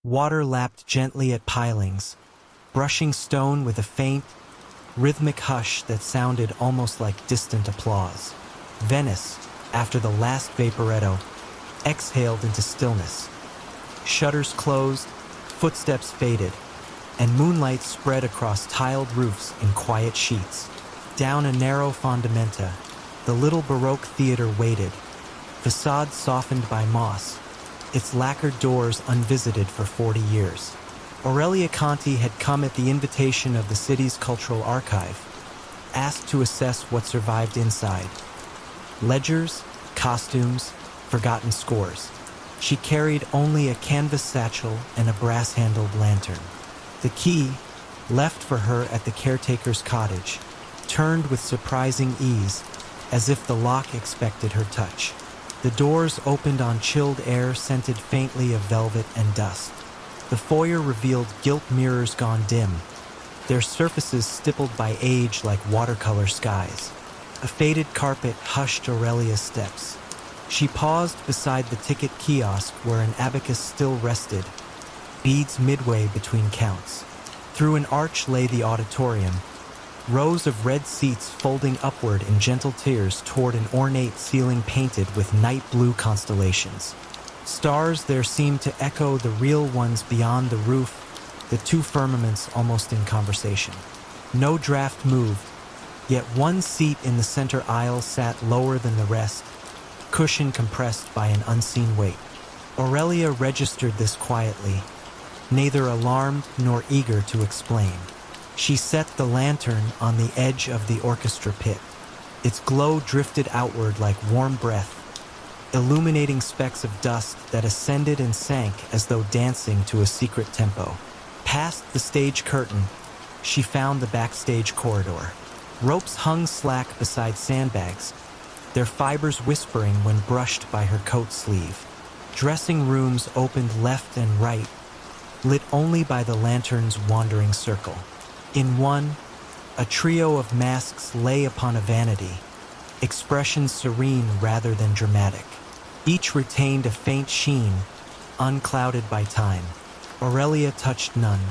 Water lapped gently at pilings, brushing stone with a faint, rhythmic hush that sounded almost like distant applause. Venice, after the last vaporetto, exhaled into stillness. Shutters closed, footsteps faded, and moonlight spread across tiled roofs in quiet sheets. Down a narrow fondamenta, the little Baroque theater waited, facade softened by moss, its lacquered doors unvisited for 40 years. Aurelia Conti had come at the invitation of the city's cultural archive, asked to assess what survived inside. Ledgers, costumes, forgotten scores. She carried only a canvas satchel and a brass-handled lantern. The key, left for her at the caretaker's cottage, turned with surprising ease, as if the lock expected her touch. The doors opened on chilled air scented faintly of velvet and dust. The foyer revealed gilt mirrors gone dim, their surfaces stippled by age like watercolor skies. A faded carpet hushed Aurelia's steps. She paused beside the ticket kiosk where an abacus still rested, beads midway between counts. Through an arch lay the auditorium, rows of red seats folding upward in gentle tiers toward an ornate ceiling painted with night blue constellations. Stars there seemed to echo the real ones beyond the roof, the two firmaments almost in conversation. No draft moved, yet one seat in the center aisle sat lower than the rest, cushion compressed by an unseen weight. Aurelia registered this quietly, neither alarmed nor eager to explain. She set the lantern on the edge of the orchestra pit. Its glow drifted outward like warm breath, illuminating specks of dust that ascended and sank as though dancing to a secret tempo. Past the stage curtain, she found the backstage corridor. Ropes hung slack beside sandbags, their fibers whispering when brushed by her coat sleeve. Dressing rooms opened left and right, lit only by the lantern's wandering circle. In one, a trio of masks lay upon a vanity, expressions serene rather than dramatic. Each retained a faint sheen, unclouded by time. Aurelia touched none,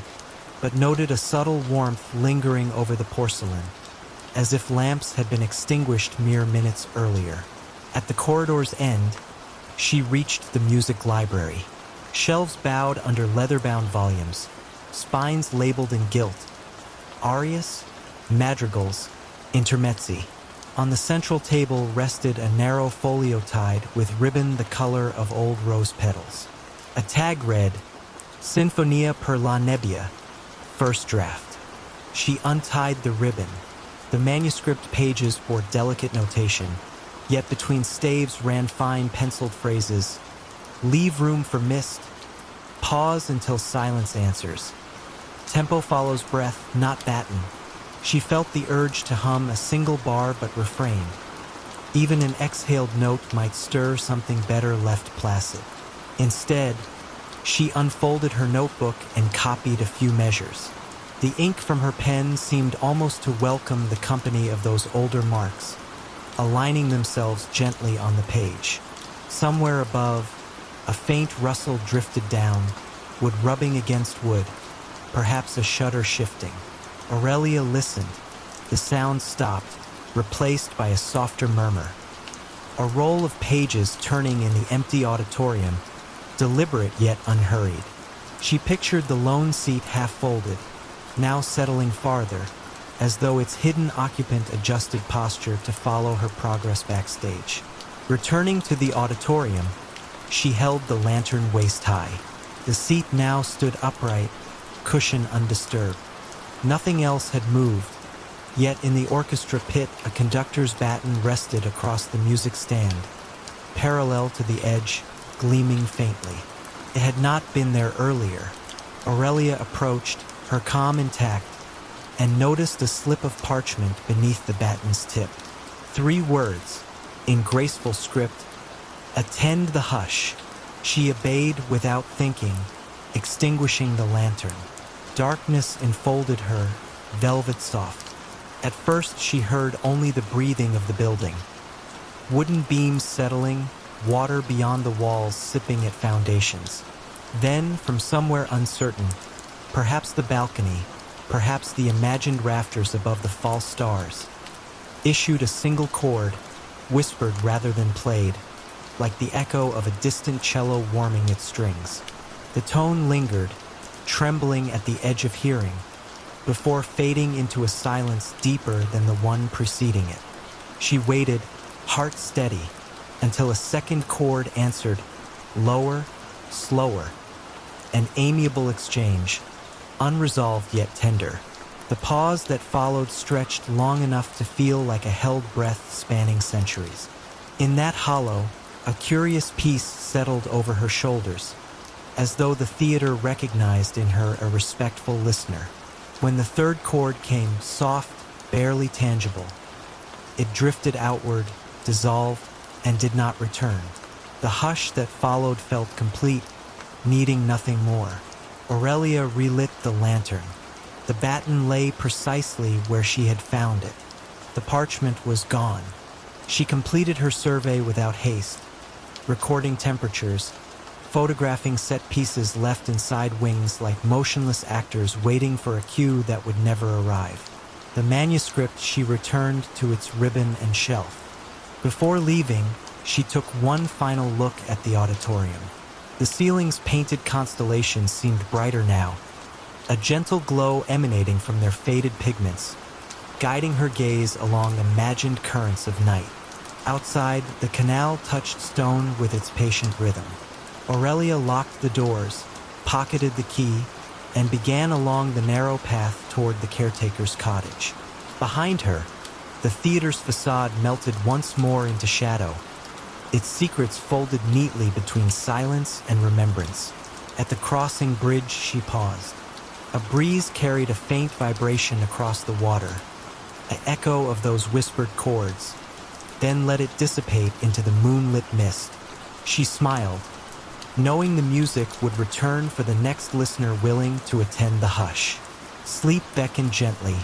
but noted a subtle warmth lingering over the porcelain, as if lamps had been extinguished mere minutes earlier. At the corridor's end, she reached the music library. Shelves bowed under leather-bound volumes, spines labeled in gilt. Arias, madrigals, intermezzi. On the central table rested a narrow folio tied with ribbon the color of old rose petals. A tag read, Sinfonia per la Nebbia, first draft. She untied the ribbon. The manuscript pages bore delicate notation, yet between staves ran fine penciled phrases. Leave room for mist. Pause until silence answers. Tempo follows breath, not baton. She felt the urge to hum a single bar but refrained. Even an exhaled note might stir something better left placid. Instead, she unfolded her notebook and copied a few measures. The ink from her pen seemed almost to welcome the company of those older marks, aligning themselves gently on the page. Somewhere above, a faint rustle drifted down, wood rubbing against wood, perhaps a shutter shifting. Aurelia listened. The sound stopped, replaced by a softer murmur. A roll of pages turning in the empty auditorium, deliberate yet unhurried. She pictured the lone seat half-folded, now settling farther, as though its hidden occupant adjusted posture to follow her progress backstage. Returning to the auditorium, she held the lantern waist-high. The seat now stood upright, cushion undisturbed. Nothing else had moved, yet in the orchestra pit a conductor's baton rested across the music stand, parallel to the edge, gleaming faintly. It had not been there earlier. Aurelia approached, her calm intact, and noticed a slip of parchment beneath the baton's tip. 3 words, in graceful script, "Attend the hush." She obeyed without thinking, extinguishing the lantern. Darkness enfolded her, velvet soft. At first she heard only the breathing of the building. Wooden beams settling, water beyond the walls sipping at foundations. Then, from somewhere uncertain, perhaps the balcony, perhaps the imagined rafters above the false stars, issued a single chord, whispered rather than played, like the echo of a distant cello warming its strings. The tone lingered, trembling at the edge of hearing, before fading into a silence deeper than the one preceding it. She waited, heart steady, until a second chord answered, lower, slower, an amiable exchange, unresolved yet tender. The pause that followed stretched long enough to feel like a held breath spanning centuries. In that hollow, a curious peace settled over her shoulders, as though the theater recognized in her a respectful listener. When the third chord came, soft, barely tangible, it drifted outward, dissolved, and did not return. The hush that followed felt complete, needing nothing more. Aurelia relit the lantern. The baton lay precisely where she had found it. The parchment was gone. She completed her survey without haste, recording temperatures, photographing set pieces left inside wings like motionless actors waiting for a cue that would never arrive. The manuscript she returned to its ribbon and shelf. Before leaving, she took one final look at the auditorium. The ceiling's painted constellations seemed brighter now, a gentle glow emanating from their faded pigments, guiding her gaze along imagined currents of night. Outside, the canal touched stone with its patient rhythm. Aurelia locked the doors, pocketed the key, and began along the narrow path toward the caretaker's cottage. Behind her, the theater's facade melted once more into shadow, its secrets folded neatly between silence and remembrance. At the crossing bridge, she paused. A breeze carried a faint vibration across the water, an echo of those whispered chords, then let it dissipate into the moonlit mist. She smiled, knowing the music would return for the next listener willing to attend the hush. Sleep beckoned gently,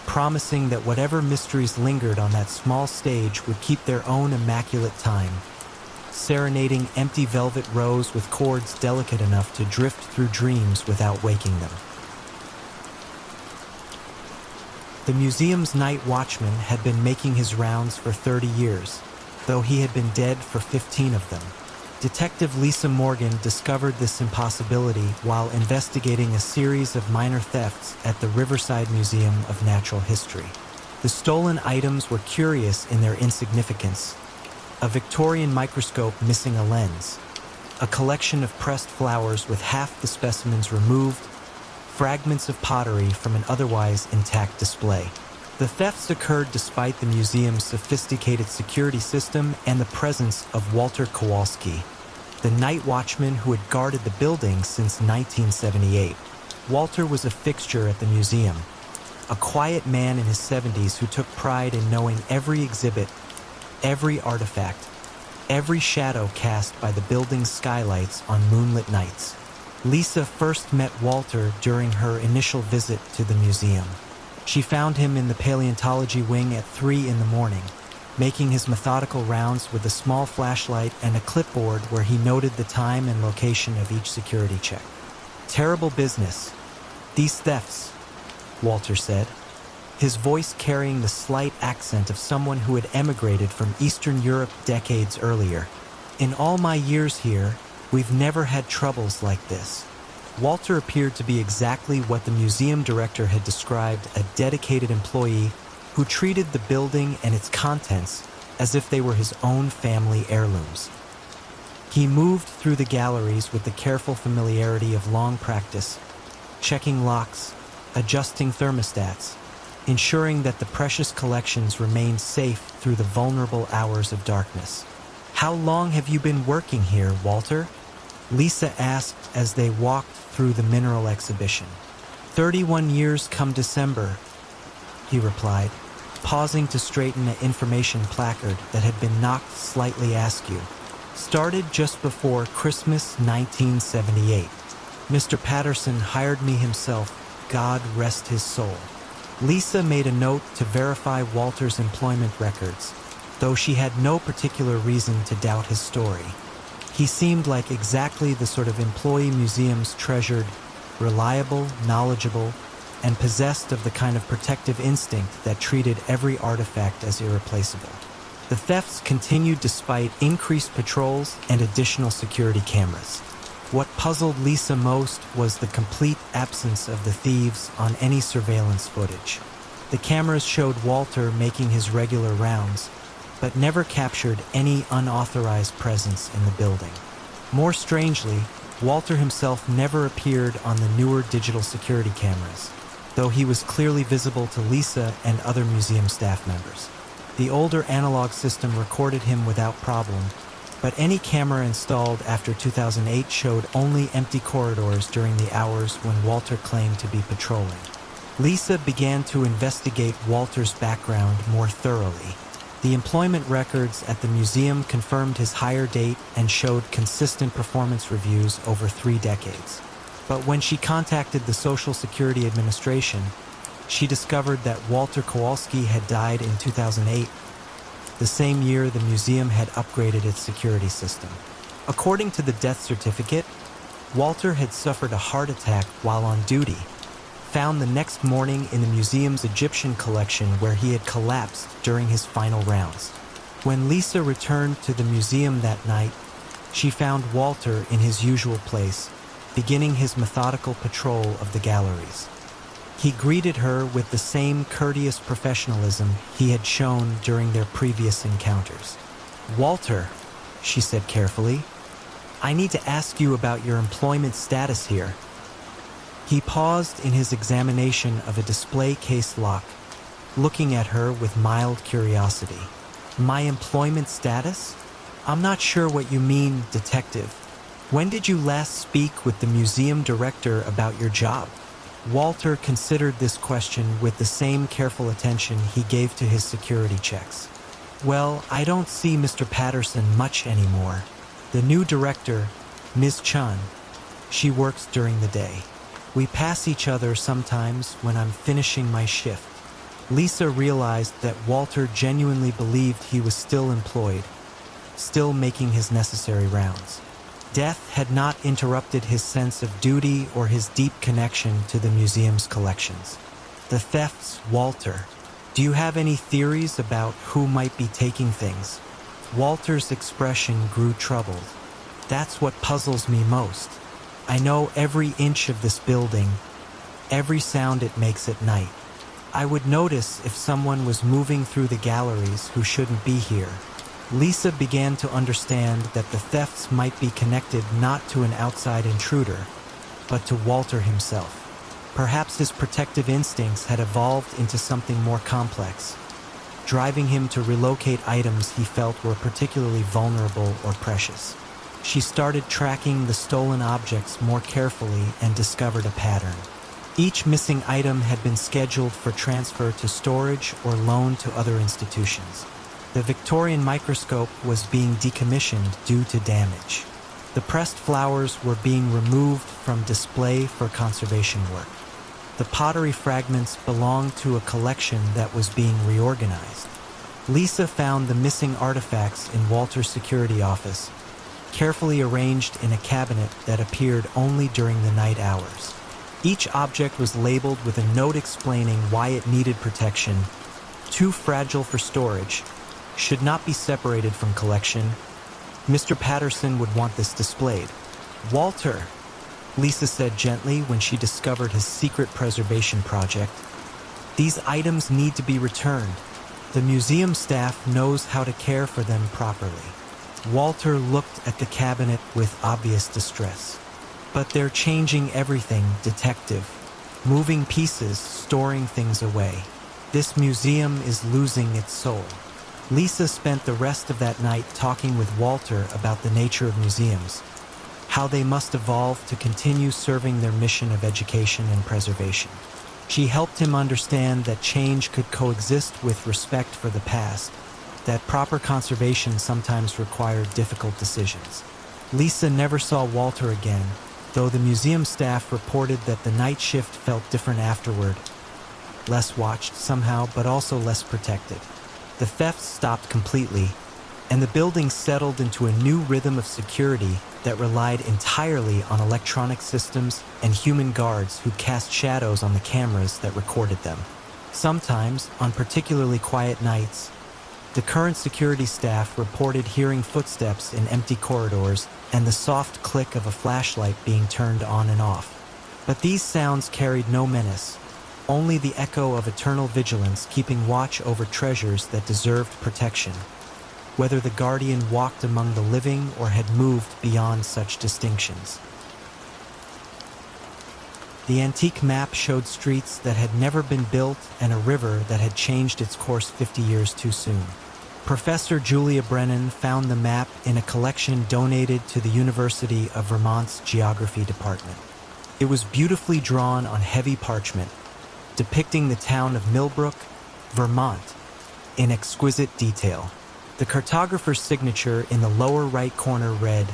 promising that whatever mysteries lingered on that small stage would keep their own immaculate time, serenading empty velvet rows with chords delicate enough to drift through dreams without waking them. The museum's night watchman had been making his rounds for 30 years, though he had been dead for 15 of them. Detective Lisa Morgan discovered this impossibility while investigating a series of minor thefts at the Riverside Museum of Natural History. The stolen items were curious in their insignificance: a Victorian microscope missing a lens, a collection of pressed flowers with half the specimens removed, fragments of pottery from an otherwise intact display. The thefts occurred despite the museum's sophisticated security system and the presence of Walter Kowalski, the night watchman who had guarded the building since 1978. Walter was a fixture at the museum, a quiet man in his 70s who took pride in knowing every exhibit, every artifact, every shadow cast by the building's skylights on moonlit nights. Lisa first met Walter during her initial visit to the museum. She found him in the paleontology wing at 3 in the morning, making his methodical rounds with a small flashlight and a clipboard where he noted the time and location of each security check. "Terrible business. These thefts," Walter said, his voice carrying the slight accent of someone who had emigrated from Eastern Europe decades earlier. "In all my years here, we've never had troubles like this." Walter appeared to be exactly what the museum director had described: a dedicated employee who treated the building and its contents as if they were his own family heirlooms. He moved through the galleries with the careful familiarity of long practice, checking locks, adjusting thermostats, ensuring that the precious collections remained safe through the vulnerable hours of darkness. "How long have you been working here, Walter?" Lisa asked as they walked through the mineral exhibition. 31 years come December, he replied, pausing to straighten an information placard that had been knocked slightly askew. "Started just before Christmas 1978. Mr. Patterson hired me himself, God rest his soul." Lisa made a note to verify Walter's employment records, though she had no particular reason to doubt his story. He seemed like exactly the sort of employee museums treasured, reliable, knowledgeable, and possessed of the kind of protective instinct that treated every artifact as irreplaceable. The thefts continued despite increased patrols and additional security cameras. What puzzled Lisa most was the complete absence of the thieves on any surveillance footage. The cameras showed Walter making his regular rounds, but never captured any unauthorized presence in the building. More strangely, Walter himself never appeared on the newer digital security cameras, though he was clearly visible to Lisa and other museum staff members. The older analog system recorded him without problem, but any camera installed after 2008 showed only empty corridors during the hours when Walter claimed to be patrolling. Lisa began to investigate Walter's background more thoroughly. The employment records at the museum confirmed his hire date and showed consistent performance reviews over 3 decades. But when she contacted the Social Security Administration, she discovered that Walter Kowalski had died in 2008, the same year the museum had upgraded its security system. According to the death certificate, Walter had suffered a heart attack while on duty, found the next morning in the museum's Egyptian collection where he had collapsed during his final rounds. When Lisa returned to the museum that night, she found Walter in his usual place, beginning his methodical patrol of the galleries. He greeted her with the same courteous professionalism he had shown during their previous encounters. "Walter," she said carefully, "I need to ask you about your employment status here." He paused in his examination of a display case lock, looking at her with mild curiosity. "My employment status? I'm not sure what you mean, detective. When did you last speak with the museum director about your job?" Walter considered this question with the same careful attention he gave to his security checks. "Well, I don't see Mr. Patterson much anymore. The new director, Ms. Chun, she works during the day. We pass each other sometimes when I'm finishing my shift." Lisa realized that Walter genuinely believed he was still employed, still making his necessary rounds. Death had not interrupted his sense of duty or his deep connection to the museum's collections. The thefts, Walter. Do you have any theories about who might be taking things? Walter's expression grew troubled. That's what puzzles me most. I know every inch of this building, every sound it makes at night. I would notice if someone was moving through the galleries who shouldn't be here. Lisa began to understand that the thefts might be connected not to an outside intruder, but to Walter himself. Perhaps his protective instincts had evolved into something more complex, driving him to relocate items he felt were particularly vulnerable or precious. She started tracking the stolen objects more carefully and discovered a pattern. Each missing item had been scheduled for transfer to storage or loan to other institutions. The Victorian microscope was being decommissioned due to damage. The pressed flowers were being removed from display for conservation work. The pottery fragments belonged to a collection that was being reorganized. Lisa found the missing artifacts in Walter's security office, carefully arranged in a cabinet that appeared only during the night hours. Each object was labeled with a note explaining why it needed protection, too fragile for storage, should not be separated from collection. Mr. Patterson would want this displayed. "Walter," Lisa said gently when she discovered his secret preservation project, "these items need to be returned. The museum staff knows how to care for them properly." Walter looked at the cabinet with obvious distress. "But they're changing everything, detective. Moving pieces, storing things away. This museum is losing its soul." Lisa spent the rest of that night talking with Walter about the nature of museums, how they must evolve to continue serving their mission of education and preservation. She helped him understand that change could coexist with respect for the past, that proper conservation sometimes required difficult decisions. Lisa never saw Walter again, though the museum staff reported that the night shift felt different afterward, less watched somehow, but also less protected. The thefts stopped completely, and the building settled into a new rhythm of security that relied entirely on electronic systems and human guards who cast shadows on the cameras that recorded them. Sometimes, on particularly quiet nights, the current security staff reported hearing footsteps in empty corridors and the soft click of a flashlight being turned on and off. But these sounds carried no menace, only the echo of eternal vigilance keeping watch over treasures that deserved protection, whether the guardian walked among the living or had moved beyond such distinctions. The antique map showed streets that had never been built and a river that had changed its course 50 years too soon. Professor Julia Brennan found the map in a collection donated to the University of Vermont's Geography Department. It was beautifully drawn on heavy parchment, depicting the town of Millbrook, Vermont, in exquisite detail. The cartographer's signature in the lower right corner read,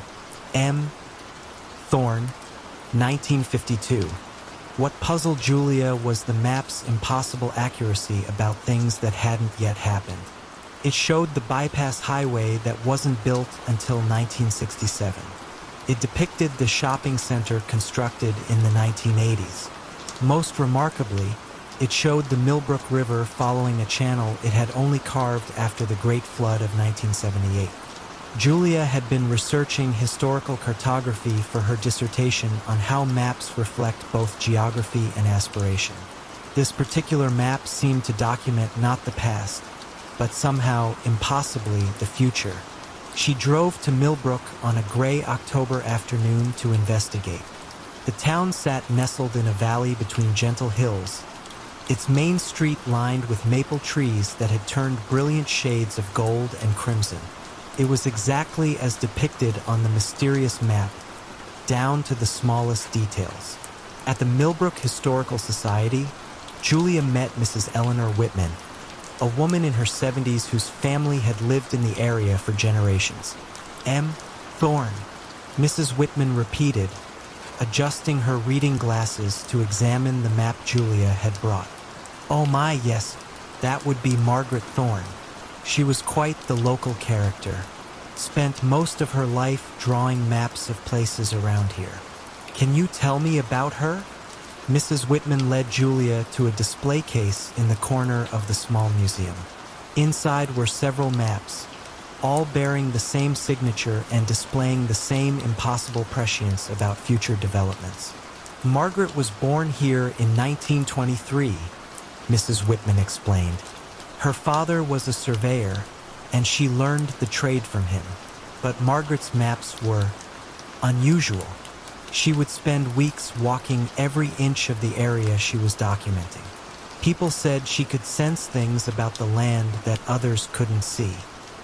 M. Thorne, 1952. What puzzled Julia was the map's impossible accuracy about things that hadn't yet happened. It showed the bypass highway that wasn't built until 1967. It depicted the shopping center constructed in the 1980s. Most remarkably, it showed the Millbrook River following a channel it had only carved after the Great Flood of 1978. Julia had been researching historical cartography for her dissertation on how maps reflect both geography and aspiration. This particular map seemed to document not the past, but somehow, impossibly, the future. She drove to Millbrook on a gray October afternoon to investigate. The town sat nestled in a valley between gentle hills, its main street lined with maple trees that had turned brilliant shades of gold and crimson. It was exactly as depicted on the mysterious map, down to the smallest details. At the Millbrook Historical Society, Julia met Mrs. Eleanor Whitman, a woman in her 70s whose family had lived in the area for generations. M. Thorne, Mrs. Whitman repeated, adjusting her reading glasses to examine the map Julia had brought. Oh my, yes, that would be Margaret Thorne. She was quite the local character, spent most of her life drawing maps of places around here. Can you tell me about her? Mrs. Whitman led Julia to a display case in the corner of the small museum. Inside were several maps, all bearing the same signature and displaying the same impossible prescience about future developments. Margaret was born here in 1923, Mrs. Whitman explained. Her father was a surveyor, and she learned the trade from him. But Margaret's maps were unusual. She would spend weeks walking every inch of the area she was documenting. People said she could sense things about the land that others couldn't see.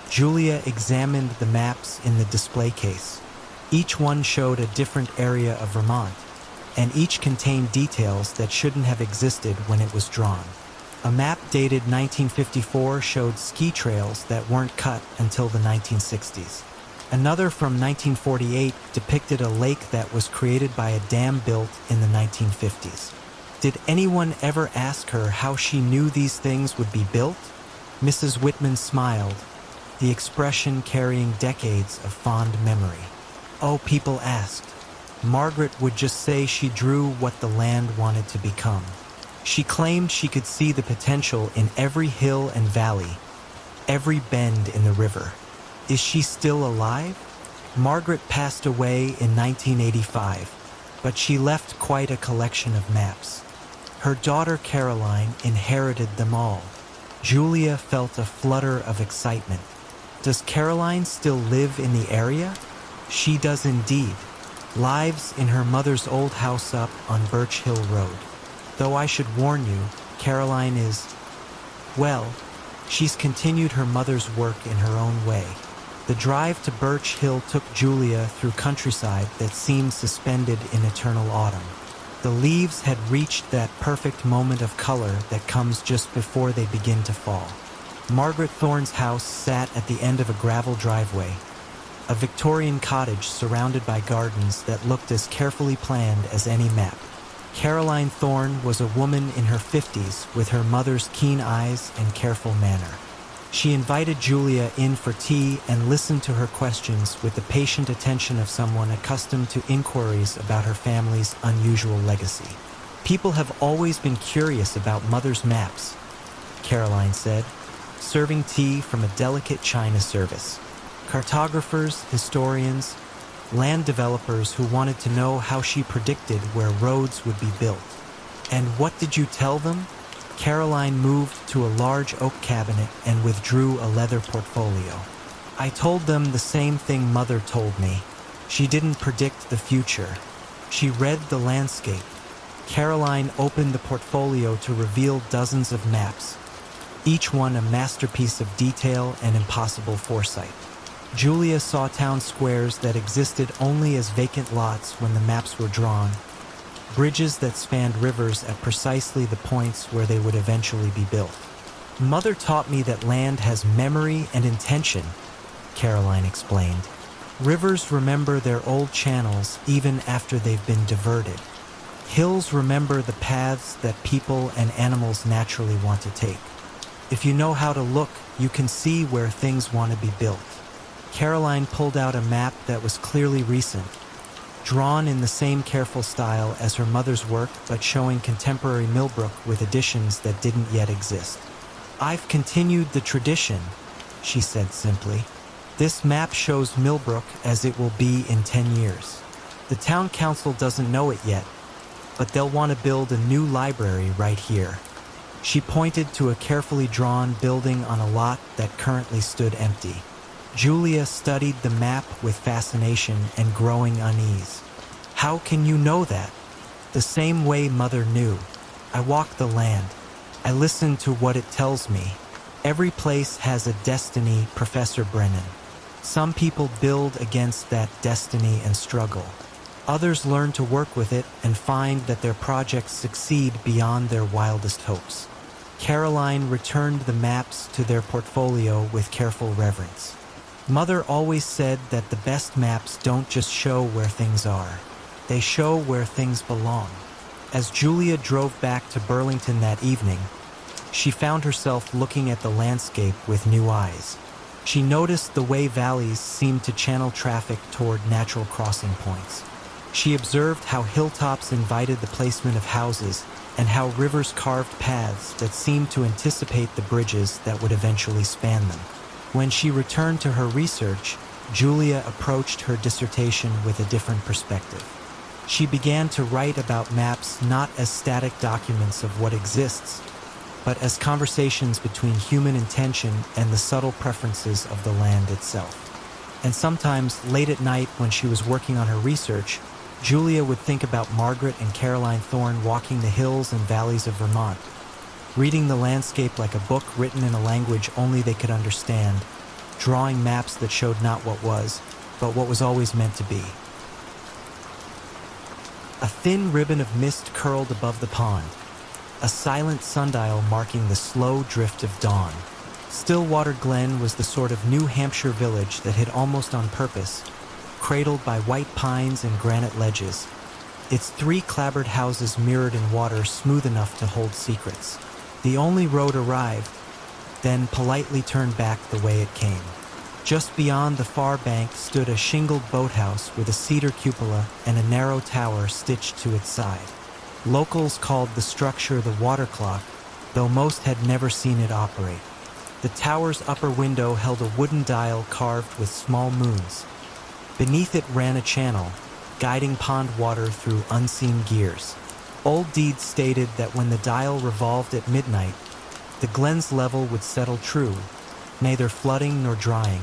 Julia examined the maps in the display case. Each one showed a different area of Vermont, and each contained details that shouldn't have existed when it was drawn. A map dated 1954 showed ski trails that weren't cut until the 1960s. Another from 1948 depicted a lake that was created by a dam built in the 1950s. Did anyone ever ask her how she knew these things would be built? Mrs. Whitman smiled, the expression carrying decades of fond memory. Oh, people asked. Margaret would just say she drew what the land wanted to become. She claimed she could see the potential in every hill and valley, every bend in the river. Is she still alive? Margaret passed away in 1985, but she left quite a collection of maps. Her daughter Caroline inherited them all. Julia felt a flutter of excitement. Does Caroline still live in the area? She does indeed. Lives in her mother's old house up on Birch Hill Road. Though I should warn you, Caroline is, well, she's continued her mother's work in her own way. The drive to Birch Hill took Julia through countryside that seemed suspended in eternal autumn. The leaves had reached that perfect moment of color that comes just before they begin to fall. Margaret Thorne's house sat at the end of a gravel driveway, a Victorian cottage surrounded by gardens that looked as carefully planned as any map. Caroline Thorne was a woman in her 50s with her mother's keen eyes and careful manner. She invited Julia in for tea and listened to her questions with the patient attention of someone accustomed to inquiries about her family's unusual legacy. "People have always been curious about Mother's maps," Caroline said, serving tea from a delicate china service. "Cartographers, historians, land developers who wanted to know how she predicted where roads would be built." "And what did you tell them?" Caroline moved to a large oak cabinet and withdrew a leather portfolio. "I told them the same thing Mother told me. She didn't predict the future. She read the landscape." Caroline opened the portfolio to reveal dozens of maps, each one a masterpiece of detail and impossible foresight. Julia saw town squares that existed only as vacant lots when the maps were drawn, bridges that spanned rivers at precisely the points where they would eventually be built. "Mother taught me that land has memory and intention," Caroline explained. "Rivers remember their old channels even after they've been diverted. Hills remember the paths that people and animals naturally want to take. If you know how to look, you can see where things want to be built." Caroline pulled out a map that was clearly recent, drawn in the same careful style as her mother's work but showing contemporary Millbrook with additions that didn't yet exist. "I've continued the tradition," she said simply. "This map shows Millbrook as it will be in 10 years. The town council doesn't know it yet, but they'll want to build a new library right here." She pointed to a carefully drawn building on a lot that currently stood empty. Julia studied the map with fascination and growing unease. "How can you know that?" "The same way Mother knew. I walk the land. I listen to what it tells me. Every place has a destiny, Professor Brennan. Some people build against that destiny and struggle. Others learn to work with it and find that their projects succeed beyond their wildest hopes." Caroline returned the maps to their portfolio with careful reverence. "Mother always said that the best maps don't just show where things are. They show where things belong." As Julia drove back to Burlington that evening, she found herself looking at the landscape with new eyes. She noticed the way valleys seemed to channel traffic toward natural crossing points. She observed how hilltops invited the placement of houses and how rivers carved paths that seemed to anticipate the bridges that would eventually span them. When she returned to her research, Julia approached her dissertation with a different perspective. She began to write about maps not as static documents of what exists, but as conversations between human intention and the subtle preferences of the land itself. And sometimes, late at night when she was working on her research, Julia would think about Margaret and Caroline Thorne walking the hills and valleys of Vermont, reading the landscape like a book written in a language only they could understand, drawing maps that showed not what was, but what was always meant to be. A thin ribbon of mist curled above the pond, a silent sundial marking the slow drift of dawn. Stillwater Glen was the sort of New Hampshire village that hid almost on purpose, cradled by white pines and granite ledges, its 3 clapboard houses mirrored in water smooth enough to hold secrets. The only road arrived, then politely turned back the way it came. Just beyond the far bank stood a shingled boathouse with a cedar cupola and a narrow tower stitched to its side. Locals called the structure the water clock, though most had never seen it operate. The tower's upper window held a wooden dial carved with small moons. Beneath it ran a channel, guiding pond water through unseen gears. Old deeds stated that when the dial revolved at midnight, the glen's level would settle true, neither flooding nor drying,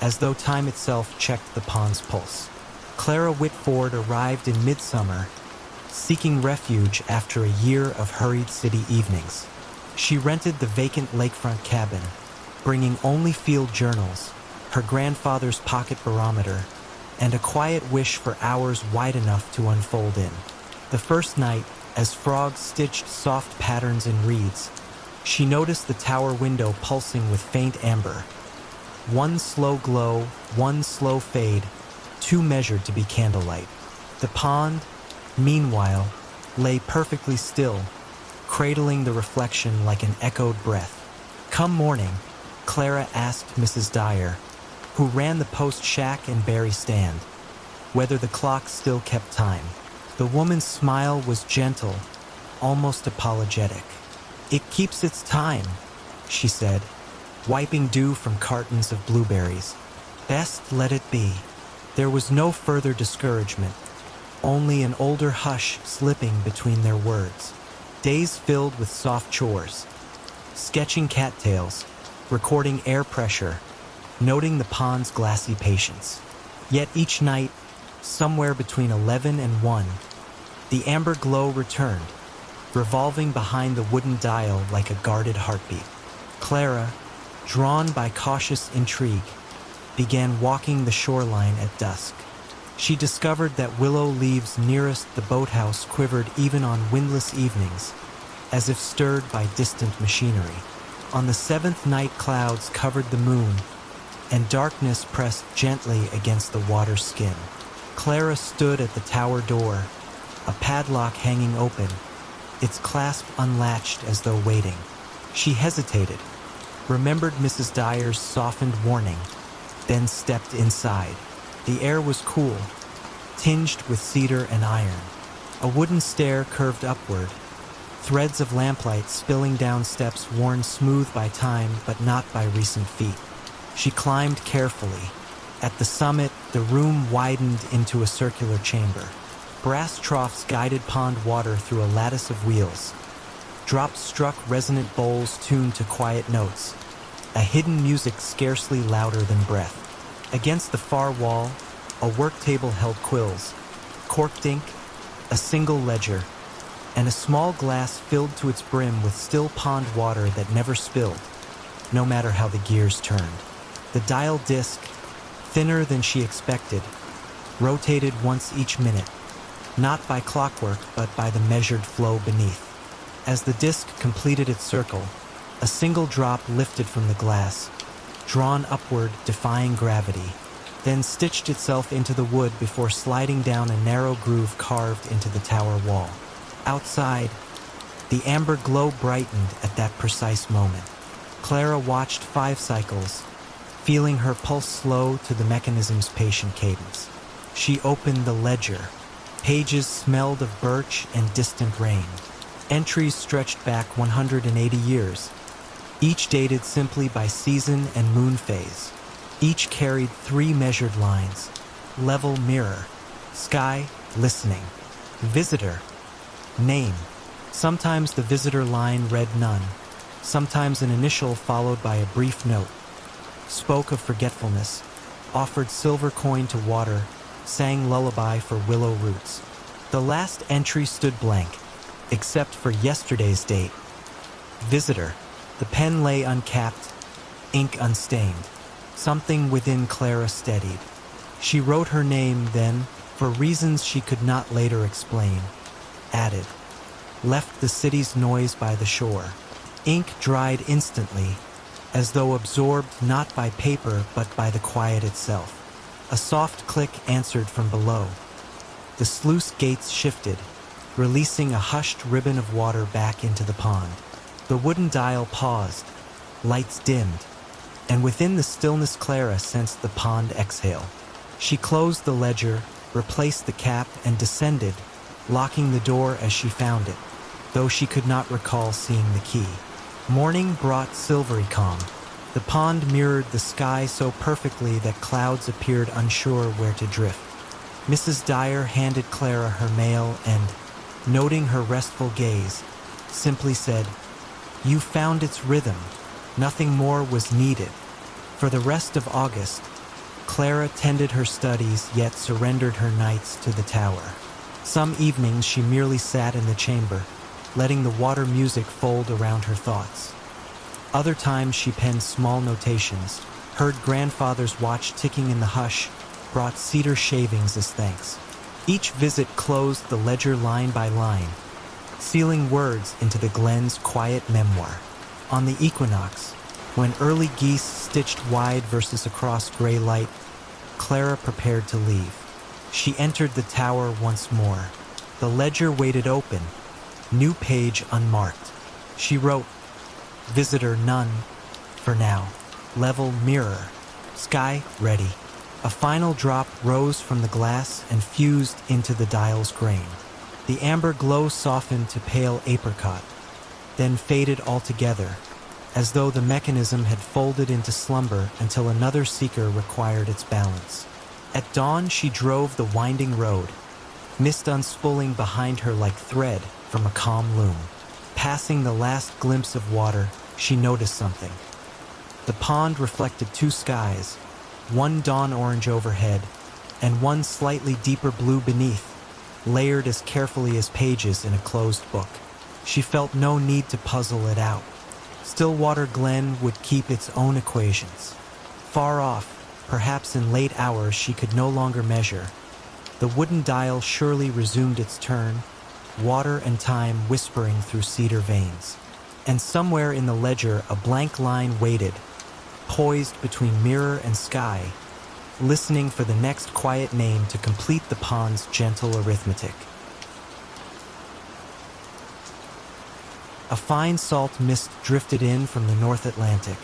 as though time itself checked the pond's pulse. Clara Whitford arrived in midsummer, seeking refuge after a year of hurried city evenings. She rented the vacant lakefront cabin, bringing only field journals, her grandfather's pocket barometer, and a quiet wish for hours wide enough to unfold in. The first night, as frogs stitched soft patterns in reeds, she noticed the tower window pulsing with faint amber. One slow glow, one slow fade, too measured to be candlelight. The pond, meanwhile, lay perfectly still, cradling the reflection like an echoed breath. Come morning, Clara asked Mrs. Dyer, who ran the post shack and berry stand, whether the clock still kept time. The woman's smile was gentle, almost apologetic. "It keeps its time," she said, wiping dew from cartons of blueberries. "Best let it be." There was no further discouragement, only an older hush slipping between their words. Days filled with soft chores, sketching cattails, recording air pressure, noting the pond's glassy patience. Yet each night, somewhere between 11 and 1, the amber glow returned, revolving behind the wooden dial like a guarded heartbeat. Clara, drawn by cautious intrigue, began walking the shoreline at dusk. She discovered that willow leaves nearest the boathouse quivered even on windless evenings, as if stirred by distant machinery. On the seventh night, clouds covered the moon, and darkness pressed gently against the water's skin. Clara stood at the tower door, a padlock hanging open, its clasp unlatched as though waiting. She hesitated, remembered Mrs. Dyer's softened warning, then stepped inside. The air was cool, tinged with cedar and iron. A wooden stair curved upward, threads of lamplight spilling down steps worn smooth by time but not by recent feet. She climbed carefully. At the summit, the room widened into a circular chamber. Brass troughs guided pond water through a lattice of wheels. Drops struck resonant bowls tuned to quiet notes, a hidden music scarcely louder than breath. Against the far wall, a work table held quills, corked ink, a single ledger, and a small glass filled to its brim with still pond water that never spilled, no matter how the gears turned. The dial disc, thinner than she expected, rotated once each minute, not by clockwork but by the measured flow beneath. As the disc completed its circle, a single drop lifted from the glass, drawn upward, defying gravity, then stitched itself into the wood before sliding down a narrow groove carved into the tower wall. Outside, the amber glow brightened at that precise moment. Clara watched 5 cycles, feeling her pulse slow to the mechanism's patient cadence. She opened the ledger. Pages smelled of birch and distant rain. Entries stretched back 180 years, each dated simply by season and moon phase. Each carried 3 measured lines: level mirror, sky, listening, visitor, name. Sometimes the visitor line read none, sometimes an initial followed by a brief note. Spoke of forgetfulness, offered silver coin to water, sang lullaby for willow roots. The last entry stood blank, except for yesterday's date. Visitor. The pen lay uncapped, ink unstained. Something within Clara steadied. She wrote her name, then, for reasons she could not later explain, added, left the city's noise by the shore. Ink dried instantly, as though absorbed not by paper but by the quiet itself. A soft click answered from below. The sluice gates shifted, releasing a hushed ribbon of water back into the pond. The wooden dial paused, lights dimmed, and within the stillness Clara sensed the pond exhale. She closed the ledger, replaced the cap, and descended, locking the door as she found it, though she could not recall seeing the key. Morning brought silvery calm. The pond mirrored the sky so perfectly that clouds appeared unsure where to drift. Mrs. Dyer handed Clara her mail and, noting her restful gaze, simply said, "You found its rhythm." Nothing more was needed. For the rest of August, Clara tended her studies yet surrendered her nights to the tower. Some evenings she merely sat in the chamber, letting the water music fold around her thoughts. Other times she penned small notations, heard grandfather's watch ticking in the hush, brought cedar shavings as thanks. Each visit closed the ledger line by line, sealing words into the Glen's quiet memoir. On the equinox, when early geese stitched wide verses across gray light, Clara prepared to leave. She entered the tower once more. The ledger waited open, new page unmarked. She wrote, "Visitor none, for now." level mirror. Sky ready. A final drop rose from the glass and fused into the dial's grain. The amber glow softened to pale apricot, then faded altogether, as though the mechanism had folded into slumber until another seeker required its balance. At dawn, she drove the winding road, mist unspooling behind her like thread from a calm loom. Passing the last glimpse of water, she noticed something. The pond reflected two skies, one dawn orange overhead, and one slightly deeper blue beneath, layered as carefully as pages in a closed book. She felt no need to puzzle it out. Stillwater Glen would keep its own equations. Far off, perhaps in late hours she could no longer measure, the wooden dial surely resumed its turn, water and time whispering through cedar veins. And somewhere in the ledger a blank line waited, poised between mirror and sky, listening for the next quiet name to complete the pond's gentle arithmetic. A fine salt mist drifted in from the North Atlantic,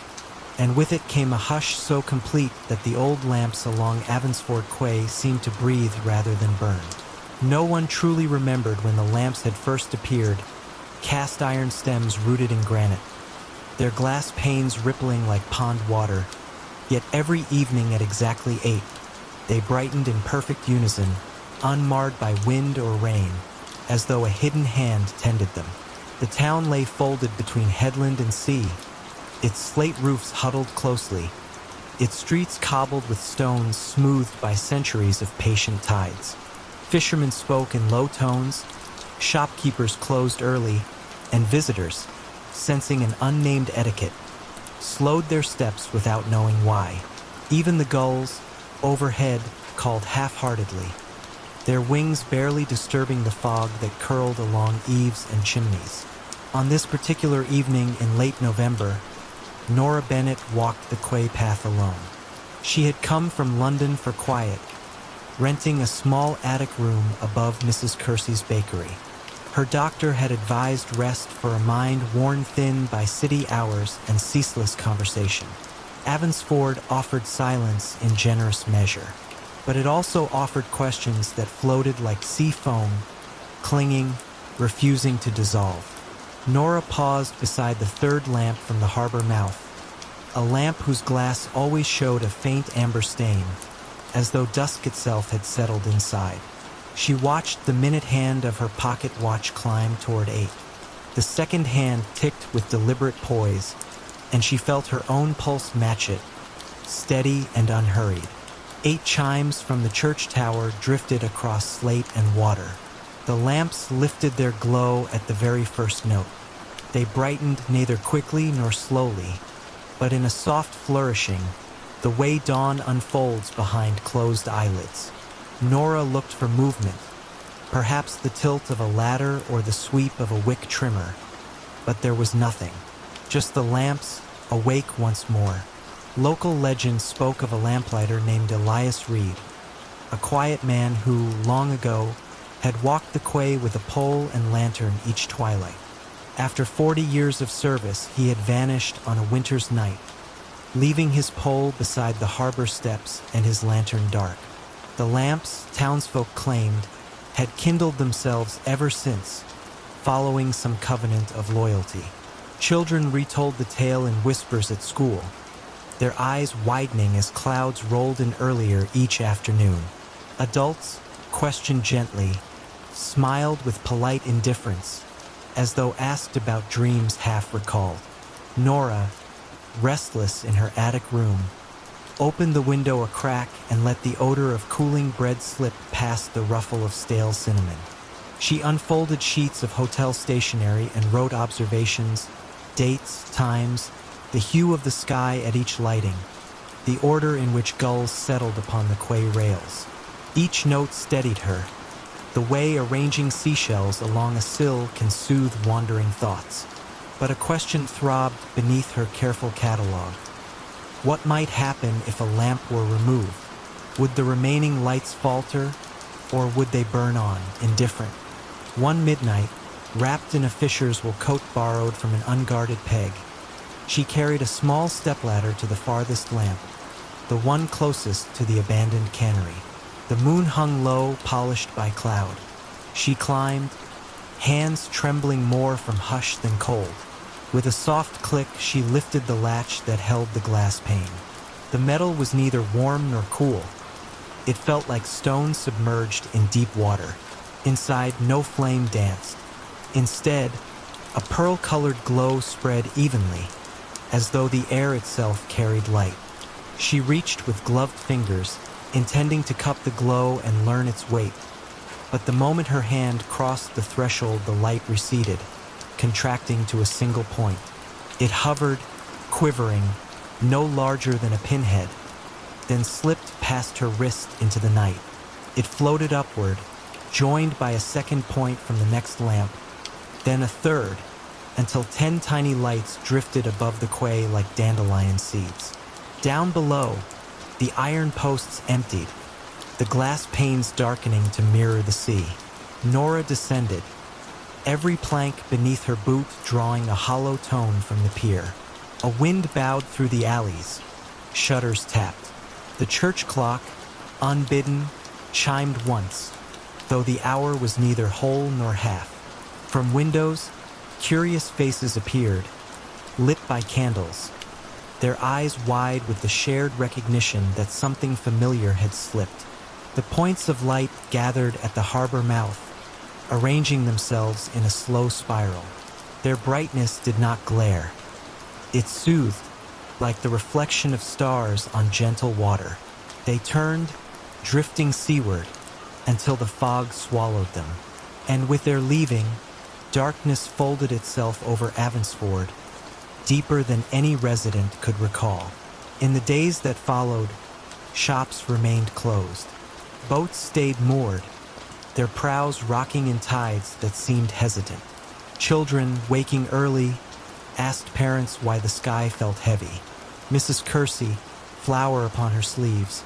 and with it came a hush so complete that the old lamps along Avansford Quay seemed to breathe rather than burn. No one truly remembered when the lamps had first appeared, cast iron stems rooted in granite, their glass panes rippling like pond water, yet every evening at exactly 8, they brightened in perfect unison, unmarred by wind or rain, as though a hidden hand tended them. The town lay folded between headland and sea, its slate roofs huddled closely, its streets cobbled with stones smoothed by centuries of patient tides. Fishermen spoke in low tones, shopkeepers closed early, and visitors, sensing an unnamed etiquette, slowed their steps without knowing why. Even the gulls, overhead, called half-heartedly, their wings barely disturbing the fog that curled along eaves and chimneys. On this particular evening in late November, Nora Bennett walked the quay path alone. She had come from London for quiet, renting a small attic room above Mrs. Kersey's bakery. Her doctor had advised rest for a mind worn thin by city hours and ceaseless conversation. Avansford offered silence in generous measure, but it also offered questions that floated like sea foam, clinging, refusing to dissolve. Nora paused beside the third lamp from the harbor mouth, a lamp whose glass always showed a faint amber stain, as though dusk itself had settled inside. She watched the minute hand of her pocket watch climb toward 8. The second hand ticked with deliberate poise, and she felt her own pulse match it, steady and unhurried. 8 chimes from the church tower drifted across slate and water. The lamps lifted their glow at the very first note. They brightened neither quickly nor slowly, but in a soft flourishing, the way dawn unfolds behind closed eyelids. Nora looked for movement, perhaps the tilt of a ladder or the sweep of a wick trimmer, but there was nothing, just the lamps, awake once more. Local legend spoke of a lamplighter named Elias Reed, a quiet man who, long ago, had walked the quay with a pole and lantern each twilight. After 40 years of service, he had vanished on a winter's night, leaving his pole beside the harbor steps and his lantern dark. The lamps, townsfolk claimed, had kindled themselves ever since, following some covenant of loyalty. Children retold the tale in whispers at school, their eyes widening as clouds rolled in earlier each afternoon. Adults, questioned gently, smiled with polite indifference, as though asked about dreams half recalled. Nora, restless in her attic room, opened the window a crack and let the odor of cooling bread slip past the ruffle of stale cinnamon. She unfolded sheets of hotel stationery and wrote observations, dates, times, the hue of the sky at each lighting, the order in which gulls settled upon the quay rails. Each note steadied her, the way arranging seashells along a sill can soothe wandering thoughts. But a question throbbed beneath her careful catalog. What might happen if a lamp were removed? Would the remaining lights falter, or would they burn on, indifferent? One midnight, wrapped in a fisher's wool coat borrowed from an unguarded peg, She carried a small stepladder to the farthest lamp, the one closest to the abandoned cannery. The moon hung low, polished by cloud. She climbed, hands trembling more from hush than cold. With a soft click, she lifted the latch that held the glass pane. The metal was neither warm nor cool. It felt like stone submerged in deep water. Inside, no flame danced. Instead, a pearl-colored glow spread evenly, as though the air itself carried light. She reached with gloved fingers, intending to cup the glow and learn its weight. But the moment her hand crossed the threshold, the light receded, contracting to a single point. It hovered, quivering, no larger than a pinhead, then slipped past her wrist into the night. It floated upward, joined by a second point from the next lamp, then a third, until 10 tiny lights drifted above the quay like dandelion seeds. Down below, the iron posts emptied, the glass panes darkening to mirror the sea. Nora descended, every plank beneath her boot drawing a hollow tone from the pier. A wind bowed through the alleys. Shutters tapped. The church clock, unbidden, chimed once, though the hour was neither whole nor half. From windows, curious faces appeared, lit by candles, their eyes wide with the shared recognition that something familiar had slipped. The points of light gathered at the harbor mouth, arranging themselves in a slow spiral. Their brightness did not glare. It soothed, like the reflection of stars on gentle water. They turned, drifting seaward, until the fog swallowed them. And with their leaving, darkness folded itself over Avansford, deeper than any resident could recall. In the days that followed, shops remained closed. Boats stayed moored, their prows rocking in tides that seemed hesitant. Children, waking early, asked parents why the sky felt heavy. Mrs. Kersey, flower upon her sleeves,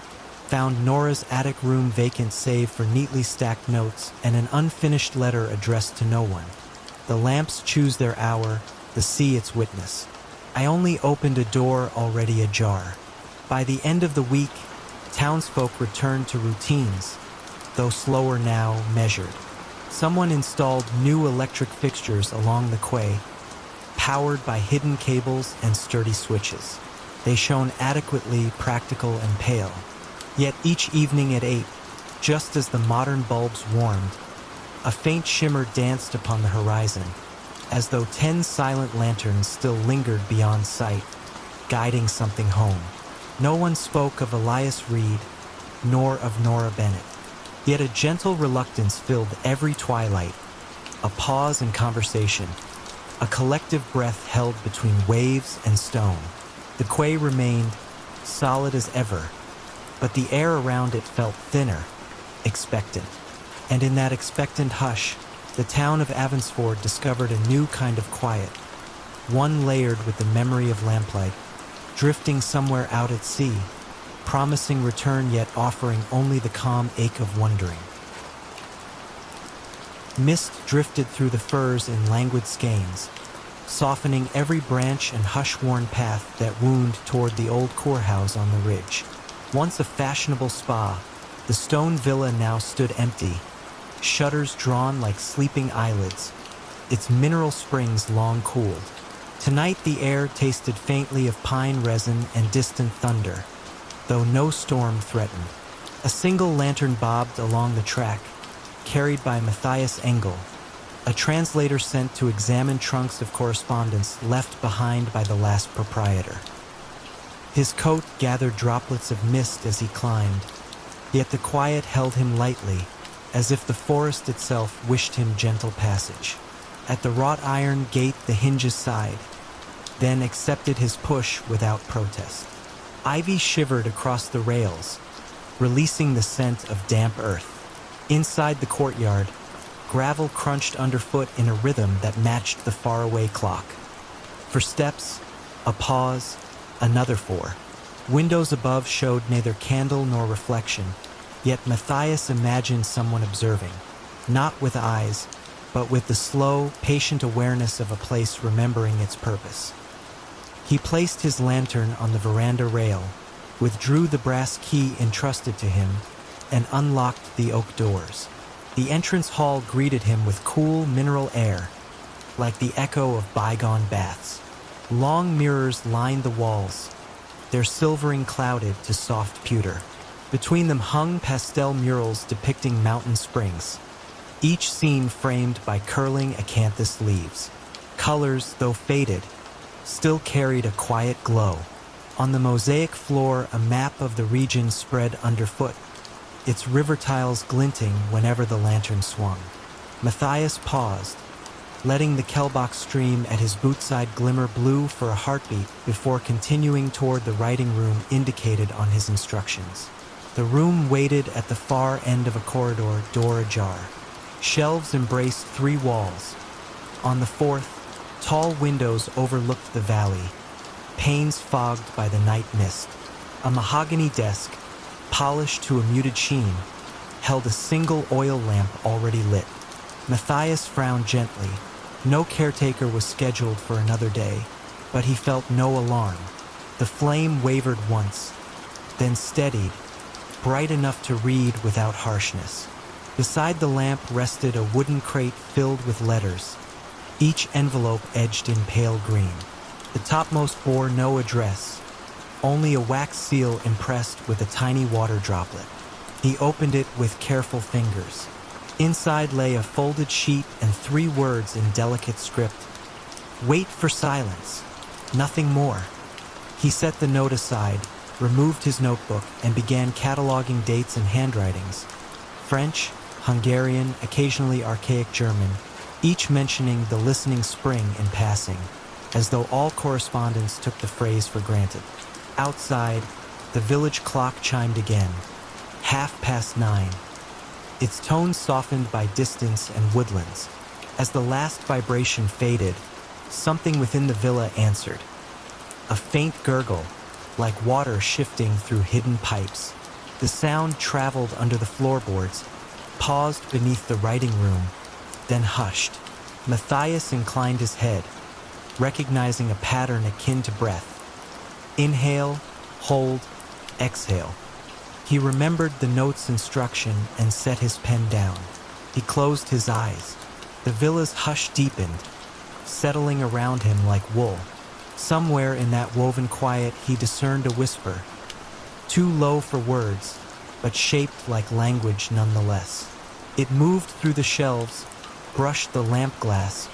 found Nora's attic room vacant save for neatly stacked notes and an unfinished letter addressed to no one. The lamps choose their hour, the sea its witness. I only opened a door already ajar. By the end of the week, townsfolk returned to routines, though slower now, measured. Someone installed new electric fixtures along the quay, powered by hidden cables and sturdy switches. They shone adequately practical and pale. Yet each evening at 8, just as the modern bulbs warmed, a faint shimmer danced upon the horizon, as though 10 silent lanterns still lingered beyond sight, guiding something home. No one spoke of Elias Reed, nor of Nora Bennett. Yet a gentle reluctance filled every twilight, a pause in conversation, a collective breath held between waves and stone. The quay remained solid as ever, but the air around it felt thinner, expectant. And in that expectant hush, the town of Avansford discovered a new kind of quiet, one layered with the memory of lamplight, drifting somewhere out at sea, promising return yet offering only the calm ache of wondering. Mist drifted through the firs in languid skeins, softening every branch and hush-worn path that wound toward the old courthouse on the ridge. Once a fashionable spa, the stone villa now stood empty, shutters drawn like sleeping eyelids, its mineral springs long cooled. Tonight the air tasted faintly of pine resin and distant thunder, though no storm threatened. A single lantern bobbed along the track, carried by Matthias Engel, a translator sent to examine trunks of correspondence left behind by the last proprietor. His coat gathered droplets of mist as he climbed, yet the quiet held him lightly, as if the forest itself wished him gentle passage. At the wrought iron gate the hinges sighed, then accepted his push without protest. Ivy shivered across the rails, releasing the scent of damp earth. Inside the courtyard, gravel crunched underfoot in a rhythm that matched the faraway clock. For steps, a pause, another 4. Windows above showed neither candle nor reflection, yet Matthias imagined someone observing, not with eyes, but with the slow, patient awareness of a place remembering its purpose. He placed his lantern on the veranda rail, withdrew the brass key entrusted to him, and unlocked the oak doors. The entrance hall greeted him with cool mineral air, like the echo of bygone baths. Long mirrors lined the walls, their silvering clouded to soft pewter. Between them hung pastel murals depicting mountain springs, each scene framed by curling acanthus leaves. Colors, though faded, still carried a quiet glow. On the mosaic floor, a map of the region spread underfoot, its river tiles glinting whenever the lantern swung. Matthias paused, letting the Kelbach stream at his bootside glimmer blue for a heartbeat before continuing toward the writing room indicated on his instructions. The room waited at the far end of a corridor, door ajar. Shelves embraced 3 walls. On the 4th, tall windows overlooked the valley, panes fogged by the night mist. A mahogany desk, polished to a muted sheen, held a single oil lamp already lit. Matthias frowned gently. No caretaker was scheduled for another day, but he felt no alarm. The flame wavered once, then steadied, bright enough to read without harshness. Beside the lamp rested a wooden crate filled with letters, each envelope edged in pale green. The topmost bore no address, only a wax seal impressed with a tiny water droplet. He opened it with careful fingers. Inside lay a folded sheet and 3 words in delicate script. Wait for silence. Nothing more. He set the note aside, removed his notebook, and began cataloging dates and handwritings. French, Hungarian, occasionally archaic German, each mentioning the listening spring in passing, as though all correspondence took the phrase for granted. Outside, the village clock chimed again, 9:30. Its tone softened by distance and woodlands. As the last vibration faded, something within the villa answered. A faint gurgle, like water shifting through hidden pipes. The sound traveled under the floorboards, paused beneath the writing room, then hushed. Matthias inclined his head, recognizing a pattern akin to breath. Inhale, hold, exhale. He remembered the note's instruction and set his pen down. He closed his eyes. The villa's hush deepened, settling around him like wool. Somewhere in that woven quiet he discerned a whisper, too low for words, but shaped like language nonetheless. It moved through the shelves, brushed the lamp glass,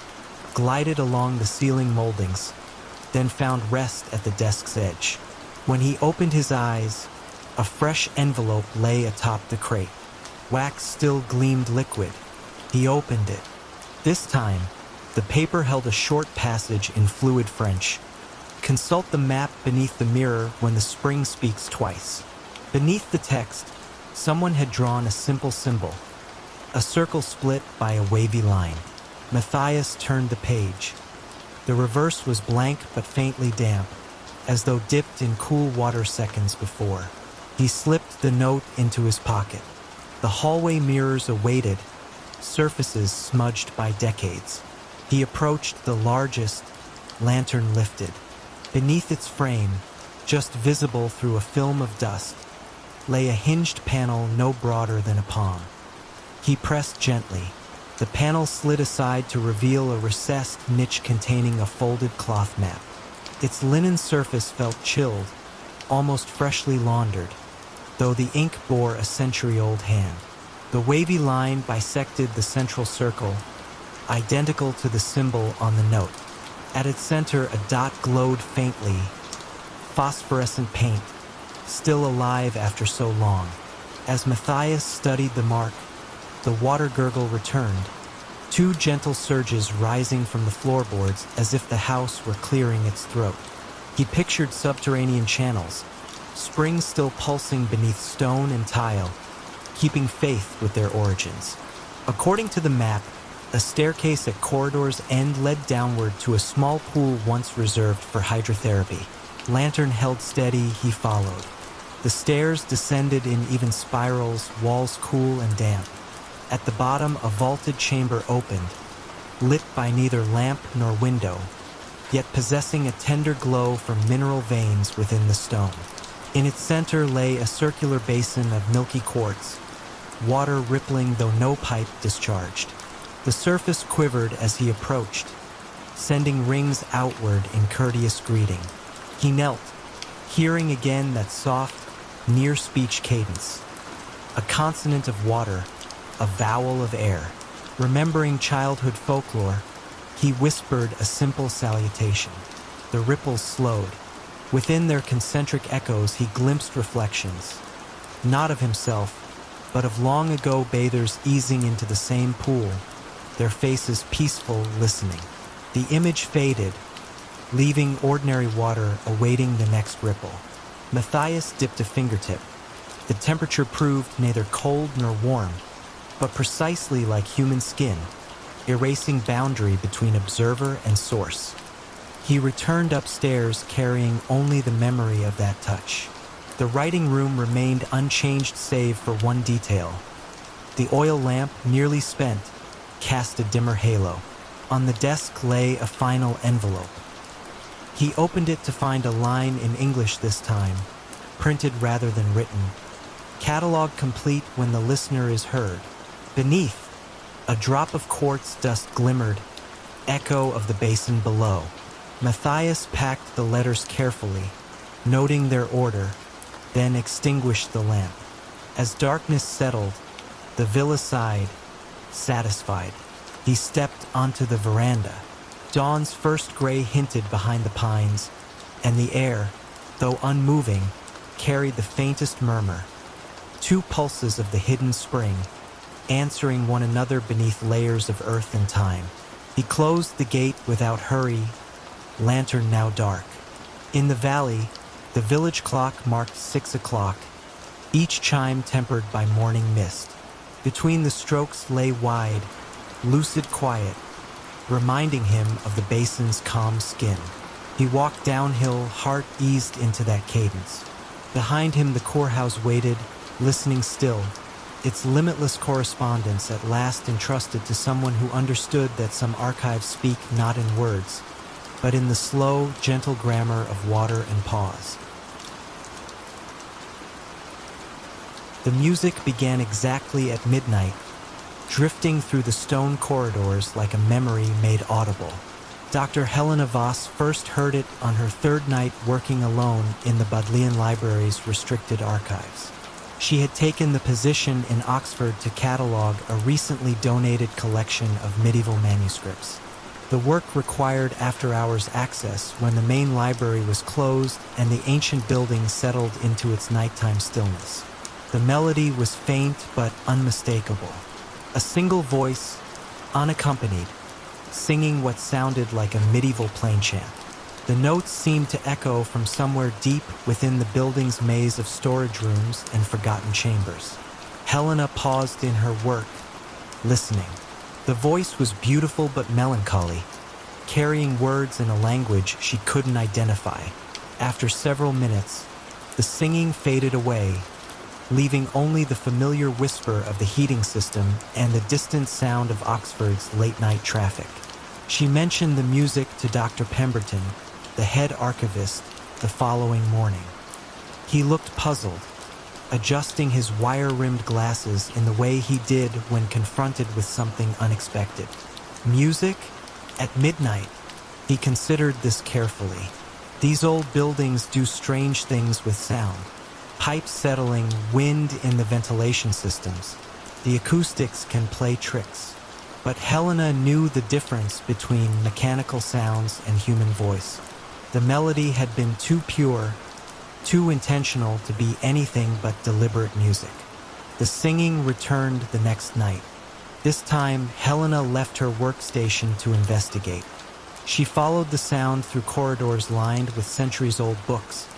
glided along the ceiling moldings, then found rest at the desk's edge. When he opened his eyes, a fresh envelope lay atop the crate. Wax still gleamed liquid. He opened it. This time, the paper held a short passage in fluid French. Consult the map beneath the mirror when the spring speaks twice. Beneath the text, someone had drawn a simple symbol, a circle split by a wavy line. Matthias turned the page. The reverse was blank but faintly damp, as though dipped in cool water seconds before. He slipped the note into his pocket. The hallway mirrors awaited, surfaces smudged by decades. He approached the largest, lantern lifted. Beneath its frame, just visible through a film of dust, lay a hinged panel no broader than a palm. He pressed gently. The panel slid aside to reveal a recessed niche containing a folded cloth map. Its linen surface felt chilled, almost freshly laundered, though the ink bore a century-old hand. The wavy line bisected the central circle, identical to the symbol on the note. At its center, a dot glowed faintly, phosphorescent paint, still alive after so long. As Matthias studied the mark, the water gurgle returned, 2 gentle surges rising from the floorboards as if the house were clearing its throat. He pictured subterranean channels, springs still pulsing beneath stone and tile, keeping faith with their origins. According to the map, a staircase at corridor's end led downward to a small pool once reserved for hydrotherapy. Lantern held steady, he followed. The stairs descended in even spirals, walls cool and damp. At the bottom, a vaulted chamber opened, lit by neither lamp nor window. yet possessing a tender glow from mineral veins within the stone. In its center lay a circular basin of milky quartz, water rippling though no pipe discharged. The surface quivered as he approached, sending rings outward in courteous greeting. He knelt, hearing again that soft, near-speech cadence, a consonant of water, a vowel of air. Remembering childhood folklore, he whispered a simple salutation. The ripples slowed. Within their concentric echoes he glimpsed reflections, not of himself, but of long-ago bathers easing into the same pool, their faces peaceful, listening. The image faded, leaving ordinary water awaiting the next ripple. Matthias dipped a fingertip. The temperature proved neither cold nor warm, but precisely like human skin, erasing boundary between observer and source. He returned upstairs carrying only the memory of that touch. The writing room remained unchanged save for one detail. The oil lamp, nearly spent, cast a dimmer halo. On the desk lay a final envelope. He opened it to find a line in English this time, printed rather than written. Catalog complete when the listener is heard. Beneath, a drop of quartz dust glimmered, echo of the basin below. Matthias packed the letters carefully, noting their order, then extinguished the lamp. As darkness settled, the villa sighed, satisfied. He stepped onto the veranda. Dawn's first gray hinted behind the pines, and the air, though unmoving, carried the faintest murmur. Two pulses of the hidden spring, answering one another beneath layers of earth and time. He closed the gate without hurry, lantern now dark. In the valley, the village clock marked 6 o'clock, each chime tempered by morning mist. Between the strokes lay wide, lucid quiet, reminding him of the basin's calm skin. He walked downhill, heart eased into that cadence. Behind him the courthouse waited, listening still, its limitless correspondence at last entrusted to someone who understood that some archives speak not in words, but in the slow, gentle grammar of water and pause. The music began exactly at midnight, drifting through the stone corridors like a memory made audible. Dr. Helena Voss first heard it on her third night working alone in the Bodleian Library's restricted archives. She had taken the position in Oxford to catalog a recently donated collection of medieval manuscripts. The work required after-hours access when the main library was closed and the ancient building settled into its nighttime stillness. The melody was faint but unmistakable. A single voice, unaccompanied, singing what sounded like a medieval plain chant. The notes seemed to echo from somewhere deep within the building's maze of storage rooms and forgotten chambers. Helena paused in her work, listening. The voice was beautiful but melancholy, carrying words in a language she couldn't identify. After several minutes, the singing faded away, leaving only the familiar whisper of the heating system and the distant sound of Oxford's late-night traffic. She mentioned the music to Dr. Pemberton, the head archivist, the following morning. He looked puzzled, adjusting his wire-rimmed glasses in the way he did when confronted with something unexpected. Music? At midnight. He considered this carefully. These old buildings do strange things with sound. Pipes settling, wind in the ventilation systems. The acoustics can play tricks. But Helena knew the difference between mechanical sounds and human voice. The melody had been too pure, too intentional to be anything but deliberate music. The singing returned the next night. This time, Helena left her workstation to investigate. She followed the sound through corridors lined with centuries-old books,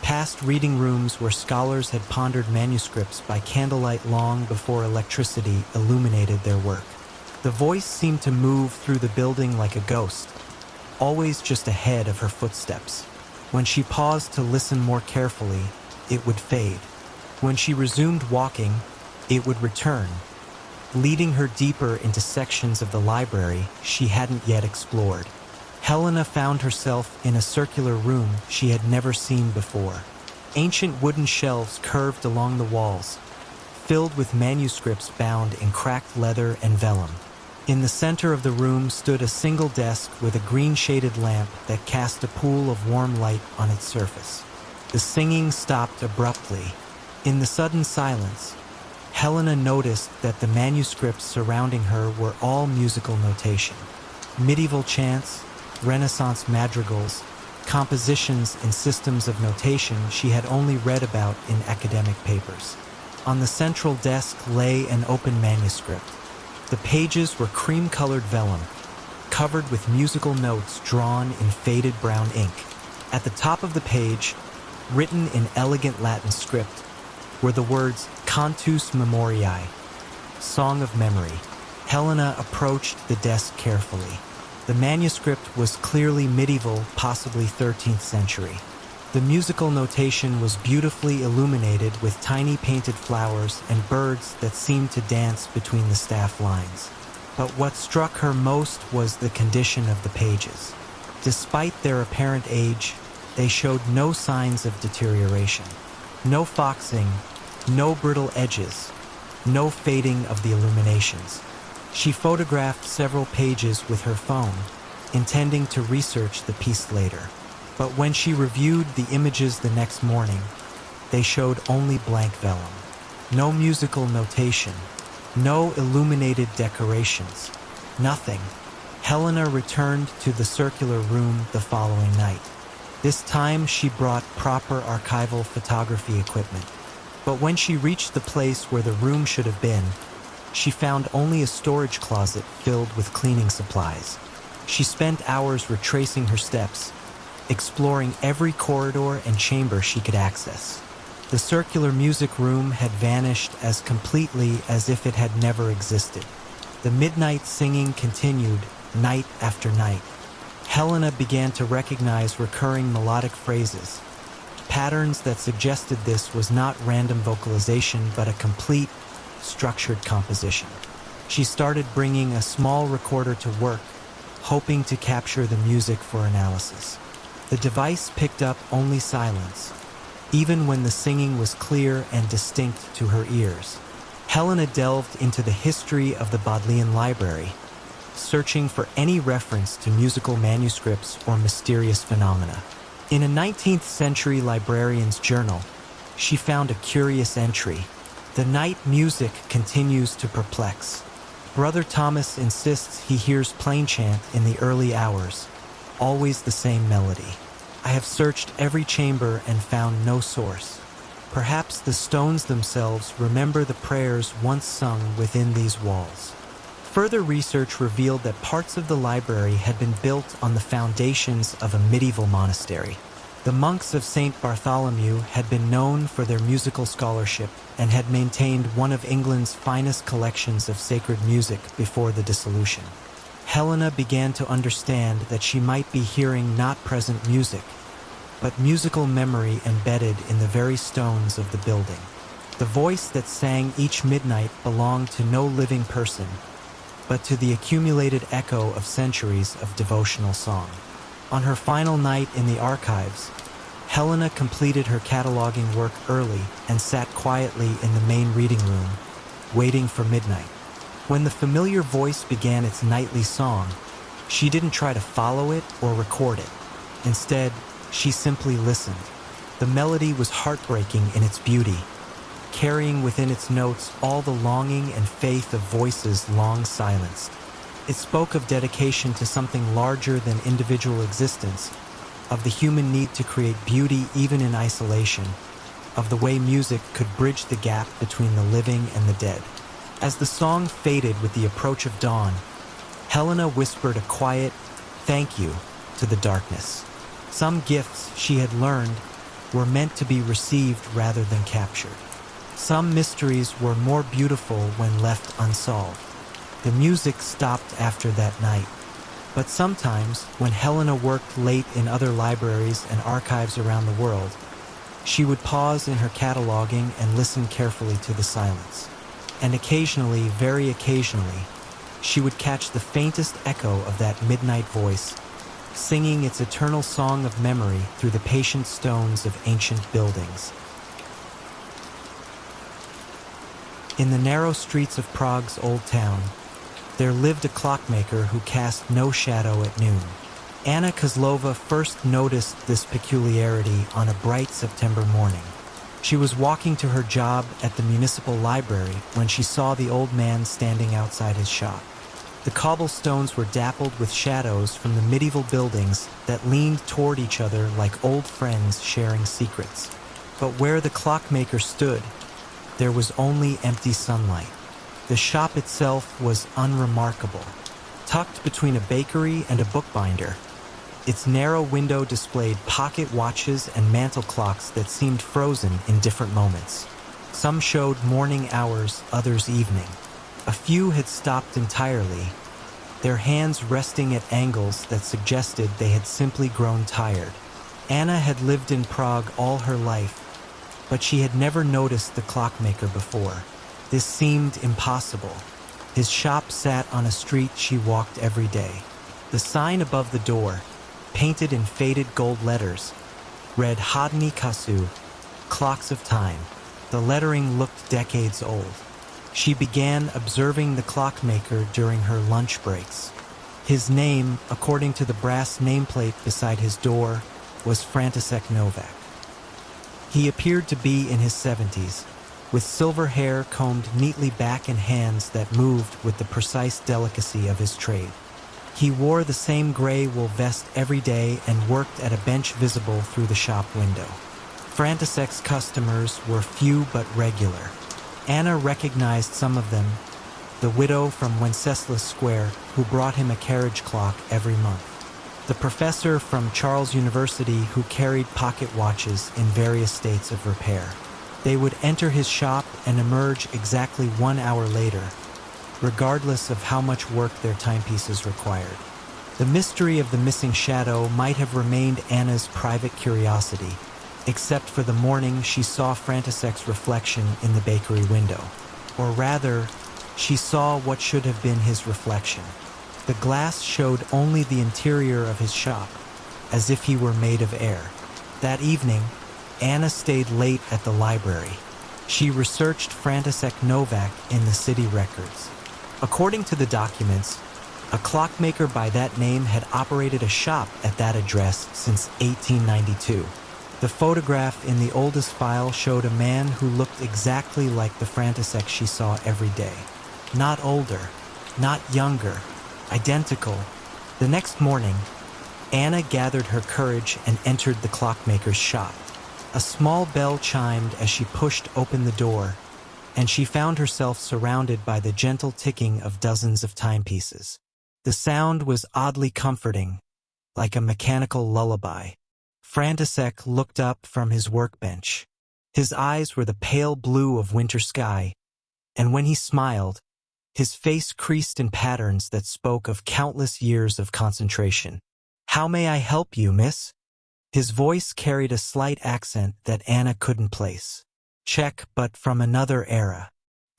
past reading rooms where scholars had pondered manuscripts by candlelight long before electricity illuminated their work. The voice seemed to move through the building like a ghost, always just ahead of her footsteps. When she paused to listen more carefully, it would fade. When she resumed walking, it would return, leading her deeper into sections of the library she hadn't yet explored. Helena found herself in a circular room she had never seen before. Ancient wooden shelves curved along the walls, filled with manuscripts bound in cracked leather and vellum. In the center of the room stood a single desk with a green-shaded lamp that cast a pool of warm light on its surface. The singing stopped abruptly. In the sudden silence, Helena noticed that the manuscripts surrounding her were all musical notation. Medieval chants, Renaissance madrigals, compositions in systems of notation she had only read about in academic papers. On the central desk lay an open manuscript. The pages were cream-colored vellum, covered with musical notes drawn in faded brown ink. At the top of the page, written in elegant Latin script, were the words Cantus Memoriae, Song of Memory. Helena approached the desk carefully. The manuscript was clearly medieval, possibly 13th century. The musical notation was beautifully illuminated with tiny painted flowers and birds that seemed to dance between the staff lines. But what struck her most was the condition of the pages. Despite their apparent age, they showed no signs of deterioration. No foxing, no brittle edges, no fading of the illuminations. She photographed several pages with her phone, intending to research the piece later. But when she reviewed the images the next morning, they showed only blank vellum. No musical notation, no illuminated decorations, nothing. Helena returned to the circular room the following night. This time she brought proper archival photography equipment. But when she reached the place where the room should have been, she found only a storage closet filled with cleaning supplies. She spent hours retracing her steps, exploring every corridor and chamber she could access. The circular music room had vanished as completely as if it had never existed. The midnight singing continued night after night. Helena began to recognize recurring melodic phrases, patterns that suggested this was not random vocalization but a complete, structured composition. She started bringing a small recorder to work, hoping to capture the music for analysis. The device picked up only silence, even when the singing was clear and distinct to her ears. Helena delved into the history of the Bodleian Library, searching for any reference to musical manuscripts or mysterious phenomena. In a 19th century librarian's journal, she found a curious entry. The night music continues to perplex. Brother Thomas insists he hears plain chant in the early hours, always the same melody. I have searched every chamber and found no source. Perhaps the stones themselves remember the prayers once sung within these walls. Further research revealed that parts of the library had been built on the foundations of a medieval monastery. The monks of St. Bartholomew had been known for their musical scholarship and had maintained one of England's finest collections of sacred music before the dissolution. Helena began to understand that she might be hearing not present music, but musical memory embedded in the very stones of the building. The voice that sang each midnight belonged to no living person, but to the accumulated echo of centuries of devotional song. On her final night in the archives, Helena completed her cataloging work early and sat quietly in the main reading room, waiting for midnight. When the familiar voice began its nightly song, she didn't try to follow it or record it. Instead, she simply listened. The melody was heartbreaking in its beauty, carrying within its notes all the longing and faith of voices long silenced. It spoke of dedication to something larger than individual existence, of the human need to create beauty even in isolation, of the way music could bridge the gap between the living and the dead. As the song faded with the approach of dawn, Helena whispered a quiet "thank you" to the darkness. Some gifts, she had learned, were meant to be received rather than captured. Some mysteries were more beautiful when left unsolved. The music stopped after that night. But sometimes, when Helena worked late in other libraries and archives around the world, she would pause in her cataloging and listen carefully to the silence. And occasionally, very occasionally, she would catch the faintest echo of that midnight voice, singing its eternal song of memory through the patient stones of ancient buildings. In the narrow streets of Prague's old town, there lived a clockmaker who cast no shadow at noon. Anna Kozlova first noticed this peculiarity on a bright September morning. She was walking to her job at the municipal library when she saw the old man standing outside his shop. The cobblestones were dappled with shadows from the medieval buildings that leaned toward each other like old friends sharing secrets. But where the clockmaker stood, there was only empty sunlight. The shop itself was unremarkable. Tucked between a bakery and a bookbinder, its narrow window displayed pocket watches and mantel clocks that seemed frozen in different moments. Some showed morning hours, others evening. A few had stopped entirely, their hands resting at angles that suggested they had simply grown tired. Anna had lived in Prague all her life, but she had never noticed the clockmaker before. This seemed impossible. His shop sat on a street she walked every day. The sign above the door, painted in faded gold letters, read Hodny Kasu, Clocks of Time. The lettering looked decades old. She began observing the clockmaker during her lunch breaks. His name, according to the brass nameplate beside his door, was František Novak. He appeared to be in his 70s, with silver hair combed neatly back and hands that moved with the precise delicacy of his trade. He wore the same gray wool vest every day and worked at a bench visible through the shop window. František's customers were few but regular. Anna recognized some of them, the widow from Wenceslas Square who brought him a carriage clock every month, the professor from Charles University who carried pocket watches in various states of repair. They would enter his shop and emerge exactly 1 hour later, regardless of how much work their timepieces required. The mystery of the missing shadow might have remained Anna's private curiosity, except for the morning she saw František's reflection in the bakery window. Or rather, she saw what should have been his reflection. The glass showed only the interior of his shop, as if he were made of air. That evening, Anna stayed late at the library. She researched František Novak in the city records. According to the documents, a clockmaker by that name had operated a shop at that address since 1892. The photograph in the oldest file showed a man who looked exactly like the František she saw every day. Not older, not younger, identical. The next morning, Anna gathered her courage and entered the clockmaker's shop. A small bell chimed as she pushed open the door, and she found herself surrounded by the gentle ticking of dozens of timepieces. The sound was oddly comforting, like a mechanical lullaby. František looked up from his workbench. His eyes were the pale blue of winter sky, and when he smiled, his face creased in patterns that spoke of countless years of concentration. "How may I help you, miss?" His voice carried a slight accent that Anna couldn't place. Check, but from another era.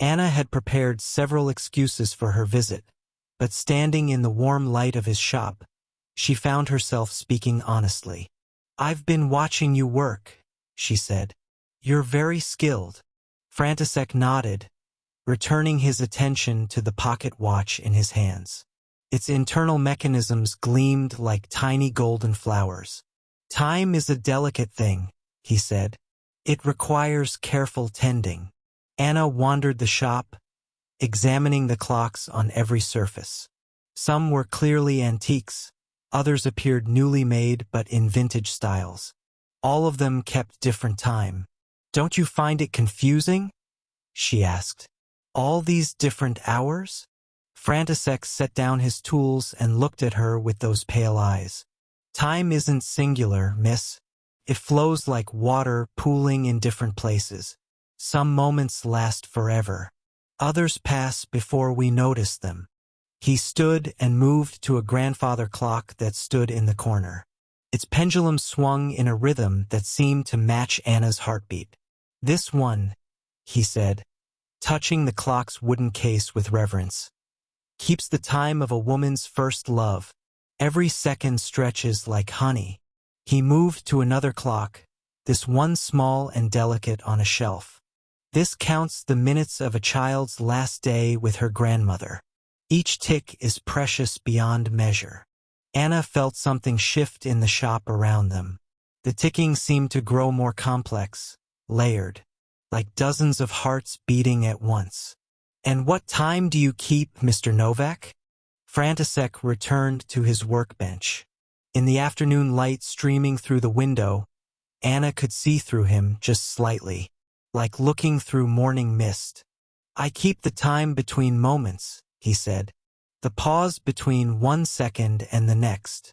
Anna had prepared several excuses for her visit, but standing in the warm light of his shop, she found herself speaking honestly. "I've been watching you work," she said. "You're very skilled." František nodded, returning his attention to the pocket watch in his hands. Its internal mechanisms gleamed like tiny golden flowers. "Time is a delicate thing," he said. "It requires careful tending." Anna wandered the shop, examining the clocks on every surface. Some were clearly antiques, others appeared newly made but in vintage styles. All of them kept different time. "Don't you find it confusing?" she asked. "All these different hours?" František set down his tools and looked at her with those pale eyes. "Time isn't singular, miss. It flows like water pooling in different places. Some moments last forever. Others pass before we notice them." He stood and moved to a grandfather clock that stood in the corner. Its pendulum swung in a rhythm that seemed to match Anna's heartbeat. "This one," he said, touching the clock's wooden case with reverence, "keeps the time of a woman's first love, Every second stretches like honey. He moved to another clock, this one small and delicate on a shelf. This counts the minutes of a child's last day with her grandmother. Each tick is precious beyond measure. Anna felt something shift in the shop around them. The ticking seemed to grow more complex, layered, like dozens of hearts beating at once. "And what time do you keep, Mr. Novak?" František returned to his workbench. In the afternoon light streaming through the window, Anna could see through him just slightly, like looking through morning mist. "I keep the time between moments," he said. "The pause between 1 second and the next.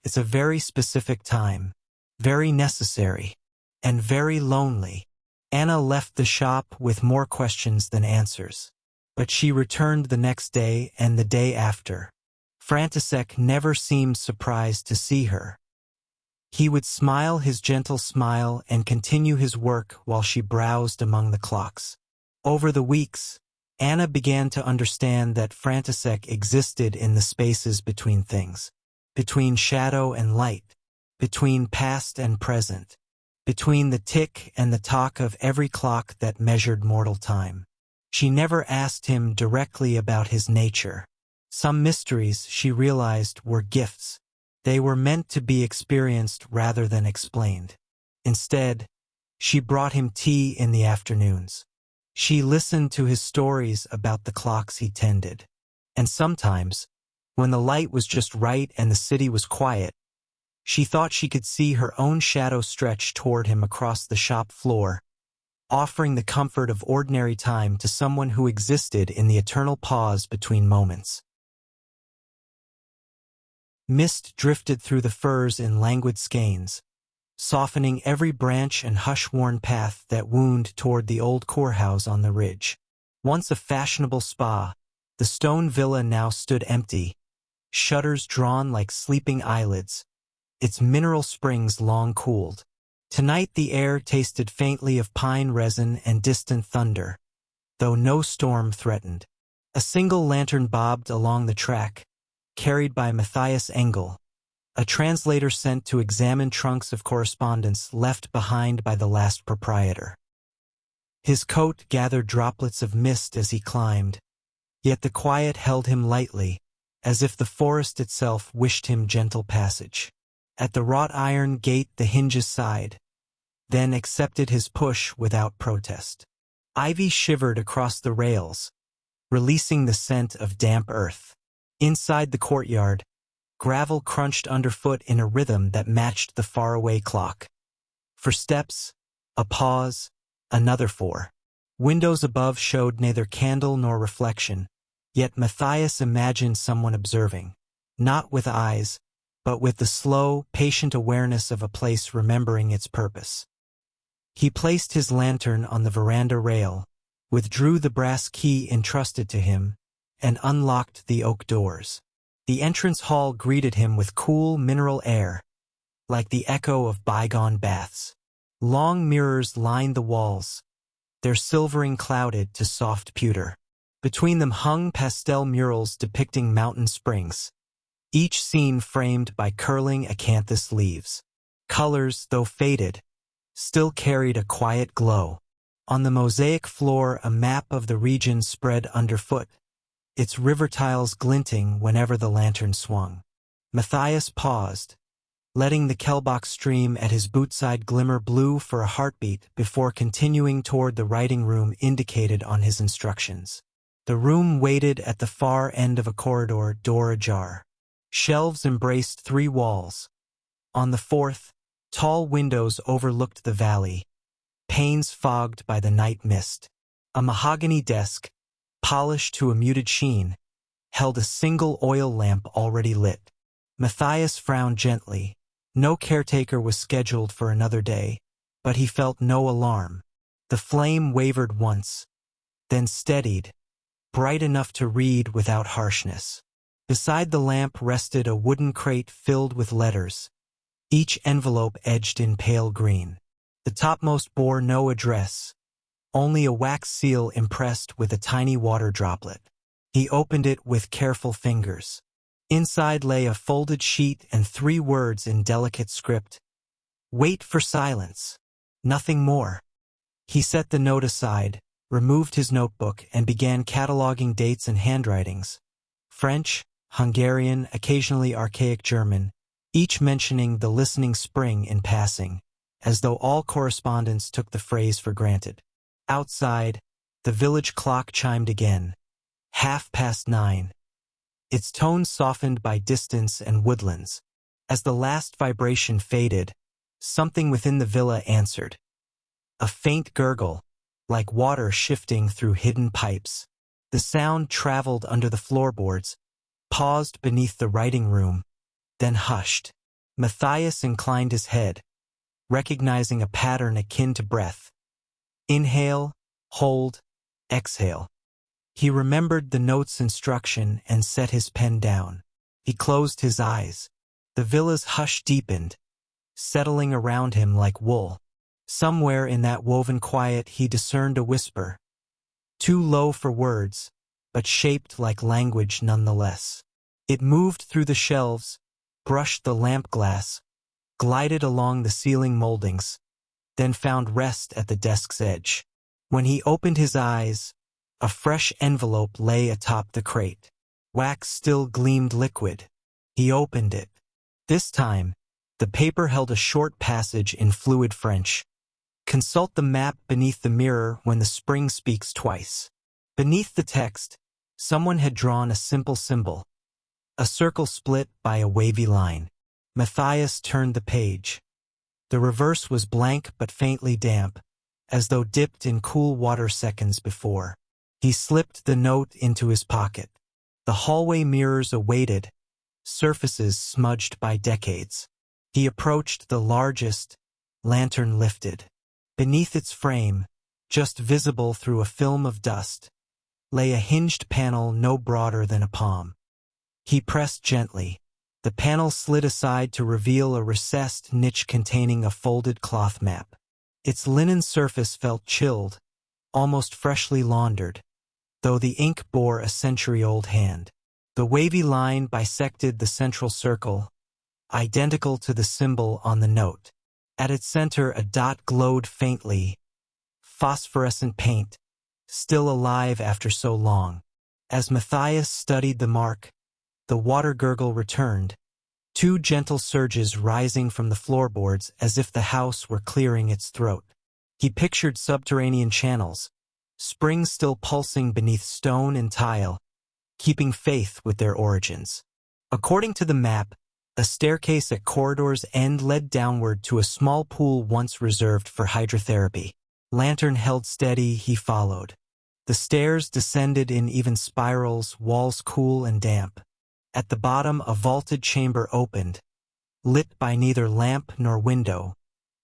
It's a very specific time, very necessary, and very lonely." Anna left the shop with more questions than answers. But she returned the next day and the day after. František never seemed surprised to see her. He would smile his gentle smile and continue his work while she browsed among the clocks. Over the weeks, Anna began to understand that František existed in the spaces between things, between shadow and light, between past and present, between the tick and the tock of every clock that measured mortal time. She never asked him directly about his nature. Some mysteries, she realized, were gifts. They were meant to be experienced rather than explained. Instead, she brought him tea in the afternoons. She listened to his stories about the clocks he tended. And sometimes, when the light was just right and the city was quiet, she thought she could see her own shadow stretch toward him across the shop floor, offering the comfort of ordinary time to someone who existed in the eternal pause between moments. Mist drifted through the firs in languid skeins, softening every branch and hush-worn path that wound toward the old courthouse on the ridge. Once a fashionable spa, the stone villa now stood empty, shutters drawn like sleeping eyelids, its mineral springs long cooled. Tonight the air tasted faintly of pine resin and distant thunder, though no storm threatened. A single lantern bobbed along the track, carried by Matthias Engel, a translator sent to examine trunks of correspondence left behind by the last proprietor. His coat gathered droplets of mist as he climbed, yet the quiet held him lightly, as if the forest itself wished him gentle passage. At the wrought iron gate the hinges sighed, then accepted his push without protest. Ivy shivered across the rails, releasing the scent of damp earth. Inside the courtyard, gravel crunched underfoot in a rhythm that matched the faraway clock. For steps, a pause, another 4. Windows above showed neither candle nor reflection, yet Matthias imagined someone observing, not with eyes, but with the slow, patient awareness of a place remembering its purpose. He placed his lantern on the veranda rail, withdrew the brass key entrusted to him, and unlocked the oak doors. The entrance hall greeted him with cool mineral air, like the echo of bygone baths. Long mirrors lined the walls, their silvering clouded to soft pewter. Between them hung pastel murals depicting mountain springs, each scene framed by curling acanthus leaves. Colors, though faded, still carried a quiet glow. On the mosaic floor a map of the region spread underfoot, its river tiles glinting whenever the lantern swung. Matthias paused, letting the Kelbach stream at his bootside glimmer blue for a heartbeat before continuing toward the writing room indicated on his instructions. The room waited at the far end of a corridor, door ajar. Shelves embraced 3 walls. On the 4th, tall windows overlooked the valley, panes fogged by the night mist. A mahogany desk, polished to a muted sheen, held a single oil lamp already lit. Matthias frowned gently. No caretaker was scheduled for another day, but he felt no alarm. The flame wavered once, then steadied, bright enough to read without harshness. Beside the lamp rested a wooden crate filled with letters, each envelope edged in pale green. The topmost bore no address, only a wax seal impressed with a tiny water droplet. He opened it with careful fingers. Inside lay a folded sheet and 3 words in delicate script. Wait for silence. Nothing more. He set the note aside, removed his notebook, and began cataloging dates and handwritings. French, Hungarian, occasionally archaic German, each mentioning the listening spring in passing, as though all correspondence took the phrase for granted. Outside, the village clock chimed again. 9:30. Its tone softened by distance and woodlands. As the last vibration faded, something within the villa answered. A faint gurgle, like water shifting through hidden pipes. The sound traveled under the floorboards, paused beneath the writing room, then hushed. Matthias inclined his head, recognizing a pattern akin to breath. Inhale, hold, exhale. He remembered the note's instruction and set his pen down. He closed his eyes. The villa's hush deepened, settling around him like wool. Somewhere in that woven quiet he discerned a whisper. Too low for words, but shaped like language nonetheless. It moved through the shelves, brushed the lamp glass, glided along the ceiling moldings, then found rest at the desk's edge. When he opened his eyes, a fresh envelope lay atop the crate. Wax still gleamed liquid. He opened it. This time, the paper held a short passage in fluid French. Consult the map beneath the mirror when the spring speaks twice. Beneath the text, someone had drawn a simple symbol, a circle split by a wavy line. Matthias turned the page. The reverse was blank but faintly damp, as though dipped in cool water seconds before. He slipped the note into his pocket. The hallway mirrors awaited, surfaces smudged by decades. He approached the largest, lantern lifted. Beneath its frame, just visible through a film of dust, lay a hinged panel no broader than a palm. He pressed gently. The panel slid aside to reveal a recessed niche containing a folded cloth map. Its linen surface felt chilled, almost freshly laundered, though the ink bore a century-old hand. The wavy line bisected the central circle, identical to the symbol on the note. At its center a dot glowed faintly, phosphorescent paint, still alive after so long. As Matthias studied the mark, the water gurgle returned, 2 gentle surges rising from the floorboards as if the house were clearing its throat. He pictured subterranean channels, springs still pulsing beneath stone and tile, keeping faith with their origins. According to the map, a staircase at corridor's end led downward to a small pool once reserved for hydrotherapy. Lantern held steady, he followed. The stairs descended in even spirals, walls cool and damp. At the bottom a vaulted chamber opened, lit by neither lamp nor window,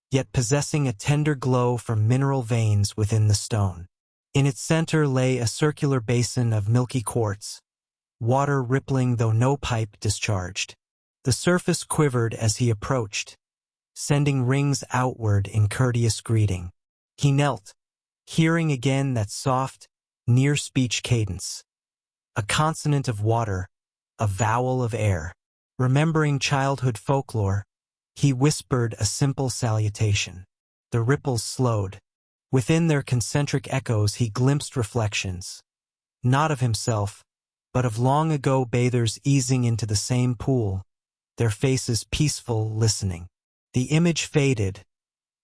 yet possessing a tender glow from mineral veins within the stone. In its center lay a circular basin of milky quartz, water rippling though no pipe discharged. The surface quivered as he approached, sending rings outward in courteous greeting. He knelt, hearing again that soft, near-speech cadence. A consonant of water, a vowel of air. Remembering childhood folklore, he whispered a simple salutation. The ripples slowed. Within their concentric echoes he glimpsed reflections, not of himself, but of long-ago bathers easing into the same pool, their faces peaceful, listening. The image faded,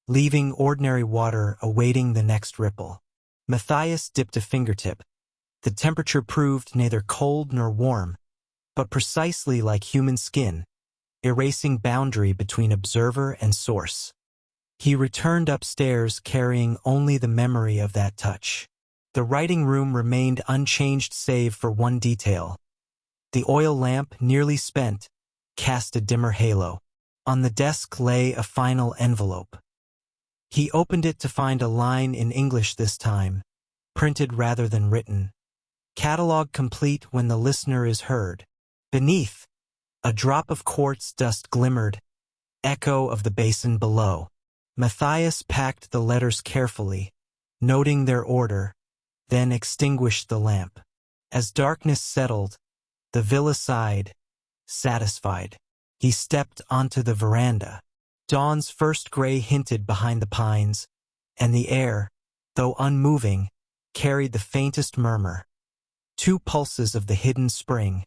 leaving ordinary water awaiting the next ripple. Matthias dipped a fingertip. The temperature proved neither cold nor warm, but precisely like human skin, erasing boundary between observer and source. He returned upstairs carrying only the memory of that touch. The writing room remained unchanged save for one detail. The oil lamp, nearly spent, cast a dimmer halo. On the desk lay a final envelope. He opened it to find a line in English this time, printed rather than written. Catalog complete when the listener is heard. Beneath, a drop of quartz dust glimmered, echo of the basin below. Matthias packed the letters carefully, noting their order, then extinguished the lamp. As darkness settled, the villa sighed, satisfied. He stepped onto the veranda. Dawn's first gray hinted behind the pines, and the air, though unmoving, carried the faintest murmur. Two pulses of the hidden spring,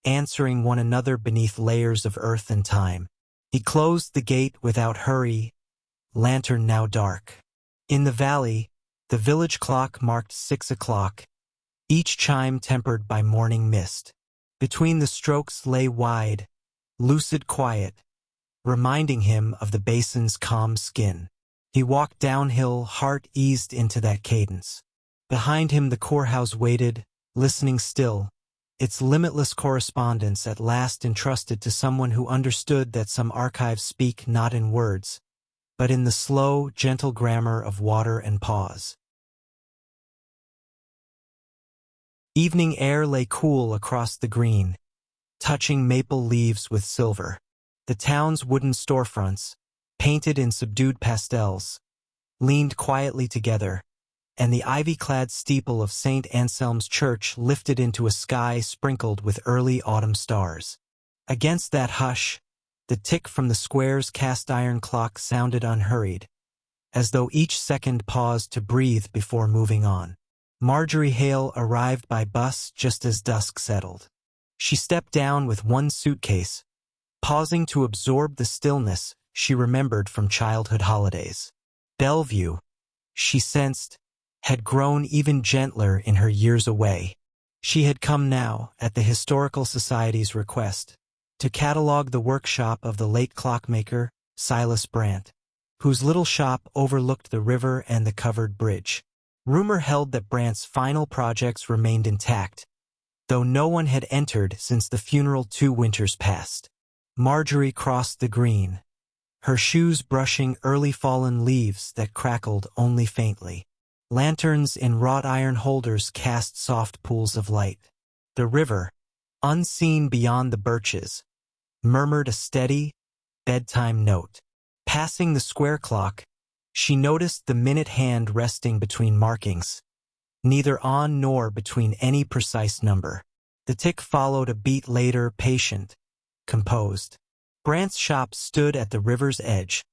answering one another beneath layers of earth and time. He closed the gate without hurry, lantern now dark. In the valley, the village clock marked 6 o'clock, each chime tempered by morning mist. Between the strokes lay wide, lucid quiet, reminding him of the basin's calm skin. He walked downhill, heart eased into that cadence. Behind him the courthouse waited, listening still, its limitless correspondence at last entrusted to someone who understood that some archives speak not in words, but in the slow, gentle grammar of water and pause. Evening air lay cool across the green, touching maple leaves with silver. The town's wooden storefronts, painted in subdued pastels, leaned quietly together, and the ivy-clad steeple of St. Anselm's Church lifted into a sky sprinkled with early autumn stars. Against that hush, the tick from the square's cast-iron clock sounded unhurried, as though each second paused to breathe before moving on. Marjorie Hale arrived by bus just as dusk settled. She stepped down with one suitcase, pausing to absorb the stillness she remembered from childhood holidays. Bellevue, she sensed, had grown even gentler in her years away. She had come now, at the Historical Society's request, to catalog the workshop of the late clockmaker, Silas Brandt, whose little shop overlooked the river and the covered bridge. Rumor held that Brandt's final projects remained intact, though no one had entered since the funeral 2 winters past. Marjorie crossed the green, her shoes brushing early fallen leaves that crackled only faintly. Lanterns in wrought iron holders cast soft pools of light. The river, unseen beyond the birches, murmured a steady, bedtime note. Passing the square clock, she noticed the minute hand resting between markings, neither on nor between any precise number. The tick followed a beat later, patient, composed. Brandt's shop stood at the river's edge,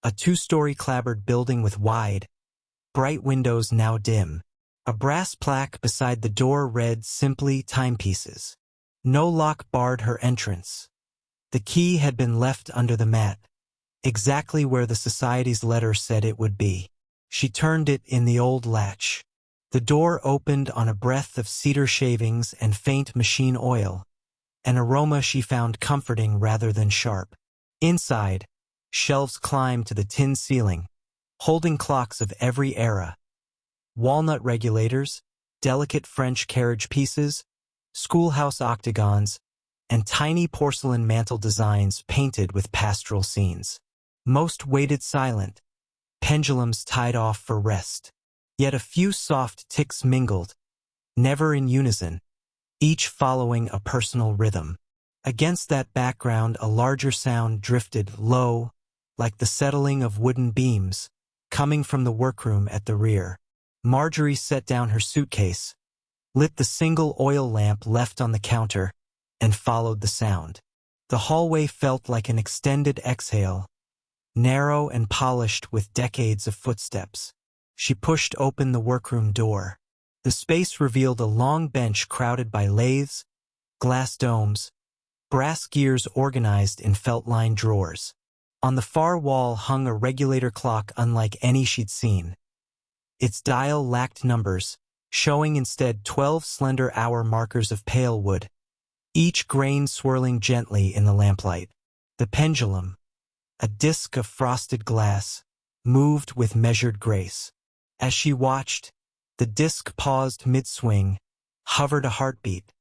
a 2-story clapboard building with wide, bright windows now dim. A brass plaque beside the door read simply timepieces. No lock barred her entrance. The key had been left under the mat, exactly where the society's letter said it would be. She turned it in the old latch. The door opened on a breath of cedar shavings and faint machine oil, an aroma she found comforting rather than sharp. Inside, shelves climbed to the tin ceiling, holding clocks of every era. Walnut regulators, delicate French carriage pieces, schoolhouse octagons, and tiny porcelain mantel designs painted with pastoral scenes. Most waited silent, pendulums tied off for rest. Yet a few soft ticks mingled, never in unison, each following a personal rhythm. Against that background a larger sound drifted low, like the settling of wooden beams, coming from the workroom at the rear. Marjorie set down her suitcase, lit the single oil lamp left on the counter, and followed the sound. The hallway felt like an extended exhale, narrow and polished with decades of footsteps. She pushed open the workroom door. The space revealed a long bench crowded by lathes, glass domes, brass gears organized in felt-lined drawers. On the far wall hung a regulator clock unlike any she'd seen. Its dial lacked numbers, showing instead 12 slender hour markers of pale wood, each grain swirling gently in the lamplight. The pendulum, a disk of frosted glass, moved with measured grace. As she watched, the disk paused mid-swing, hovered a heartbeat,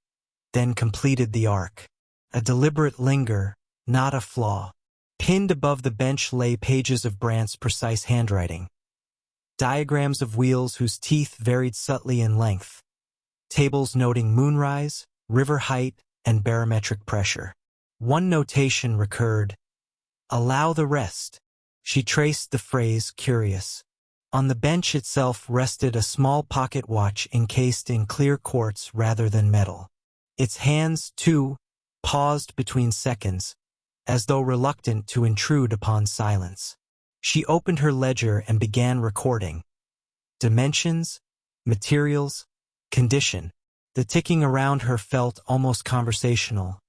then completed the arc. A deliberate linger, not a flaw. Pinned above the bench lay pages of Brandt's precise handwriting. Diagrams of wheels whose teeth varied subtly in length. Tables noting moonrise, river height, and barometric pressure. One notation recurred, "Allow the rest." She traced the phrase, curious. On the bench itself rested a small pocket watch encased in clear quartz rather than metal. Its hands, too, paused between seconds, as though reluctant to intrude upon silence. She opened her ledger and began recording. Dimensions, materials, condition. The ticking around her felt almost conversational,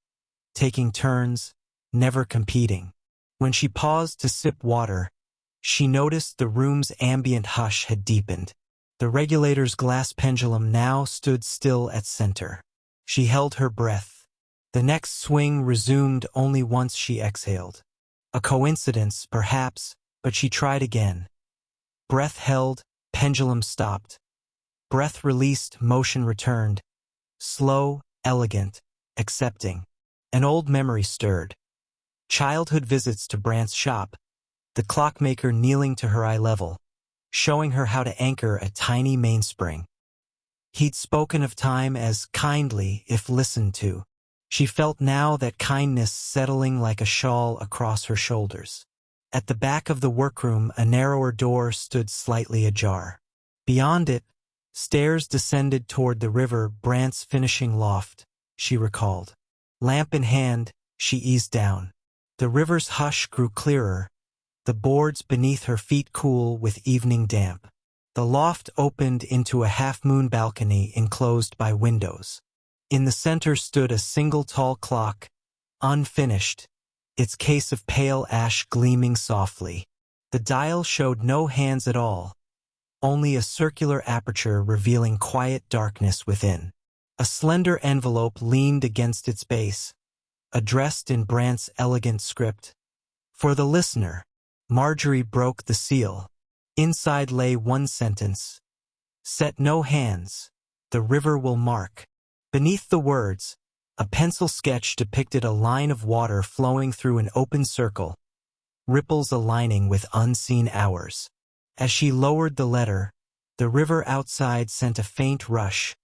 taking turns, never competing. When she paused to sip water, she noticed the room's ambient hush had deepened. The regulator's glass pendulum now stood still at center. She held her breath. The next swing resumed only once she exhaled. A coincidence, perhaps, but she tried again. Breath held, pendulum stopped. Breath released, motion returned. Slow, elegant, accepting. An old memory stirred. Childhood visits to Brant's shop, the clockmaker kneeling to her eye level, showing her how to anchor a tiny mainspring. He'd spoken of time as kindly if listened to. She felt now that kindness settling like a shawl across her shoulders. At the back of the workroom, a narrower door stood slightly ajar. Beyond it, stairs descended toward the river, Brant's finishing loft, she recalled. Lamp in hand, she eased down. The river's hush grew clearer, the boards beneath her feet cool with evening damp. The loft opened into a half-moon balcony enclosed by windows. In the center stood a single tall clock, unfinished, its case of pale ash gleaming softly. The dial showed no hands at all, only a circular aperture revealing quiet darkness within. A slender envelope leaned against its base, addressed in Brant's elegant script. For the listener. Marjorie broke the seal. Inside lay one sentence. Set no hands. The river will mark. Beneath the words, a pencil sketch depicted a line of water flowing through an open circle, ripples aligning with unseen hours. As she lowered the letter, the river outside sent a faint rush,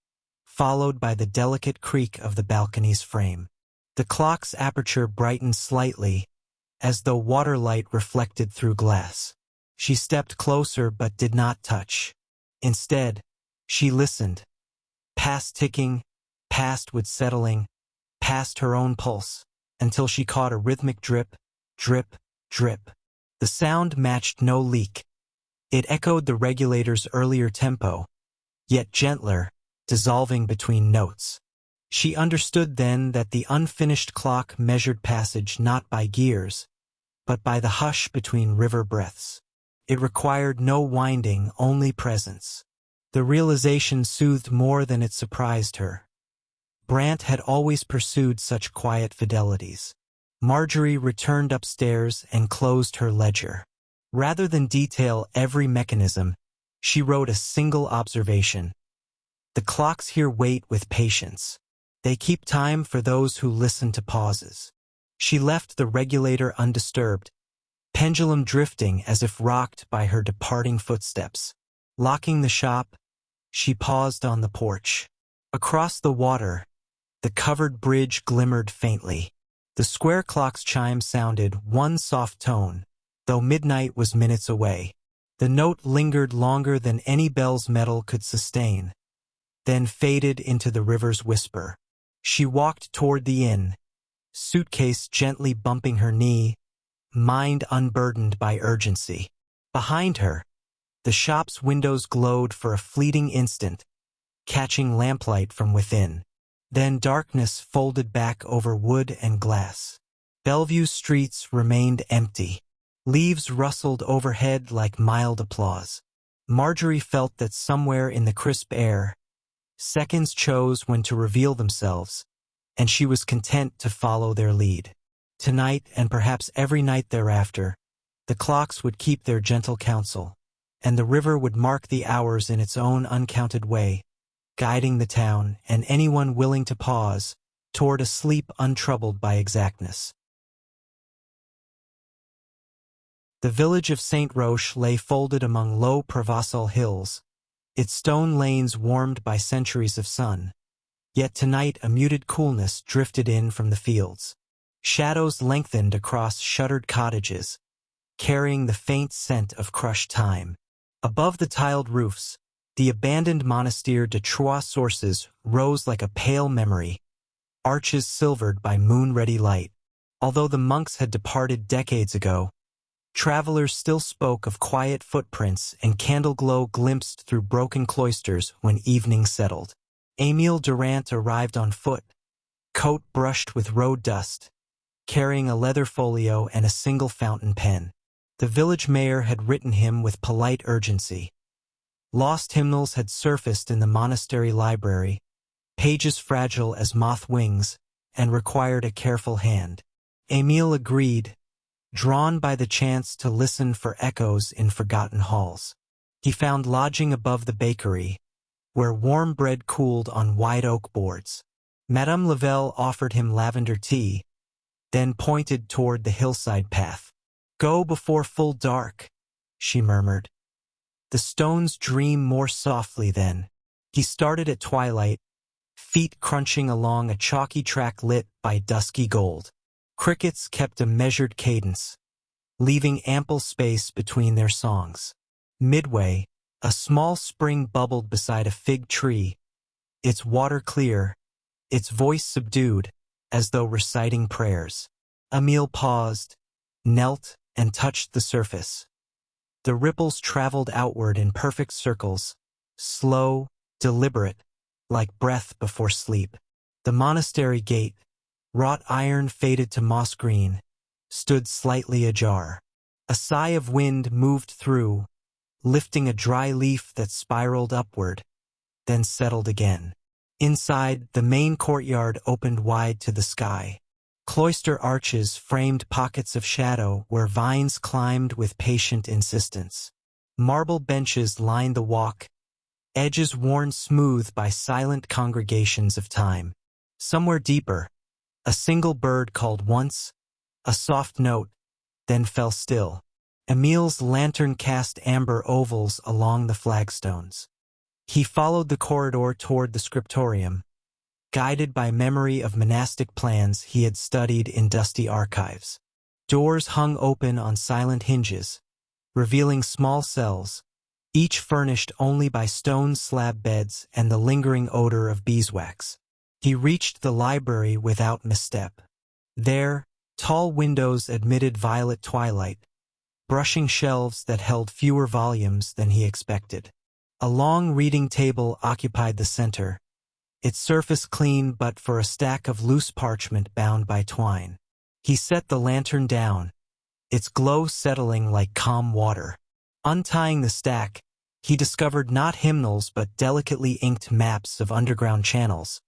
followed by the delicate creak of the balcony's frame. The clock's aperture brightened slightly, as though water light reflected through glass. She stepped closer but did not touch. Instead, she listened. Past ticking, past with settling, past her own pulse, until she caught a rhythmic drip, drip, drip. The sound matched no leak. It echoed the regulator's earlier tempo, yet gentler, dissolving between notes. She understood then that the unfinished clock measured passage not by gears, but by the hush between river breaths. It required no winding, only presence. The realization soothed more than it surprised her. Brant had always pursued such quiet fidelities. Marjorie returned upstairs and closed her ledger. Rather than detail every mechanism, she wrote a single observation. The clocks here wait with patience. They keep time for those who listen to pauses. She left the regulator undisturbed, pendulum drifting as if rocked by her departing footsteps. Locking the shop, she paused on the porch. Across the water, the covered bridge glimmered faintly. The square clock's chime sounded one soft tone, though midnight was minutes away. The note lingered longer than any bell's metal could sustain, then faded into the river's whisper. She walked toward the inn, suitcase gently bumping her knee, mind unburdened by urgency. Behind her, the shop's windows glowed for a fleeting instant, catching lamplight from within. Then darkness folded back over wood and glass. Bellevue's streets remained empty. Leaves rustled overhead like mild applause. Marjorie felt that somewhere in the crisp air, seconds chose when to reveal themselves, and she was content to follow their lead. Tonight, and perhaps every night thereafter, the clocks would keep their gentle counsel, and the river would mark the hours in its own uncounted way, guiding the town and anyone willing to pause toward a sleep untroubled by exactness. The village of St. Roch lay folded among low Provençal hills, its stone lanes warmed by centuries of sun. Yet tonight a muted coolness drifted in from the fields. Shadows lengthened across shuttered cottages, carrying the faint scent of crushed time. Above the tiled roofs, the abandoned monastère de Trois Sources rose like a pale memory, arches silvered by moon-ready light. Although the monks had departed decades ago, travelers still spoke of quiet footprints and candle glow glimpsed through broken cloisters when evening settled. Émile Durant arrived on foot, coat brushed with road dust, carrying a leather folio and a single fountain pen. The village mayor had written him with polite urgency. Lost hymnals had surfaced in the monastery library, pages fragile as moth wings, and required a careful hand. Émile agreed, drawn by the chance to listen for echoes in forgotten halls. He found lodging above the bakery, where warm bread cooled on wide oak boards. Madame Lavelle offered him lavender tea, then pointed toward the hillside path. "Go before full dark," she murmured. The stones dream more softly then. He started at twilight, feet crunching along a chalky track lit by dusky gold. Crickets kept a measured cadence, leaving ample space between their songs. Midway, a small spring bubbled beside a fig tree, its water clear, its voice subdued, as though reciting prayers. Émile paused, knelt, and touched the surface. The ripples traveled outward in perfect circles, slow, deliberate, like breath before sleep. The monastery gate, wrought iron faded to moss green, stood slightly ajar. A sigh of wind moved through, lifting a dry leaf that spiraled upward, then settled again. Inside, the main courtyard opened wide to the sky. Cloister arches framed pockets of shadow where vines climbed with patient insistence. Marble benches lined the walk, edges worn smooth by silent congregations of time. Somewhere deeper, a single bird called once, a soft note, then fell still. Émile's lantern cast amber ovals along the flagstones. He followed the corridor toward the scriptorium, guided by memory of monastic plans he had studied in dusty archives. Doors hung open on silent hinges, revealing small cells, each furnished only by stone slab beds and the lingering odor of beeswax. He reached the library without misstep. There, tall windows admitted violet twilight, brushing shelves that held fewer volumes than he expected. A long reading table occupied the center, its surface clean but for a stack of loose parchment bound by twine. He set the lantern down, its glow settling like calm water. Untying the stack, he discovered not hymnals but delicately inked maps of underground channels,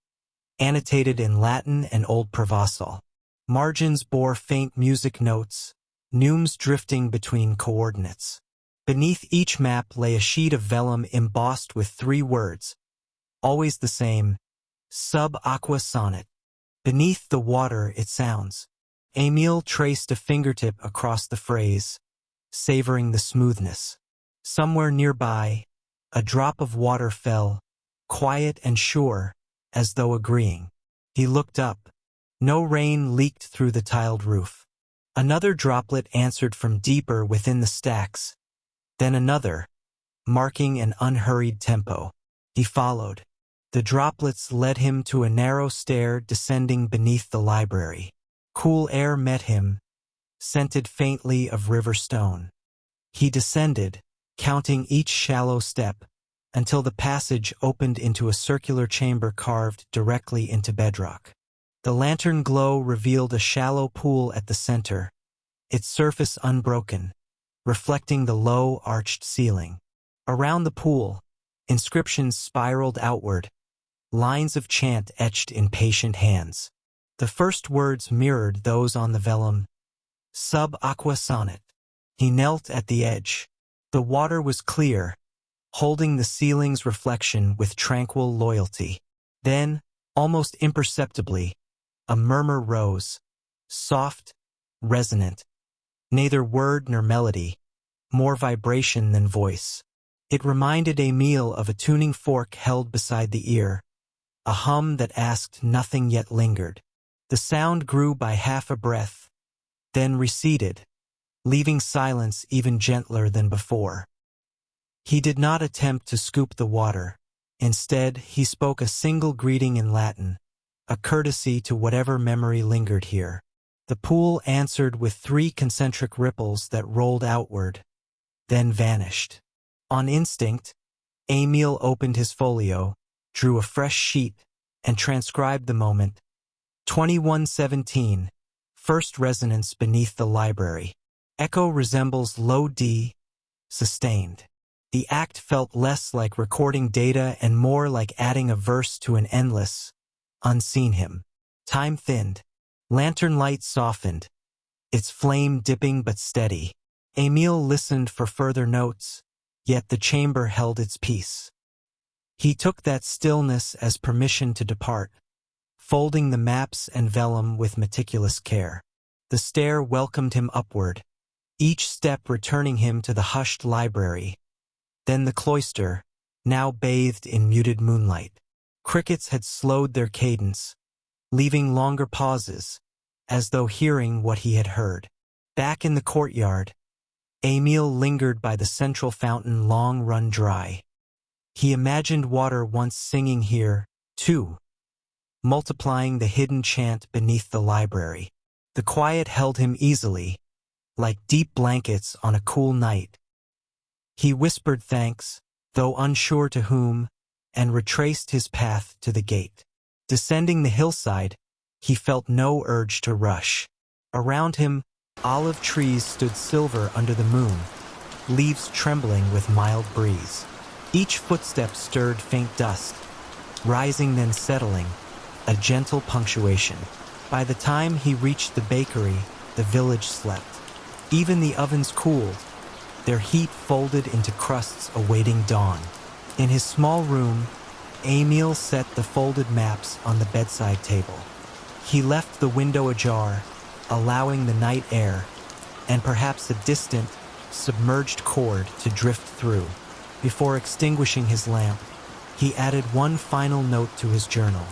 annotated in Latin and Old Provençal. Margins bore faint music notes, neumes drifting between coordinates. Beneath each map lay a sheet of vellum embossed with 3 words, always the same, sub aqua sonnet. Beneath the water it sounds. Émile traced a fingertip across the phrase, savoring the smoothness. Somewhere nearby, a drop of water fell, quiet and sure, as though agreeing. He looked up. No rain leaked through the tiled roof. Another droplet answered from deeper within the stacks, then another, marking an unhurried tempo. He followed. The droplets led him to a narrow stair descending beneath the library. Cool air met him, scented faintly of river stone. He descended, counting each shallow step, until the passage opened into a circular chamber carved directly into bedrock. The lantern glow revealed a shallow pool at the center, its surface unbroken, reflecting the low, arched ceiling. Around the pool, inscriptions spiraled outward, lines of chant etched in patient hands. The first words mirrored those on the vellum, sub aqua sonnet. He knelt at the edge. The water was clear, holding the ceiling's reflection with tranquil loyalty. Then, almost imperceptibly, a murmur rose, soft, resonant, neither word nor melody, more vibration than voice. It reminded Émile of a tuning fork held beside the ear, a hum that asked nothing yet lingered. The sound grew by half a breath, then receded, leaving silence even gentler than before. He did not attempt to scoop the water. Instead, he spoke a single greeting in Latin, a courtesy to whatever memory lingered here. The pool answered with 3 concentric ripples that rolled outward, then vanished. On instinct, Emil opened his folio, drew a fresh sheet, and transcribed the moment. 2117, first resonance beneath the library. Echo resembles low D, sustained. The act felt less like recording data and more like adding a verse to an endless, unseen hymn. Time thinned. Lantern light softened, its flame dipping but steady. Emil listened for further notes, yet the chamber held its peace. He took that stillness as permission to depart, folding the maps and vellum with meticulous care. The stair welcomed him upward, each step returning him to the hushed library. Then the cloister, now bathed in muted moonlight. Crickets had slowed their cadence, leaving longer pauses, as though hearing what he had heard. Back in the courtyard, Emil lingered by the central fountain long run dry. He imagined water once singing here, too, multiplying the hidden chant beneath the library. The quiet held him easily, like deep blankets on a cool night. He whispered thanks, though unsure to whom, and retraced his path to the gate. Descending the hillside, he felt no urge to rush. Around him, olive trees stood silver under the moon, leaves trembling with mild breeze. Each footstep stirred faint dust, rising then settling, a gentle punctuation. By the time he reached the bakery, the village slept. Even the ovens cooled, their heat folded into crusts awaiting dawn. In his small room, Emil set the folded maps on the bedside table. He left the window ajar, allowing the night air, and perhaps a distant, submerged chord to drift through. Before extinguishing his lamp, he added one final note to his journal.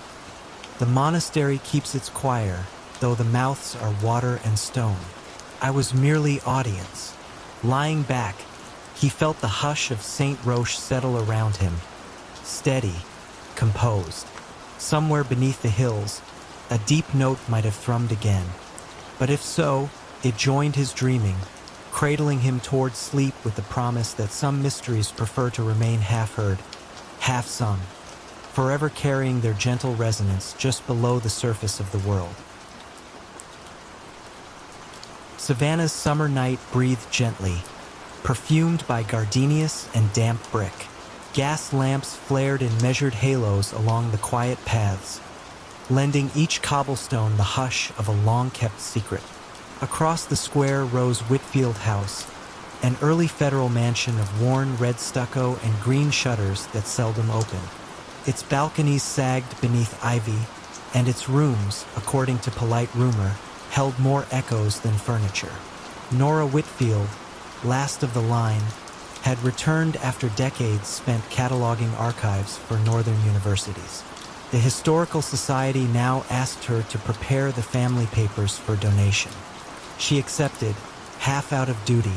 The monastery keeps its choir, though the mouths are water and stone. I was merely audience. Lying back, he felt the hush of Saint Roche settle around him. Steady, composed. Somewhere beneath the hills, a deep note might have thrummed again. But if so, it joined his dreaming, cradling him toward sleep with the promise that some mysteries prefer to remain half-heard, half-sung, forever carrying their gentle resonance just below the surface of the world. Savannah's summer night breathed gently, perfumed by gardenias and damp brick. Gas lamps flared in measured halos along the quiet paths, lending each cobblestone the hush of a long-kept secret. Across the square rose Whitfield House, an early federal mansion of worn red stucco and green shutters that seldom opened. Its balconies sagged beneath ivy, and its rooms, according to polite rumor, held more echoes than furniture. Nora Whitfield, last of the line, had returned after decades spent cataloging archives for northern universities. The Historical Society now asked her to prepare the family papers for donation. She accepted, half out of duty,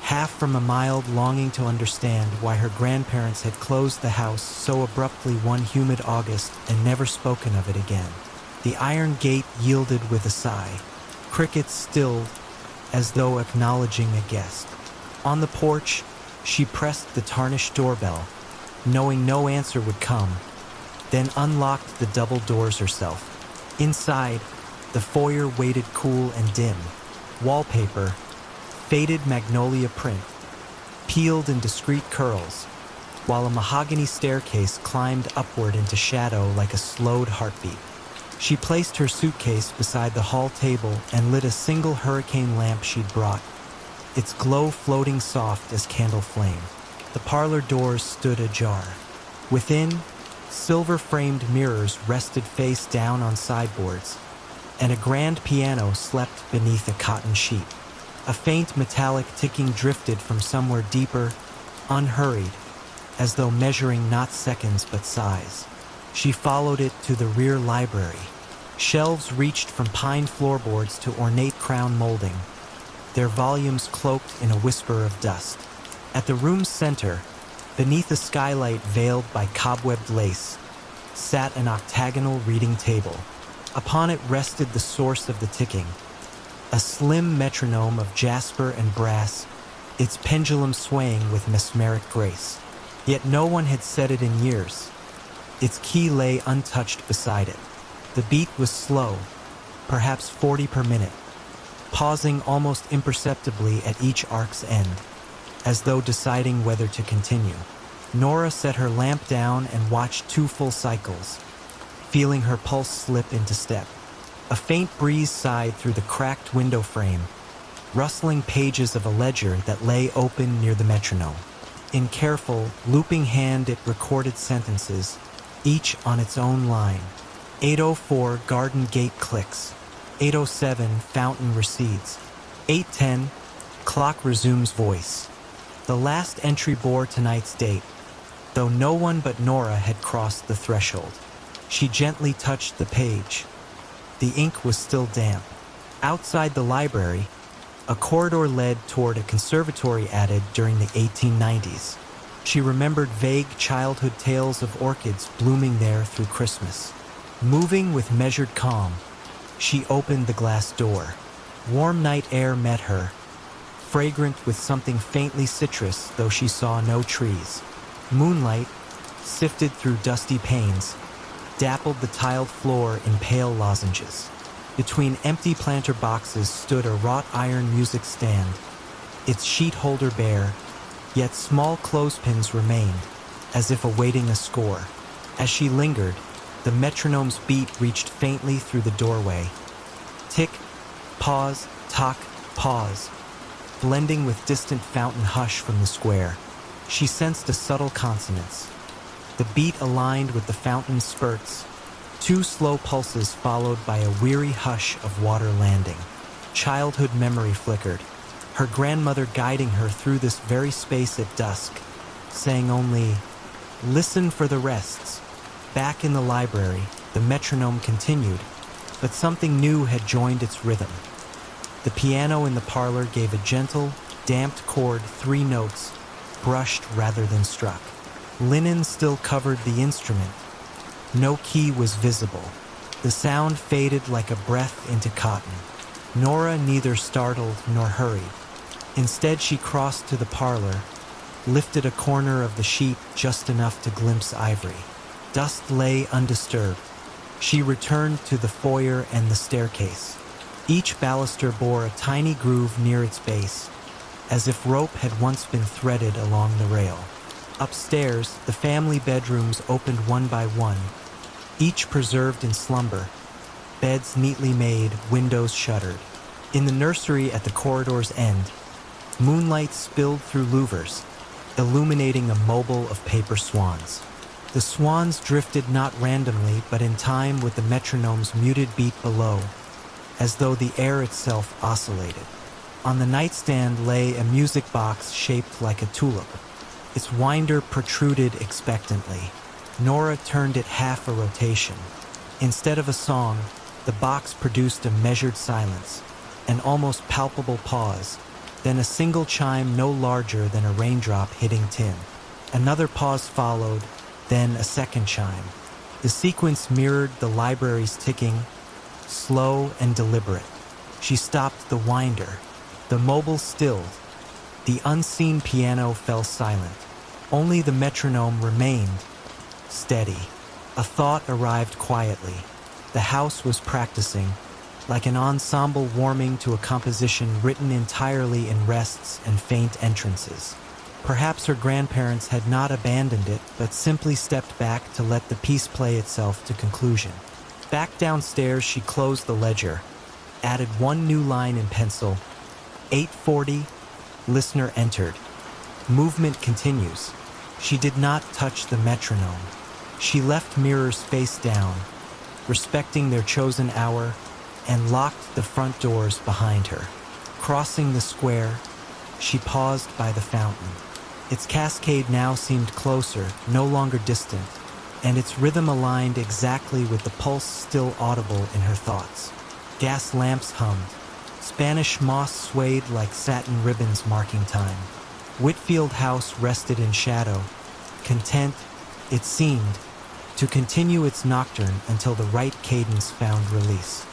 half from a mild longing to understand why her grandparents had closed the house so abruptly one humid August and never spoken of it again. The iron gate yielded with a sigh. Crickets stilled, as though acknowledging a guest. On the porch, she pressed the tarnished doorbell, knowing no answer would come, then unlocked the double doors herself. Inside, the foyer waited cool and dim. Wallpaper, faded magnolia print, peeled in discreet curls, while a mahogany staircase climbed upward into shadow like a slowed heartbeat. She placed her suitcase beside the hall table and lit a single hurricane lamp she'd brought, its glow floating soft as candle flame. The parlor doors stood ajar. Within, silver-framed mirrors rested face down on sideboards, and a grand piano slept beneath a cotton sheet. A faint metallic ticking drifted from somewhere deeper, unhurried, as though measuring not seconds but sighs. She followed it to the rear library. Shelves reached from pine floorboards to ornate crown molding, their volumes cloaked in a whisper of dust. At the room's center, beneath a skylight veiled by cobwebbed lace, sat an octagonal reading table. Upon it rested the source of the ticking, a slim metronome of jasper and brass, its pendulum swaying with mesmeric grace. Yet no one had set it in years. Its key lay untouched beside it. The beat was slow, perhaps 40 per minute, pausing almost imperceptibly at each arc's end, as though deciding whether to continue. Nora set her lamp down and watched 2 full cycles, feeling her pulse slip into step. A faint breeze sighed through the cracked window frame, rustling pages of a ledger that lay open near the metronome. In careful, looping hand it recorded sentences, each on its own line. 8:04 garden gate clicks. 8:07 fountain recedes. 8:10 clock resumes voice. The last entry bore tonight's date, though no one but Nora had crossed the threshold. She gently touched the page. The ink was still damp. Outside the library, a corridor led toward a conservatory added during the 1890s. She remembered vague childhood tales of orchids blooming there through Christmas. Moving with measured calm, she opened the glass door. Warm night air met her, fragrant with something faintly citrus, though she saw no trees. Moonlight, sifted through dusty panes, dappled the tiled floor in pale lozenges. Between empty planter boxes stood a wrought iron music stand, its sheet holder bare, yet small clothespins remained, as if awaiting a score. As she lingered, the metronome's beat reached faintly through the doorway. Tick, pause, tock, pause, blending with distant fountain hush from the square. She sensed a subtle consonance. The beat aligned with the fountain's spurts, 2 slow pulses followed by a weary hush of water landing. Childhood memory flickered, her grandmother guiding her through this very space at dusk, saying only, "Listen for the rests." Back in the library, the metronome continued, but something new had joined its rhythm. The piano in the parlor gave a gentle, damped chord, 3 notes, brushed rather than struck. Linen still covered the instrument. No key was visible. The sound faded like a breath into cotton. Nora neither startled nor hurried. Instead, she crossed to the parlor, lifted a corner of the sheet just enough to glimpse ivory. Dust lay undisturbed. She returned to the foyer and the staircase. Each baluster bore a tiny groove near its base, as if rope had once been threaded along the rail. Upstairs, the family bedrooms opened one by one, each preserved in slumber, beds neatly made, windows shuttered. In the nursery at the corridor's end, moonlight spilled through louvers, illuminating a mobile of paper swans. The swans drifted not randomly, but in time with the metronome's muted beat below, as though the air itself oscillated. On the nightstand lay a music box shaped like a tulip. Its winder protruded expectantly. Nora turned it half a rotation. Instead of a song, the box produced a measured silence, an almost palpable pause, then a single chime no larger than a raindrop hitting tin. Another pause followed, then a second chime. The sequence mirrored the library's ticking, slow and deliberate. She stopped the winder. The mobile stilled. The unseen piano fell silent. Only the metronome remained, steady. A thought arrived quietly. The house was practicing, like an ensemble warming to a composition written entirely in rests and faint entrances. Perhaps her grandparents had not abandoned it, but simply stepped back to let the piece play itself to conclusion. Back downstairs, she closed the ledger, added one new line in pencil. 8:40, listener entered. Movement continues. She did not touch the metronome. She left mirrors face down, respecting their chosen hour, and locked the front doors behind her. Crossing the square, she paused by the fountain. Its cascade now seemed closer, no longer distant, and its rhythm aligned exactly with the pulse still audible in her thoughts. Gas lamps hummed. Spanish moss swayed like satin ribbons marking time. Whitfield House rested in shadow, content, it seemed, to continue its nocturne until the right cadence found release.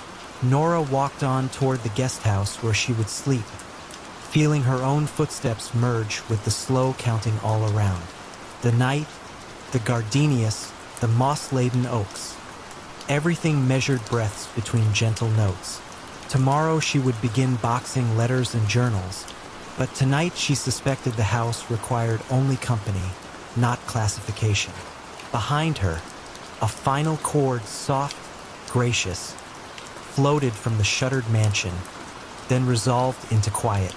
Nora walked on toward the guest house where she would sleep, feeling her own footsteps merge with the slow counting all around. The night, the gardenias, the moss-laden oaks. Everything measured breaths between gentle notes. Tomorrow she would begin boxing letters and journals, but tonight she suspected the house required only company, not classification. Behind her, a final chord, soft, gracious, floated from the shuttered mansion, then resolved into quiet.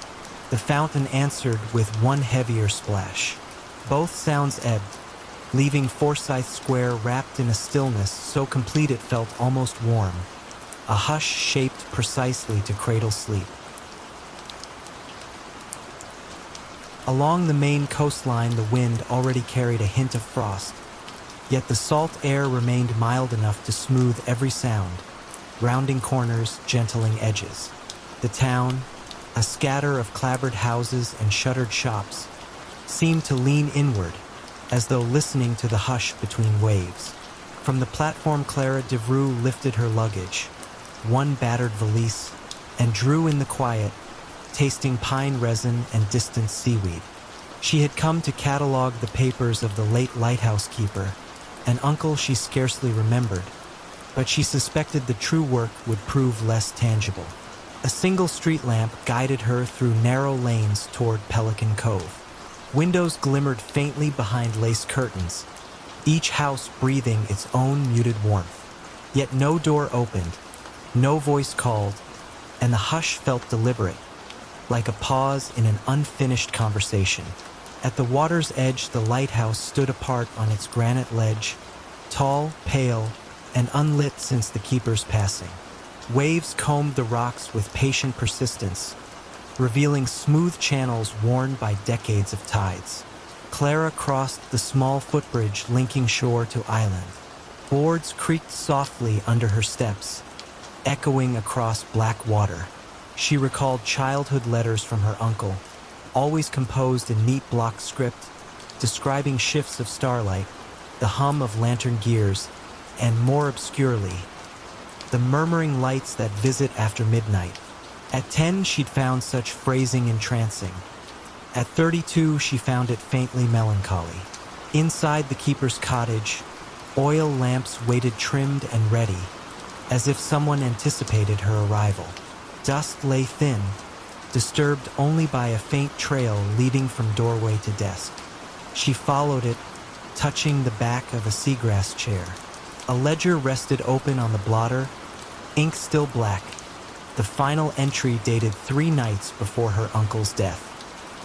The fountain answered with one heavier splash. Both sounds ebbed, leaving Forsyth Square wrapped in a stillness so complete it felt almost warm, a hush shaped precisely to cradle sleep. Along the main coastline, the wind already carried a hint of frost, yet the salt air remained mild enough to smooth every sound, rounding corners, gentling edges. The town, a scatter of clapboard houses and shuttered shops, seemed to lean inward, as though listening to the hush between waves. From the platform, Clara Devreux lifted her luggage, one battered valise, and drew in the quiet, tasting pine resin and distant seaweed. She had come to catalog the papers of the late lighthouse keeper, an uncle she scarcely remembered, but she suspected the true work would prove less tangible. A single street lamp guided her through narrow lanes toward Pelican Cove. Windows glimmered faintly behind lace curtains, each house breathing its own muted warmth. Yet no door opened, no voice called, and the hush felt deliberate, like a pause in an unfinished conversation. At the water's edge, the lighthouse stood apart on its granite ledge, tall, pale, and unlit since the keeper's passing. Waves combed the rocks with patient persistence, revealing smooth channels worn by decades of tides. Clara crossed the small footbridge linking shore to island. Boards creaked softly under her steps, echoing across black water. She recalled childhood letters from her uncle, always composed in neat block script, describing shifts of starlight, the hum of lantern gears, and more obscurely, the murmuring lights that visit after midnight. At 10, she'd found such phrasing entrancing. At 32, she found it faintly melancholy. Inside the keeper's cottage, oil lamps waited trimmed and ready, as if someone anticipated her arrival. Dust lay thin, disturbed only by a faint trail leading from doorway to desk. She followed it, touching the back of a seagrass chair. A ledger rested open on the blotter, ink still black. The final entry dated 3 nights before her uncle's death.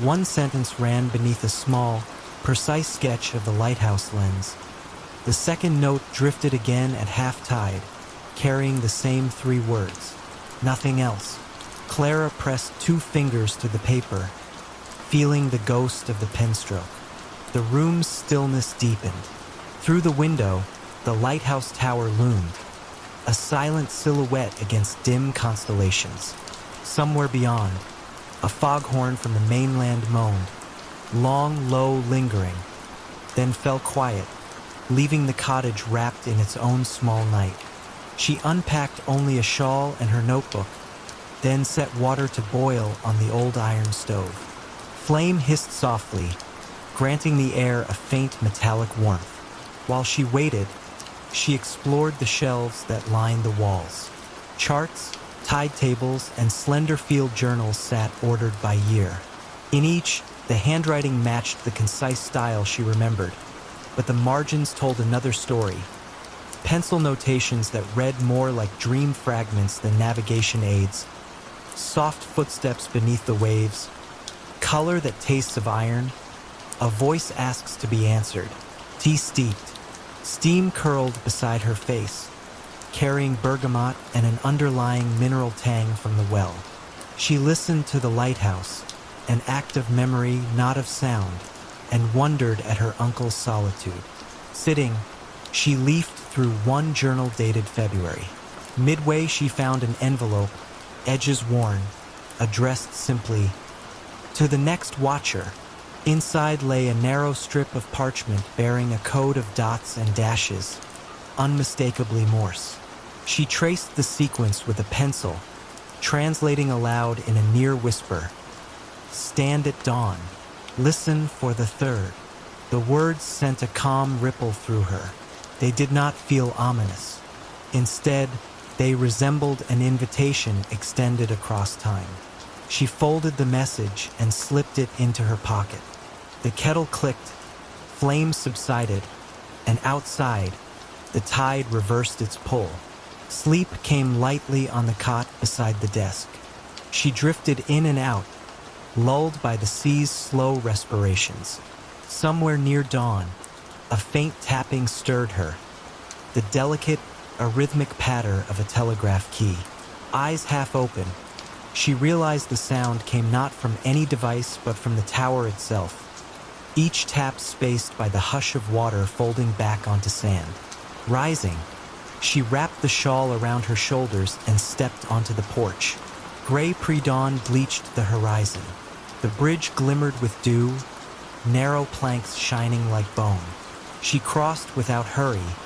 One sentence ran beneath a small, precise sketch of the lighthouse lens. The second note drifted again at half-tide, carrying the same 3 words. Nothing else. Clara pressed 2 fingers to the paper, feeling the ghost of the penstroke. The room's stillness deepened. Through the window, the lighthouse tower loomed, a silent silhouette against dim constellations. Somewhere beyond, a foghorn from the mainland moaned, long, low, lingering, then fell quiet, leaving the cottage wrapped in its own small night. She unpacked only a shawl and her notebook, then set water to boil on the old iron stove. Flame hissed softly, granting the air a faint metallic warmth. While she waited, she explored the shelves that lined the walls. Charts, tide tables, and slender field journals sat ordered by year. In each, the handwriting matched the concise style she remembered, but the margins told another story. Pencil notations that read more like dream fragments than navigation aids, soft footsteps beneath the waves, color that tastes of iron, a voice asks to be answered. Tea steeped. Steam curled beside her face, carrying bergamot and an underlying mineral tang from the well. She listened to the lighthouse, an act of memory, not of sound, and wondered at her uncle's solitude. Sitting, she leafed through one journal dated February. Midway, she found an envelope, edges worn, addressed simply, "To the next watcher." Inside lay a narrow strip of parchment bearing a code of dots and dashes, unmistakably Morse. She traced the sequence with a pencil, translating aloud in a near whisper. "Stand at dawn. Listen for the third." The words sent a calm ripple through her. They did not feel ominous. Instead, they resembled an invitation extended across time. She folded the message and slipped it into her pocket. The kettle clicked, flames subsided, and outside, the tide reversed its pull. Sleep came lightly on the cot beside the desk. She drifted in and out, lulled by the sea's slow respirations. Somewhere near dawn, a faint tapping stirred her, the delicate, arrhythmic patter of a telegraph key. Eyes half open, she realized the sound came not from any device but from the tower itself, each tap spaced by the hush of water folding back onto sand. Rising, she wrapped the shawl around her shoulders and stepped onto the porch. Gray pre-dawn bleached the horizon. The bridge glimmered with dew, narrow planks shining like bone. She crossed without hurry,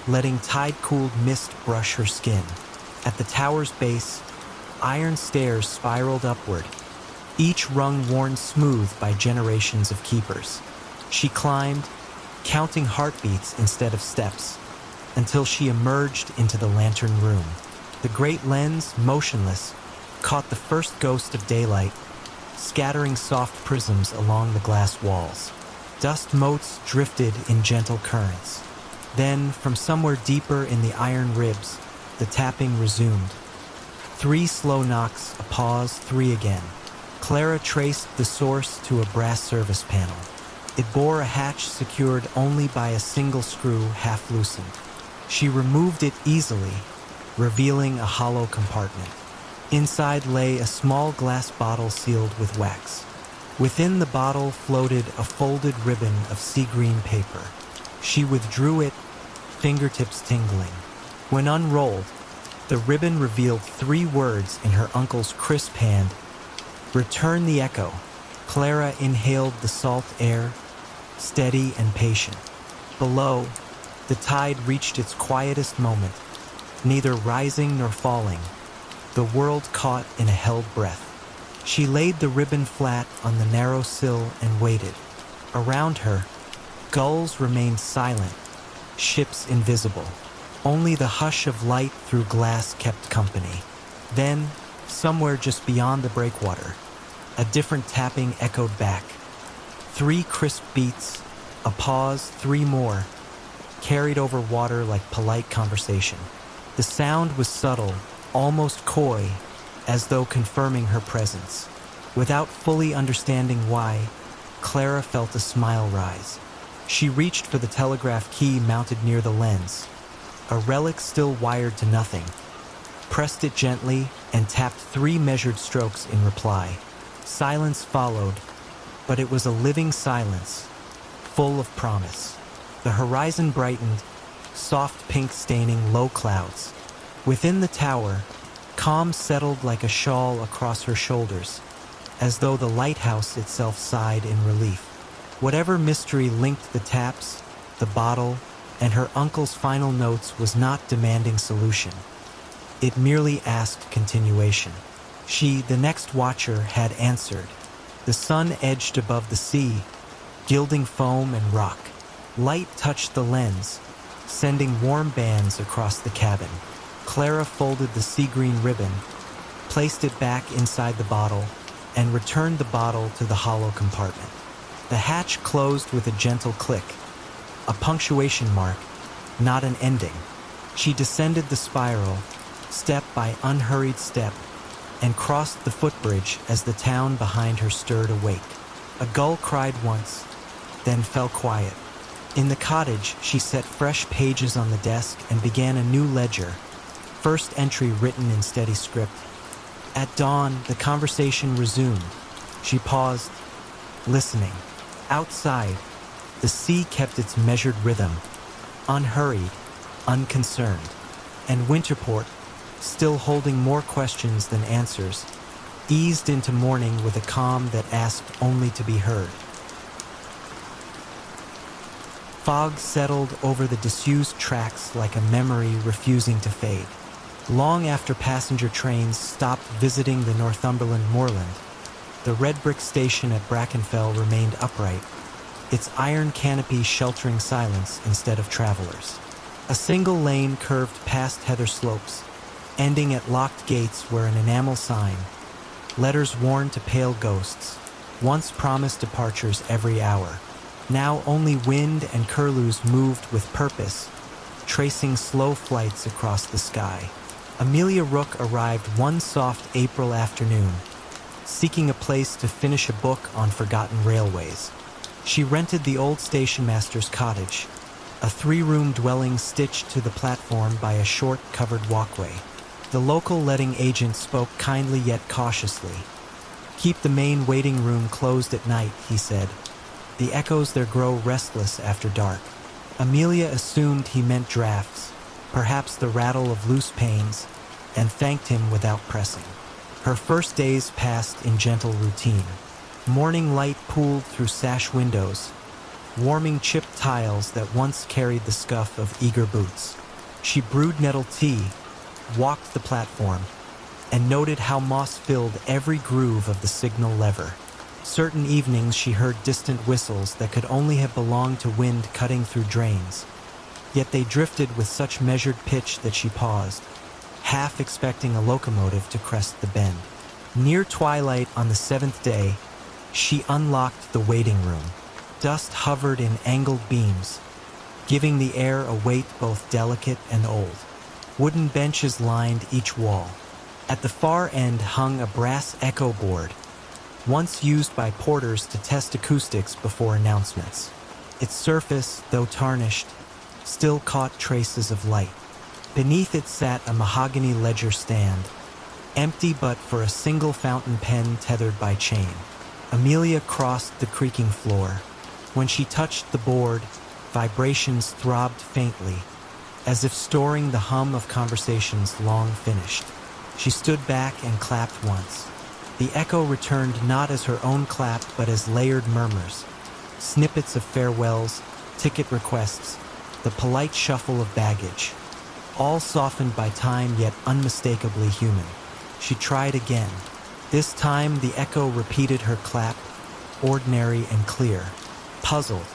letting tide-cooled mist brush her skin. At the tower's base, iron stairs spiraled upward, each rung worn smooth by generations of keepers. She climbed, counting heartbeats instead of steps, until she emerged into the lantern room. The great lens, motionless, caught the first ghost of daylight, scattering soft prisms along the glass walls. Dust motes drifted in gentle currents. Then, from somewhere deeper in the iron ribs, the tapping resumed. 3 slow knocks, a pause, 3 again. Clara traced the source to a brass service panel. It bore a hatch secured only by a single screw half loosened. She removed it easily, revealing a hollow compartment. Inside lay a small glass bottle sealed with wax. Within the bottle floated a folded ribbon of sea-green paper. She withdrew it, fingertips tingling. When unrolled, the ribbon revealed 3 words in her uncle's crisp hand. "Return the echo." Clara inhaled the salt air, steady and patient. Below, the tide reached its quietest moment, neither rising nor falling, the world caught in a held breath. She laid the ribbon flat on the narrow sill and waited. Around her, gulls remained silent, ships invisible. Only the hush of light through glass kept company. Then, somewhere just beyond the breakwater, a different tapping echoed back. 3 crisp beats, a pause, 3 more, carried over water like polite conversation. The sound was subtle, almost coy, as though confirming her presence. Without fully understanding why, Clara felt a smile rise. She reached for the telegraph key mounted near the lens, a relic still wired to nothing, pressed it gently, and tapped 3 measured strokes in reply. Silence followed, but it was a living silence, full of promise. The horizon brightened, soft pink staining low clouds. Within the tower, calm settled like a shawl across her shoulders, as though the lighthouse itself sighed in relief. Whatever mystery linked the taps, the bottle, and her uncle's final notes was not demanding solution. It merely asked continuation. She, the next watcher, had answered. The sun edged above the sea, gilding foam and rock. Light touched the lens, sending warm bands across the cabin. Clara folded the sea-green ribbon, placed it back inside the bottle, and returned the bottle to the hollow compartment. The hatch closed with a gentle click, a punctuation mark, not an ending. She descended the spiral, step by unhurried step, and crossed the footbridge as the town behind her stirred awake. A gull cried once, then fell quiet. In the cottage, she set fresh pages on the desk and began a new ledger, first entry written in steady script. At dawn, the conversation resumed. She paused, listening. Outside, the sea kept its measured rhythm, unhurried, unconcerned, and Winterport, still holding more questions than answers, eased into morning with a calm that asked only to be heard. Fog settled over the disused tracks like a memory refusing to fade. Long after passenger trains stopped visiting the Northumberland moorland, the red brick station at Brackenfell remained upright, its iron canopy sheltering silence instead of travelers. A single lane curved past heather slopes, ending at locked gates where an enamel sign, letters worn to pale ghosts, once promised departures every hour. Now only wind and curlews moved with purpose, tracing slow flights across the sky. Amelia Rook arrived one soft April afternoon, seeking a place to finish a book on forgotten railways. She rented the old stationmaster's cottage, a three-room dwelling stitched to the platform by a short, covered walkway. The local letting agent spoke kindly yet cautiously. "Keep the main waiting room closed at night," he said. "The echoes there grow restless after dark." Amelia assumed he meant drafts, perhaps the rattle of loose panes, and thanked him without pressing. Her first days passed in gentle routine. Morning light pooled through sash windows, warming chipped tiles that once carried the scuff of eager boots. She brewed nettle tea, walked the platform, and noted how moss-filled every groove of the signal lever. Certain evenings she heard distant whistles that could only have belonged to wind cutting through drains, yet they drifted with such measured pitch that she paused, half expecting a locomotive to crest the bend. Near twilight on the seventh day, she unlocked the waiting room. Dust hovered in angled beams, giving the air a weight both delicate and old. Wooden benches lined each wall. At the far end hung a brass echo board, once used by porters to test acoustics before announcements. Its surface, though tarnished, still caught traces of light. Beneath it sat a mahogany ledger stand, empty but for a single fountain pen tethered by chain. Amelia crossed the creaking floor. When she touched the board, vibrations throbbed faintly, as if storing the hum of conversations long finished. She stood back and clapped once. The echo returned not as her own clap, but as layered murmurs, snippets of farewells, ticket requests, the polite shuffle of baggage, all softened by time yet unmistakably human. She tried again. This time the echo repeated her clap, ordinary and clear. Puzzled,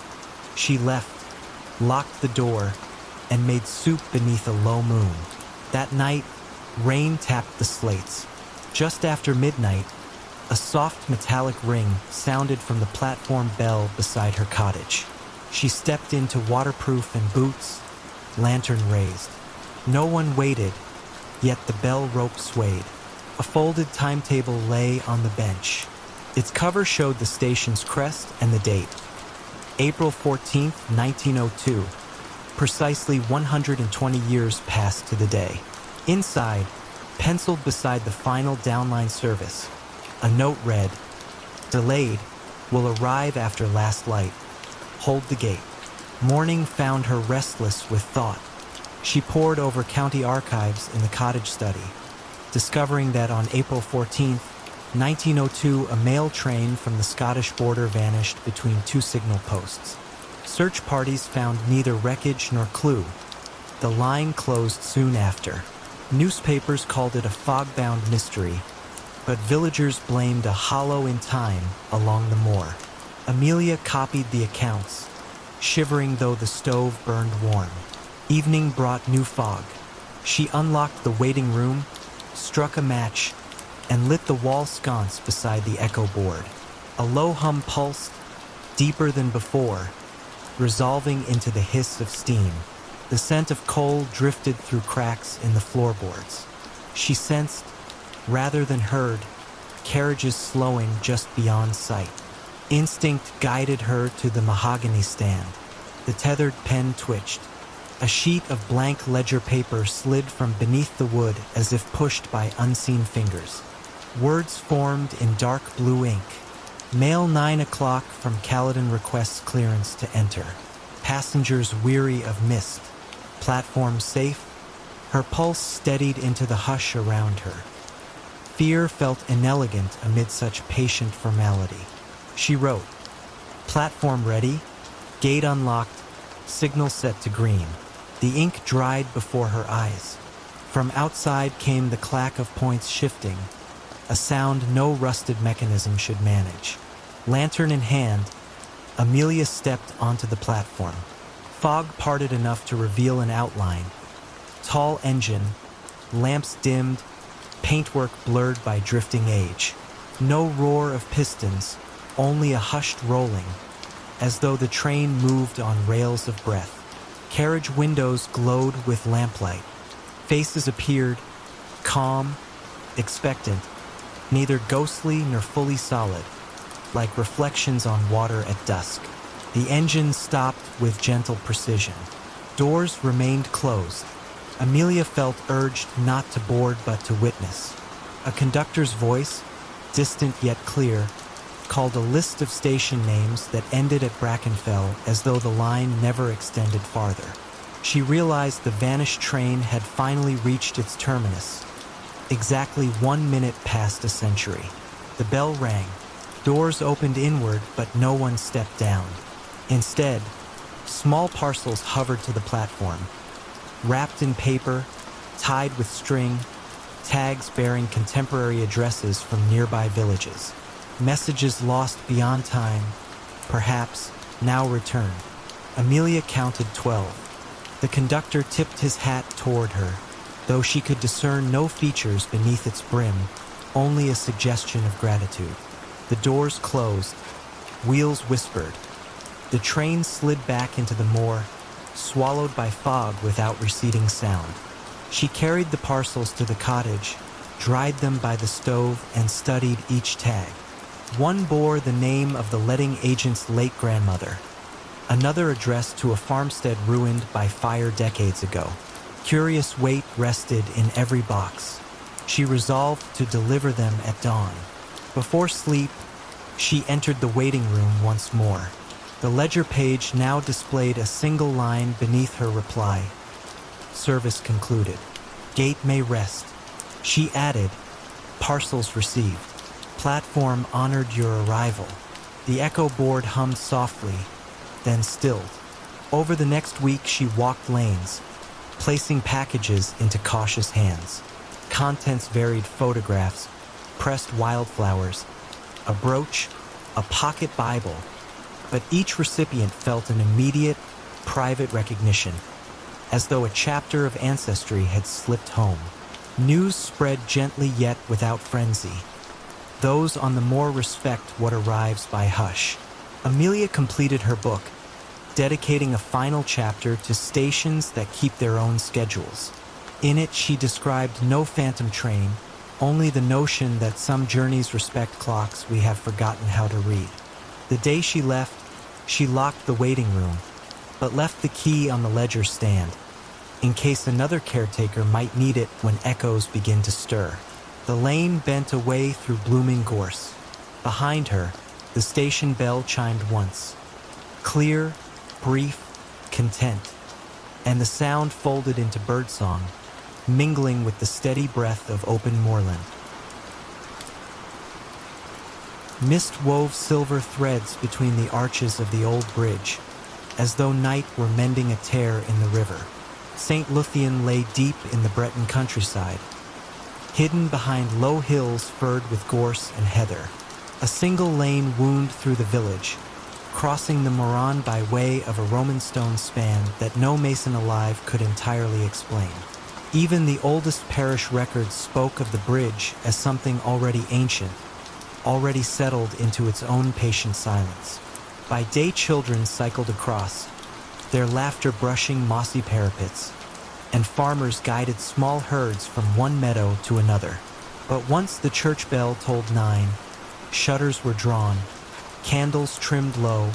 she left, locked the door, and made soup beneath a low moon. That night, rain tapped the slates. Just after midnight, a soft metallic ring sounded from the platform bell beside her cottage. She stepped into waterproof and boots, lantern raised. No one waited, yet the bell rope swayed. A folded timetable lay on the bench. Its cover showed the station's crest and the date. April 14th, 1902. Precisely 120 years passed to the day. Inside, penciled beside the final downline service, a note read, "Delayed, will arrive after last light. Hold the gate." Morning found her restless with thought. She pored over county archives in the cottage study, discovering that on April 14th, 1902, a mail train from the Scottish border vanished between two signal posts. Search parties found neither wreckage nor clue. The line closed soon after. Newspapers called it a fog-bound mystery, but villagers blamed a hollow in time along the moor. Amelia copied the accounts, shivering though the stove burned warm. Evening brought new fog. She unlocked the waiting room, struck a match, and lit the wall sconce beside the echo board. A low hum pulsed, deeper than before, resolving into the hiss of steam. The scent of coal drifted through cracks in the floorboards. She sensed, rather than heard, carriages slowing just beyond sight. Instinct guided her to the mahogany stand. The tethered pen twitched. A sheet of blank ledger paper slid from beneath the wood as if pushed by unseen fingers. Words formed in dark blue ink. Mail 9 o'clock from Caledon requests clearance to enter. Passengers weary of mist. Platform safe. Her pulse steadied into the hush around her. Fear felt inelegant amid such patient formality. She wrote, "Platform ready, gate unlocked, signal set to green. The ink dried before her eyes. From outside came the clack of points shifting, a sound no rusted mechanism should manage. Lantern in hand, Amelia stepped onto the platform. Fog parted enough to reveal an outline. Tall engine, lamps dimmed, paintwork blurred by drifting age. No roar of pistons, only a hushed rolling, as though the train moved on rails of breath. Carriage windows glowed with lamplight. Faces appeared, calm, expectant, neither ghostly nor fully solid, like reflections on water at dusk. The engine stopped with gentle precision. Doors remained closed. Amelia felt urged not to board but to witness. A conductor's voice, distant yet clear, called a list of station names that ended at Brackenfell as though the line never extended farther. She realized the vanished train had finally reached its terminus, exactly 1 minute past a century. The bell rang. Doors opened inward, but no one stepped down. Instead, small parcels hovered to the platform, wrapped in paper, tied with string, tags bearing contemporary addresses from nearby villages. Messages lost beyond time, perhaps now returned. Amelia counted 12. The conductor tipped his hat toward her, though she could discern no features beneath its brim, only a suggestion of gratitude. The doors closed. Wheels whispered. The train slid back into the moor, swallowed by fog without receding sound. She carried the parcels to the cottage, dried them by the stove, and studied each tag. One bore the name of the letting agent's late grandmother. Another addressed to a farmstead ruined by fire decades ago. Curious weight rested in every box. She resolved to deliver them at dawn. Before sleep, she entered the waiting room once more. The ledger page now displayed a single line beneath her reply. Service concluded. Gate may rest. She added, parcels received. Platform honored your arrival. The echo board hummed softly, then stilled. Over the next week, she walked lanes, placing packages into cautious hands. Contents varied: photographs, pressed wildflowers, a brooch, a pocket Bible. But each recipient felt an immediate, private recognition, as though a chapter of ancestry had slipped home. News spread gently yet without frenzy. Those on the moor respect what arrives by hush. Amelia completed her book, dedicating a final chapter to stations that keep their own schedules. In it, she described no phantom train, only the notion that some journeys respect clocks we have forgotten how to read. The day she left, she locked the waiting room, but left the key on the ledger stand, in case another caretaker might need it when echoes begin to stir. The lane bent away through blooming gorse. Behind her, the station bell chimed once. Clear, brief, content, and the sound folded into birdsong, mingling with the steady breath of open moorland. Mist wove silver threads between the arches of the old bridge, as though night were mending a tear in the river. St. Luthien lay deep in the Breton countryside, hidden behind low hills furred with gorse and heather. A single lane wound through the village, crossing the Moran by way of a Roman stone span that no mason alive could entirely explain. Even the oldest parish records spoke of the bridge as something already ancient, already settled into its own patient silence. By day, children cycled across, their laughter brushing mossy parapets, and farmers guided small herds from one meadow to another. But once the church bell tolled 9, shutters were drawn, candles trimmed low,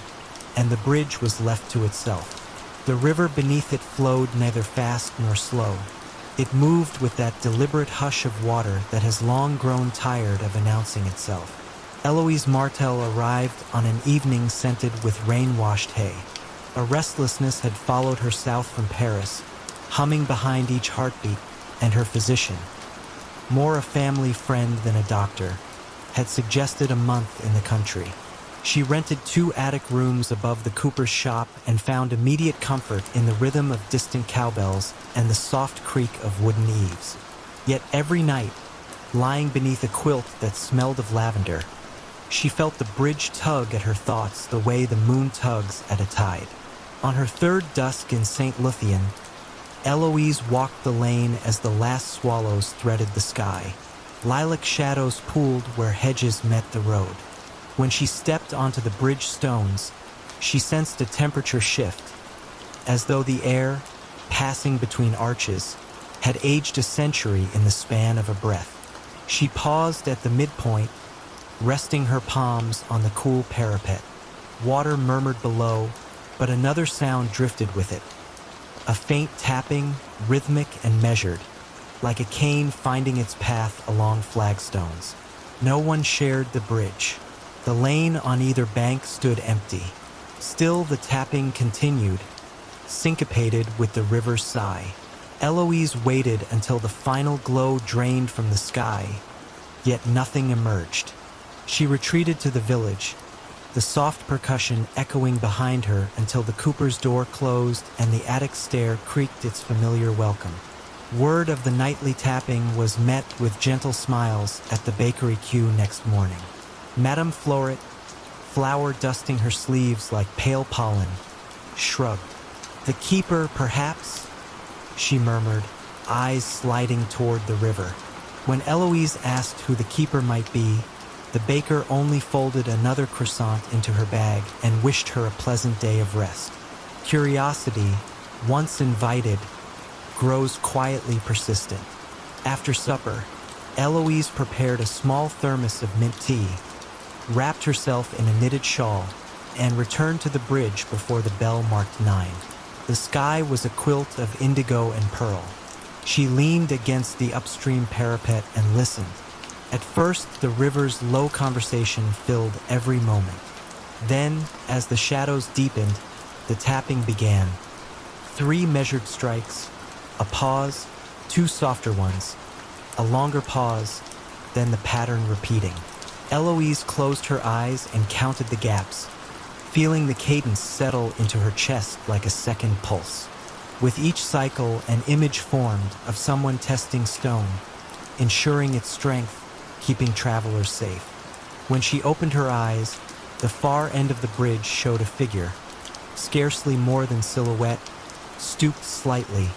and the bridge was left to itself. The river beneath it flowed neither fast nor slow. It moved with that deliberate hush of water that has long grown tired of announcing itself. Eloise Martel arrived on an evening scented with rain-washed hay. A restlessness had followed her south from Paris, humming behind each heartbeat, and her physician, more a family friend than a doctor, had suggested a month in the country. She rented 2 attic rooms above the cooper's shop and found immediate comfort in the rhythm of distant cowbells and the soft creak of wooden eaves. Yet every night, lying beneath a quilt that smelled of lavender, she felt the bridge tug at her thoughts the way the moon tugs at a tide. On her 3rd dusk in St. Luthien, Eloise walked the lane as the last swallows threaded the sky. Lilac shadows pooled where hedges met the road. When she stepped onto the bridge stones, she sensed a temperature shift, as though the air, passing between arches, had aged a century in the span of a breath. She paused at the midpoint, resting her palms on the cool parapet. Water murmured below, but another sound drifted with it. A faint tapping, rhythmic and measured, like a cane finding its path along flagstones. No one shared the bridge. The lane on either bank stood empty. Still the tapping continued, syncopated with the river's sigh. Eloise waited until the final glow drained from the sky, yet nothing emerged. She retreated to the village, the soft percussion echoing behind her until the cooper's door closed and the attic stair creaked its familiar welcome. Word of the nightly tapping was met with gentle smiles at the bakery queue next morning. Madame Floret, flour dusting her sleeves like pale pollen, shrugged. "The keeper, perhaps?" she murmured, eyes sliding toward the river. When Eloise asked who the keeper might be, the baker only folded another croissant into her bag and wished her a pleasant day of rest. Curiosity, once invited, grows quietly persistent. After supper, Eloise prepared a small thermos of mint tea, wrapped herself in a knitted shawl, and returned to the bridge before the bell marked 9. The sky was a quilt of indigo and pearl. She leaned against the upstream parapet and listened. At first, the river's low conversation filled every moment. Then, as the shadows deepened, the tapping began. 3 measured strikes, a pause, 2 softer ones, a longer pause, then the pattern repeating. Eloise closed her eyes and counted the gaps, feeling the cadence settle into her chest like a second pulse. With each cycle, an image formed of someone testing stone, ensuring its strength, keeping travelers safe. When she opened her eyes, the far end of the bridge showed a figure, scarcely more than silhouette, stooped slightly,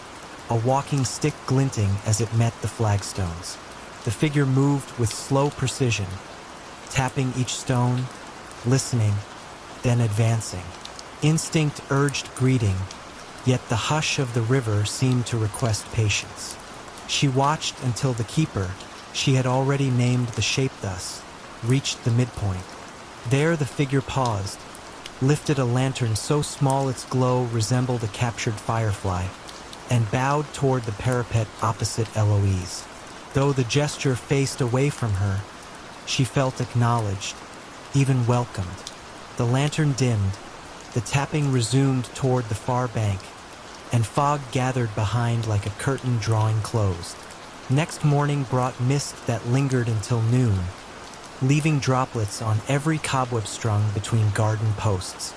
a walking stick glinting as it met the flagstones. The figure moved with slow precision, tapping each stone, listening, then advancing. Instinct urged greeting, yet the hush of the river seemed to request patience. She watched until the keeper, she had already named the shape thus, reached the midpoint. There the figure paused, lifted a lantern so small its glow resembled a captured firefly, and bowed toward the parapet opposite Eloise. Though the gesture faced away from her, she felt acknowledged, even welcomed. The lantern dimmed, the tapping resumed toward the far bank, and fog gathered behind like a curtain drawing closed. Next morning brought mist that lingered until noon, leaving droplets on every cobweb strung between garden posts.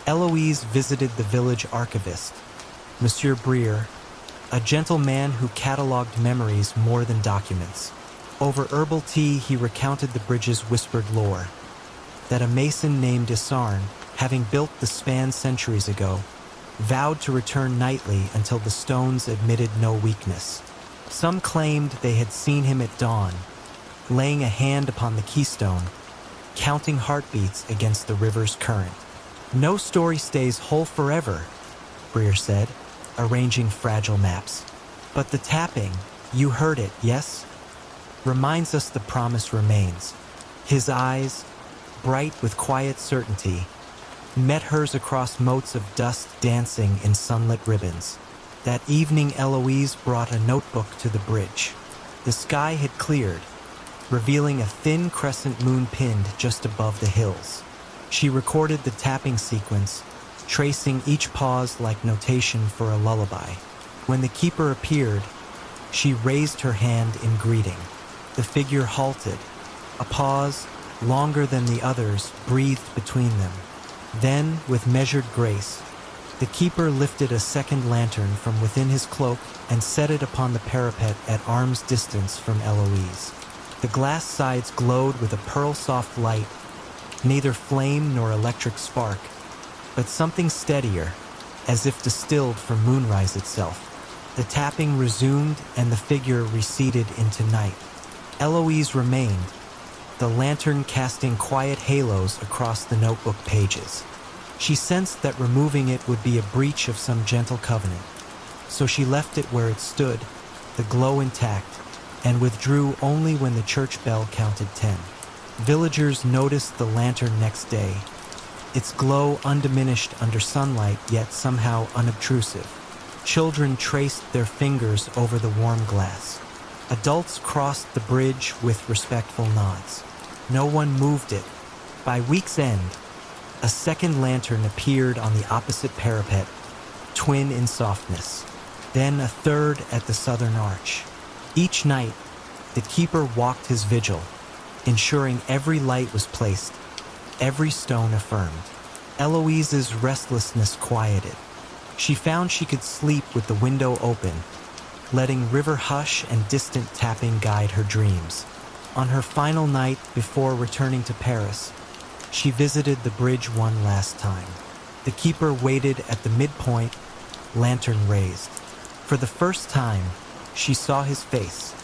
Eloise visited the village archivist, Monsieur Brier, a gentle man who catalogued memories more than documents. Over herbal tea he recounted the bridge's whispered lore, that a mason named Isarn, having built the span centuries ago, vowed to return nightly until the stones admitted no weakness. Some claimed they had seen him at dawn, laying a hand upon the keystone, counting heartbeats against the river's current. "No story stays whole forever," Brier said, arranging fragile maps. "But the tapping, you heard it, yes? Reminds us the promise remains." His eyes, bright with quiet certainty, met hers across motes of dust dancing in sunlit ribbons. That evening Eloise brought a notebook to the bridge. The sky had cleared, revealing a thin crescent moon pinned just above the hills. She recorded the tapping sequence, tracing each pause like notation for a lullaby. When the keeper appeared, she raised her hand in greeting. The figure halted, a pause, longer than the others, breathed between them. Then, with measured grace, the keeper lifted a second lantern from within his cloak and set it upon the parapet at arm's distance from Eloise. The glass sides glowed with a pearl-soft light, neither flame nor electric spark, but something steadier, as if distilled from moonrise itself. The tapping resumed and the figure receded into night. Eloise remained, the lantern casting quiet halos across the notebook pages. She sensed that removing it would be a breach of some gentle covenant, so she left it where it stood, the glow intact, and withdrew only when the church bell counted 10. Villagers noticed the lantern next day, its glow undiminished under sunlight yet somehow unobtrusive. Children traced their fingers over the warm glass. Adults crossed the bridge with respectful nods. No one moved it. By week's end, a second lantern appeared on the opposite parapet, twin in softness. Then a third at the southern arch. Each night, the keeper walked his vigil, ensuring every light was placed, every stone affirmed. Eloise's restlessness quieted. She found she could sleep with the window open, letting river hush and distant tapping guide her dreams. On her final night before returning to Paris, she visited the bridge one last time. The keeper waited at the midpoint, lantern raised. For the first time, she saw his face,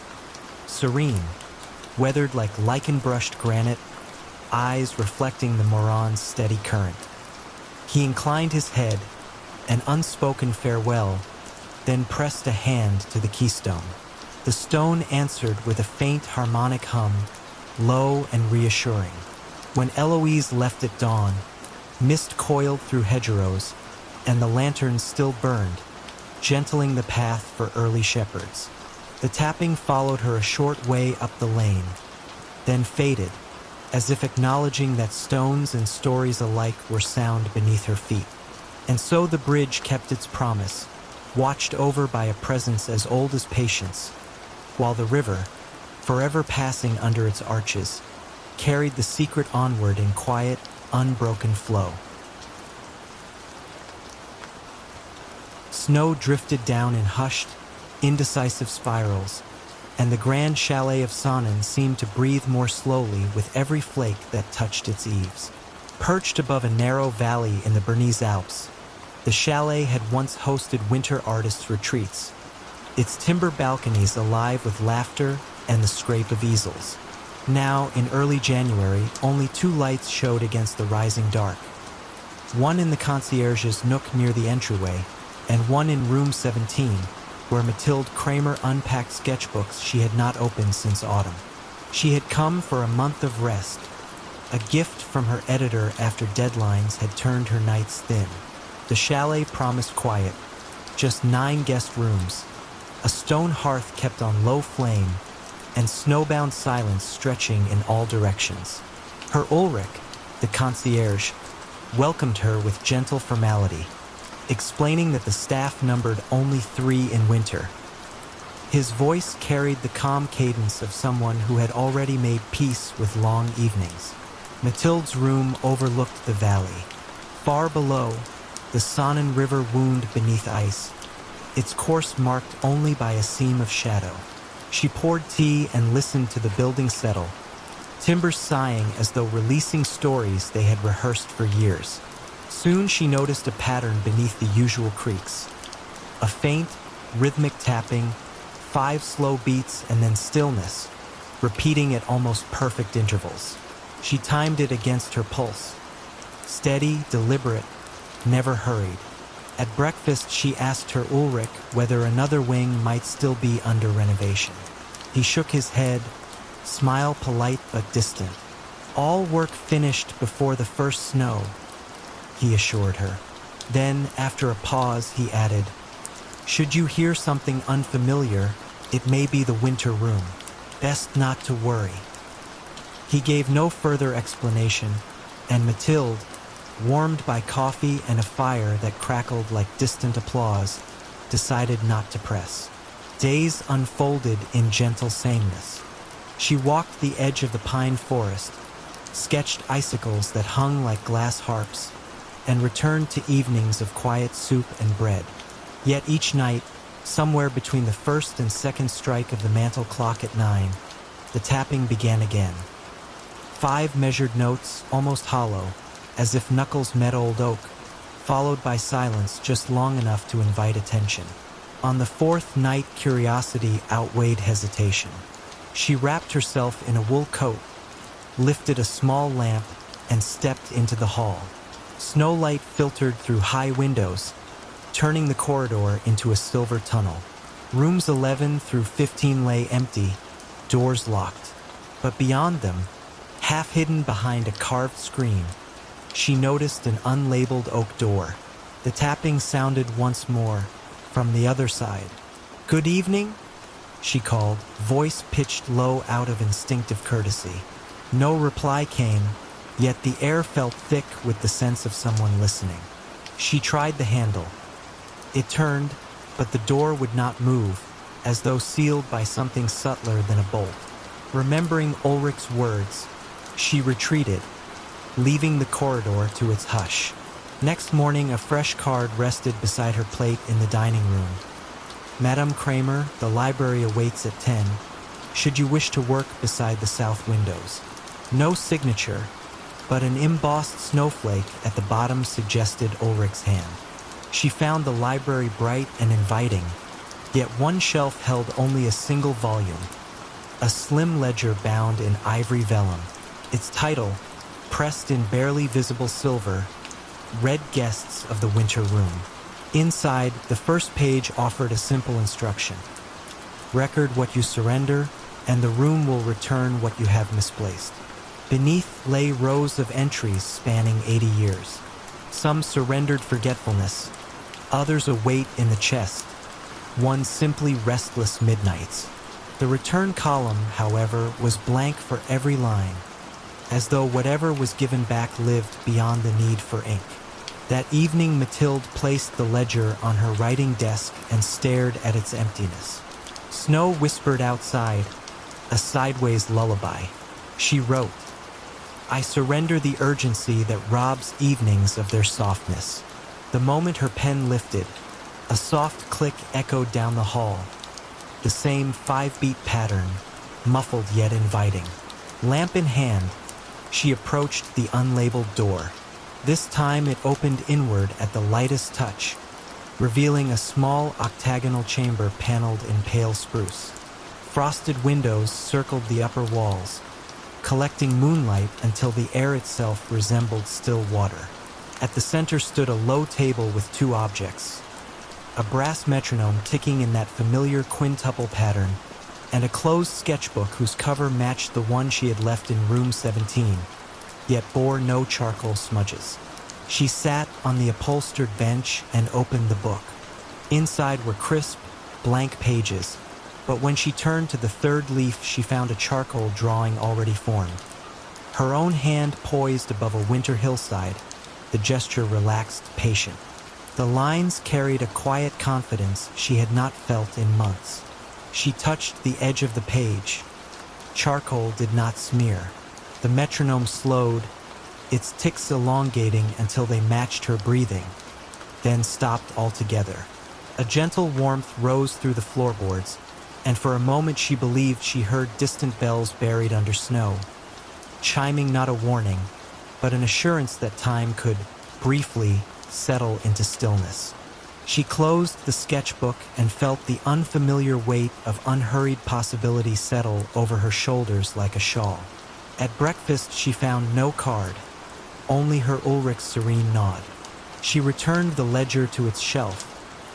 serene, weathered like lichen-brushed granite, eyes reflecting the Moron's steady current. He inclined his head, an unspoken farewell, then pressed a hand to the keystone. The stone answered with a faint harmonic hum, low and reassuring. When Eloise left at dawn, mist coiled through hedgerows, and the lantern still burned, gentling the path for early shepherds. The tapping followed her a short way up the lane, then faded, as if acknowledging that stones and stories alike were sound beneath her feet. And so the bridge kept its promise, watched over by a presence as old as patience, while the river, forever passing under its arches, carried the secret onward in quiet, unbroken flow. Snow drifted down in hushed, indecisive spirals, and the grand chalet of Sonnen seemed to breathe more slowly with every flake that touched its eaves. Perched above a narrow valley in the Bernese Alps, the chalet had once hosted winter artists' retreats, its timber balconies alive with laughter and the scrape of easels. Now, in early January, only 2 lights showed against the rising dark. One in the concierge's nook near the entryway, and one in room 17, where Mathilde Kramer unpacked sketchbooks she had not opened since autumn. She had come for a month of rest, a gift from her editor after deadlines had turned her nights thin. The chalet promised quiet, just 9 guest rooms, a stone hearth kept on low flame, and snowbound silence stretching in all directions. Her Ulrich, the concierge, welcomed her with gentle formality, explaining that the staff numbered only 3 in winter. His voice carried the calm cadence of someone who had already made peace with long evenings. Mathilde's room overlooked the valley. Far below, the Sonnen River wound beneath ice, its course marked only by a seam of shadow. She poured tea and listened to the building settle, timbers sighing as though releasing stories they had rehearsed for years. Soon she noticed a pattern beneath the usual creaks. A faint, rhythmic tapping, 5 slow beats and then stillness, repeating at almost perfect intervals. She timed it against her pulse. Steady, deliberate, never hurried. At breakfast, she asked her Ulrich whether another wing might still be under renovation. He shook his head, smile polite but distant. All work finished before the first snow, he assured her. Then, after a pause, he added, "Should you hear something unfamiliar, it may be the winter room. Best not to worry." He gave no further explanation, and Mathilde, warmed by coffee and a fire that crackled like distant applause, decided not to press. Days unfolded in gentle sameness. She walked the edge of the pine forest, sketched icicles that hung like glass harps, and returned to evenings of quiet soup and bread. Yet each night, somewhere between the first and second strike of the mantel clock at 9, the tapping began again. 5 measured notes, almost hollow, as if knuckles met old oak, followed by silence just long enough to invite attention. On the 4th night, curiosity outweighed hesitation. She wrapped herself in a wool coat, lifted a small lamp, and stepped into the hall. Snowlight filtered through high windows, turning the corridor into a silver tunnel. Rooms 11 through 15 lay empty, doors locked. But beyond them, half hidden behind a carved screen, she noticed an unlabeled oak door. The tapping sounded once more from the other side. "Good evening?" she called, voice pitched low out of instinctive courtesy. No reply came, yet the air felt thick with the sense of someone listening. She tried the handle. It turned, but the door would not move, as though sealed by something subtler than a bolt. Remembering Ulrich's words, she retreated, leaving the corridor to its hush. Next morning, a fresh card rested beside her plate in the dining room. "Madame Kramer, the library awaits at 10. Should you wish to work beside the south windows." No signature, but an embossed snowflake at the bottom suggested Ulrich's hand. She found the library bright and inviting, yet one shelf held only a single volume, a slim ledger bound in ivory vellum. Its title, pressed in barely visible silver, read "Guests of the Winter Room." Inside, the first page offered a simple instruction. "Record what you surrender, and the room will return what you have misplaced." Beneath lay rows of entries spanning 80 years. Some surrendered forgetfulness, others a weight in the chest, one simply restless midnights. The return column, however, was blank for every line, as though whatever was given back lived beyond the need for ink. That evening, Mathilde placed the ledger on her writing desk and stared at its emptiness. Snow whispered outside, a sideways lullaby. She wrote, "I surrender the urgency that robs evenings of their softness." The moment her pen lifted, a soft click echoed down the hall, the same 5-beat pattern, muffled yet inviting. Lamp in hand, she approached the unlabeled door. This time it opened inward at the lightest touch, revealing a small octagonal chamber paneled in pale spruce. Frosted windows circled the upper walls, collecting moonlight until the air itself resembled still water. At the center stood a low table with 2 objects, a brass metronome ticking in that familiar quintuple pattern, and a closed sketchbook whose cover matched the one she had left in room 17, yet bore no charcoal smudges. She sat on the upholstered bench and opened the book. Inside were crisp, blank pages, but when she turned to the 3rd leaf, she found a charcoal drawing already formed. Her own hand poised above a winter hillside, the gesture relaxed, patient. The lines carried a quiet confidence she had not felt in months. She touched the edge of the page. Charcoal did not smear. The metronome slowed, its ticks elongating until they matched her breathing, then stopped altogether. A gentle warmth rose through the floorboards, and for a moment she believed she heard distant bells buried under snow, chiming not a warning, but an assurance that time could, briefly, settle into stillness. She closed the sketchbook and felt the unfamiliar weight of unhurried possibility settle over her shoulders like a shawl. At breakfast she found no card, only her Ulrich's serene nod. She returned the ledger to its shelf,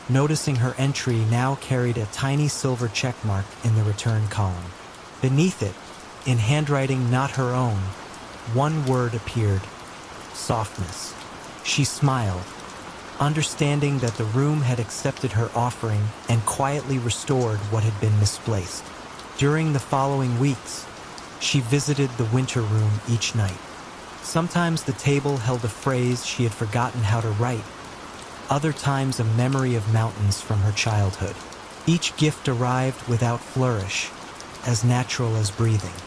noticing her entry now carried a tiny silver checkmark in the return column. Beneath it, in handwriting not her own, one word appeared: softness. She smiled, understanding that the room had accepted her offering and quietly restored what had been misplaced. During the following weeks, she visited the winter room each night. Sometimes the table held a phrase she had forgotten how to write, other times a memory of mountains from her childhood. Each gift arrived without flourish, as natural as breathing.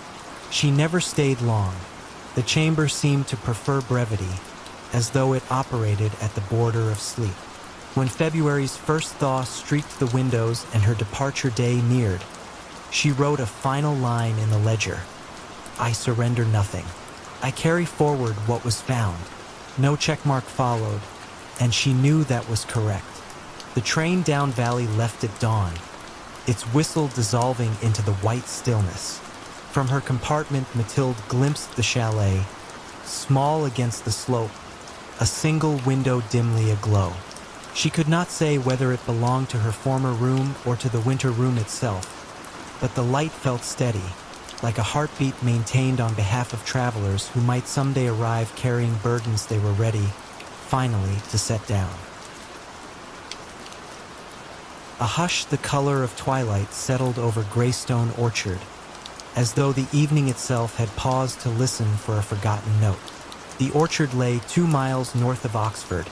She never stayed long, The chamber seemed to prefer brevity, as though it operated at the border of sleep. When February's first thaw streaked the windows and her departure day neared, she wrote a final line in the ledger. I surrender nothing. I carry forward what was found. No checkmark followed, and she knew that was correct. The train down valley left at dawn, its whistle dissolving into the white stillness. From her compartment, Mathilde glimpsed the chalet, small against the slope, a single window dimly aglow. She could not say whether it belonged to her former room or to the winter room itself, but the light felt steady, like a heartbeat maintained on behalf of travelers who might someday arrive carrying burdens they were ready, finally, to set down. A hush the color of twilight settled over Greystone Orchard, as though the evening itself had paused to listen for a forgotten note. The orchard lay 2 miles north of Oxford,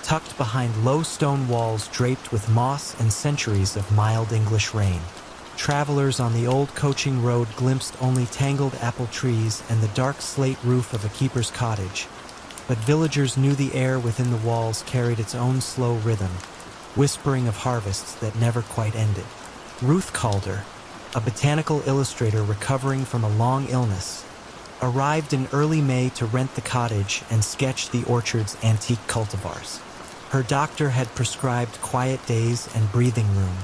tucked behind low stone walls draped with moss and centuries of mild English rain. Travelers on the old coaching road glimpsed only tangled apple trees and the dark slate roof of a keeper's cottage, but villagers knew the air within the walls carried its own slow rhythm, whispering of harvests that never quite ended. Ruth Calder, a botanical illustrator recovering from a long illness, arrived in early May to rent the cottage and sketch the orchard's antique cultivars. Her doctor had prescribed quiet days and breathing room.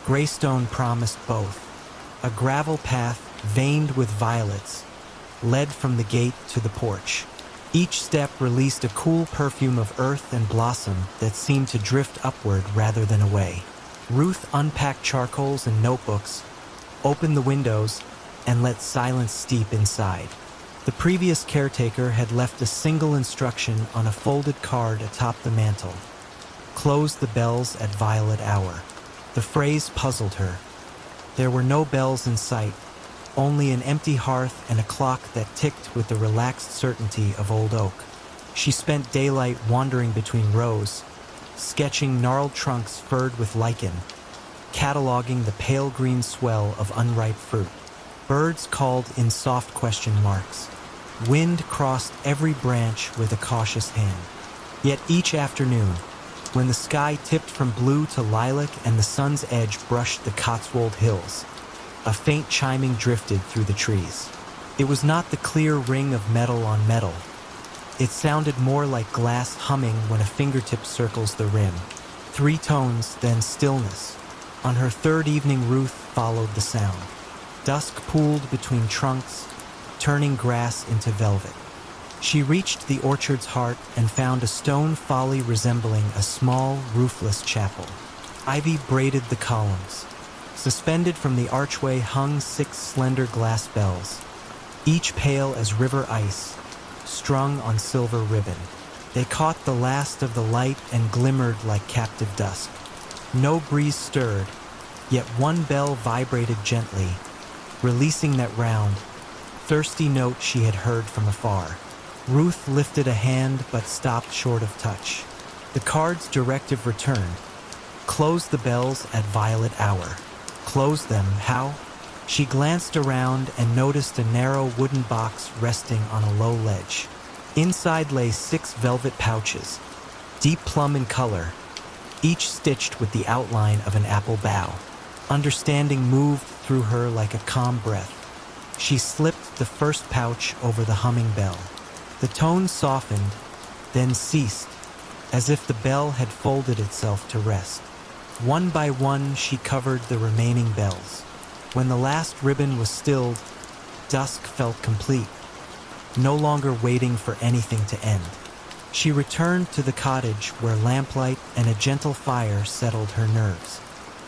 Greystone promised both. A gravel path, veined with violets, led from the gate to the porch. Each step released a cool perfume of earth and blossom that seemed to drift upward rather than away. Ruth unpacked charcoals and notebooks, opened the windows, and let silence steep inside. The previous caretaker had left a single instruction on a folded card atop the mantel. Close the bells at violet hour. The phrase puzzled her. There were no bells in sight, only an empty hearth and a clock that ticked with the relaxed certainty of old oak. She spent daylight wandering between rows, sketching gnarled trunks furred with lichen, cataloging the pale green swell of unripe fruit. Birds called in soft question marks. Wind crossed every branch with a cautious hand. Yet each afternoon, when the sky tipped from blue to lilac and the sun's edge brushed the Cotswold hills, a faint chiming drifted through the trees. It was not the clear ring of metal on metal. It sounded more like glass humming when a fingertip circles the rim. 3 tones, then stillness. On her third evening, Ruth followed the sound. Dusk pooled between trunks, turning grass into velvet. She reached the orchard's heart and found a stone folly resembling a small, roofless chapel. Ivy braided the columns. Suspended from the archway hung 6 slender glass bells, each pale as river ice, strung on silver ribbon. They caught the last of the light and glimmered like captive dusk. No breeze stirred, yet one bell vibrated gently, releasing that round, thirsty note she had heard from afar. Ruth lifted a hand but stopped short of touch. The card's directive returned. Close the bells at violet hour. Close them, how? She glanced around and noticed a narrow wooden box resting on a low ledge. Inside lay 6 velvet pouches, deep plum in color, each stitched with the outline of an apple bough. Understanding moved through her like a calm breath. She slipped the first pouch over the humming bell. The tone softened, then ceased, as if the bell had folded itself to rest. One by one, she covered the remaining bells. When the last ribbon was stilled, dusk felt complete, no longer waiting for anything to end. She returned to the cottage where lamplight and a gentle fire settled her nerves.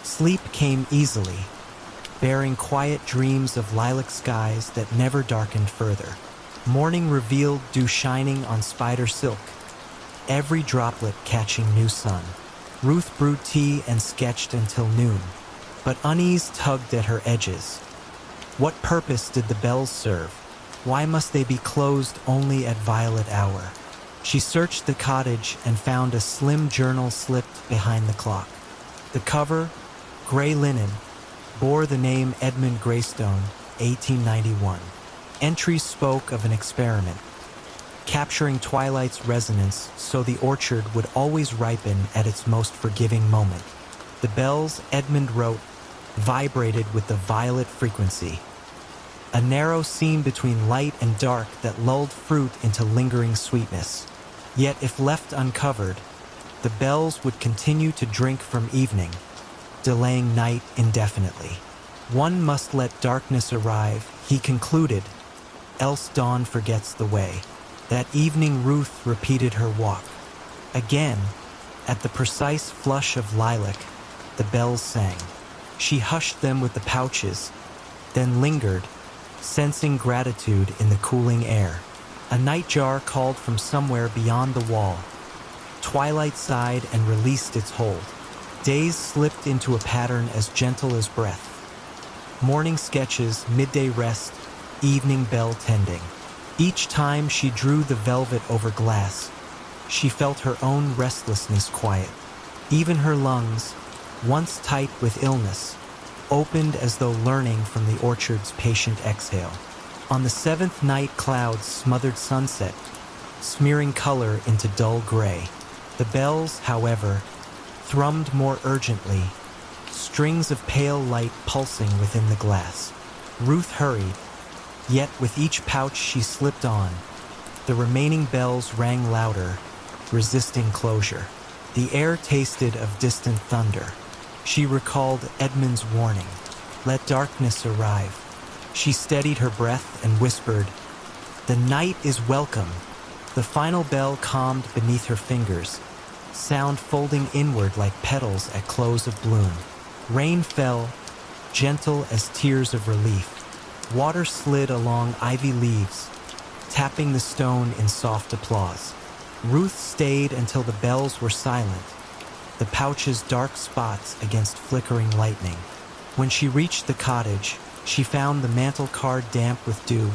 Sleep came easily, bearing quiet dreams of lilac skies that never darkened further. Morning revealed dew shining on spider silk, every droplet catching new sun. Ruth brewed tea and sketched until noon, but unease tugged at her edges. What purpose did the bells serve? Why must they be closed only at violet hour? She searched the cottage and found a slim journal slipped behind the clock. The cover, gray linen, bore the name Edmund Greystone, 1891. Entries spoke of an experiment, capturing twilight's resonance so the orchard would always ripen at its most forgiving moment. The bells, Edmund wrote, vibrated with the violet frequency, a narrow seam between light and dark that lulled fruit into lingering sweetness. Yet if left uncovered, the bells would continue to drink from evening, delaying night indefinitely. One must let darkness arrive, he concluded, else dawn forgets the way. That evening Ruth repeated her walk. Again, at the precise flush of lilac, the bells sang. She hushed them with the pouches, then lingered, sensing gratitude in the cooling air. A nightjar called from somewhere beyond the wall. Twilight sighed and released its hold. Days slipped into a pattern as gentle as breath. Morning sketches, midday rest, evening bell tending. Each time she drew the velvet over glass, she felt her own restlessness quiet. Even her lungs, once tight with illness, opened as though learning from the orchard's patient exhale. On the seventh night, clouds smothered sunset, smearing color into dull gray. The bells, however, thrummed more urgently, strings of pale light pulsing within the glass. Ruth hurried, yet with each pouch she slipped on, the remaining bells rang louder, resisting closure. The air tasted of distant thunder. She recalled Edmund's warning, let darkness arrive. She steadied her breath and whispered, the night is welcome. The final bell calmed beneath her fingers, sound folding inward like petals at close of bloom. Rain fell, gentle as tears of relief. Water slid along ivy leaves, tapping the stone in soft applause. Ruth stayed until the bells were silent, the pouch's dark spots against flickering lightning. When she reached the cottage, she found the mantel card damp with dew,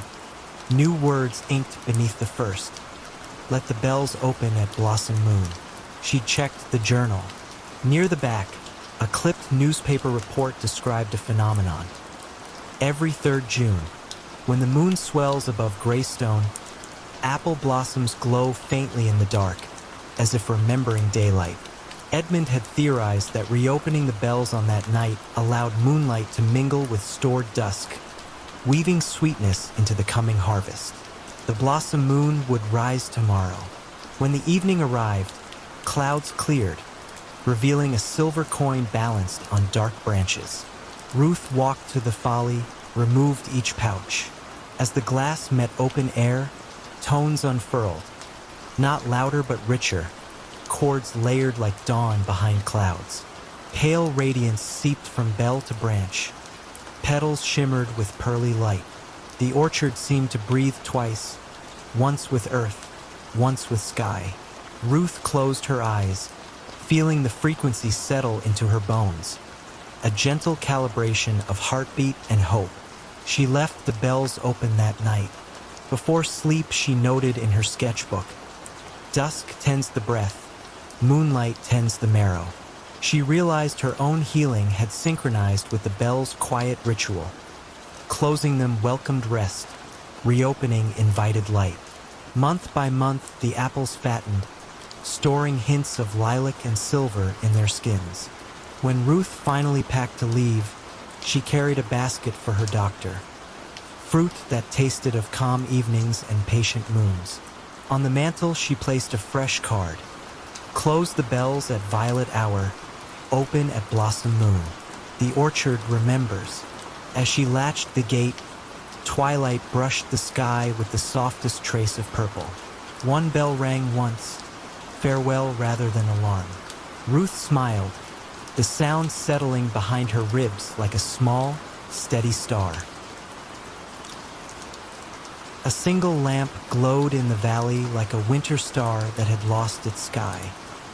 new words inked beneath the first. Let the bells open at blossom moon. She checked the journal. Near the back, a clipped newspaper report described a phenomenon. Every 3rd June, when the moon swells above Greystone, apple blossoms glow faintly in the dark, as if remembering daylight. Edmund had theorized that reopening the bells on that night allowed moonlight to mingle with stored dusk, weaving sweetness into the coming harvest. The blossom moon would rise tomorrow. When the evening arrived, clouds cleared, revealing a silver coin balanced on dark branches. Ruth walked to the folly, removed each pouch. As the glass met open air, tones unfurled, not louder but richer, chords layered like dawn behind clouds. Pale radiance seeped from bell to branch. Petals shimmered with pearly light. The orchard seemed to breathe twice, once with earth, once with sky. Ruth closed her eyes, feeling the frequency settle into her bones. A gentle calibration of heartbeat and hope. She left the bells open that night. Before sleep, she noted in her sketchbook, dusk tends the breath, moonlight tends the marrow. She realized her own healing had synchronized with the bells' quiet ritual. Closing them welcomed rest, reopening invited light. Month by month, the apples fattened, storing hints of lilac and silver in their skins. When Ruth finally packed to leave, she carried a basket for her doctor. Fruit that tasted of calm evenings and patient moons. On the mantel, she placed a fresh card. Close the bells at violet hour, open at blossom moon. The orchard remembers. As she latched the gate, twilight brushed the sky with the softest trace of purple. One bell rang once, farewell rather than alarm. Ruth smiled, the sound settling behind her ribs like a small, steady star. A single lamp glowed in the valley like a winter star that had lost its sky.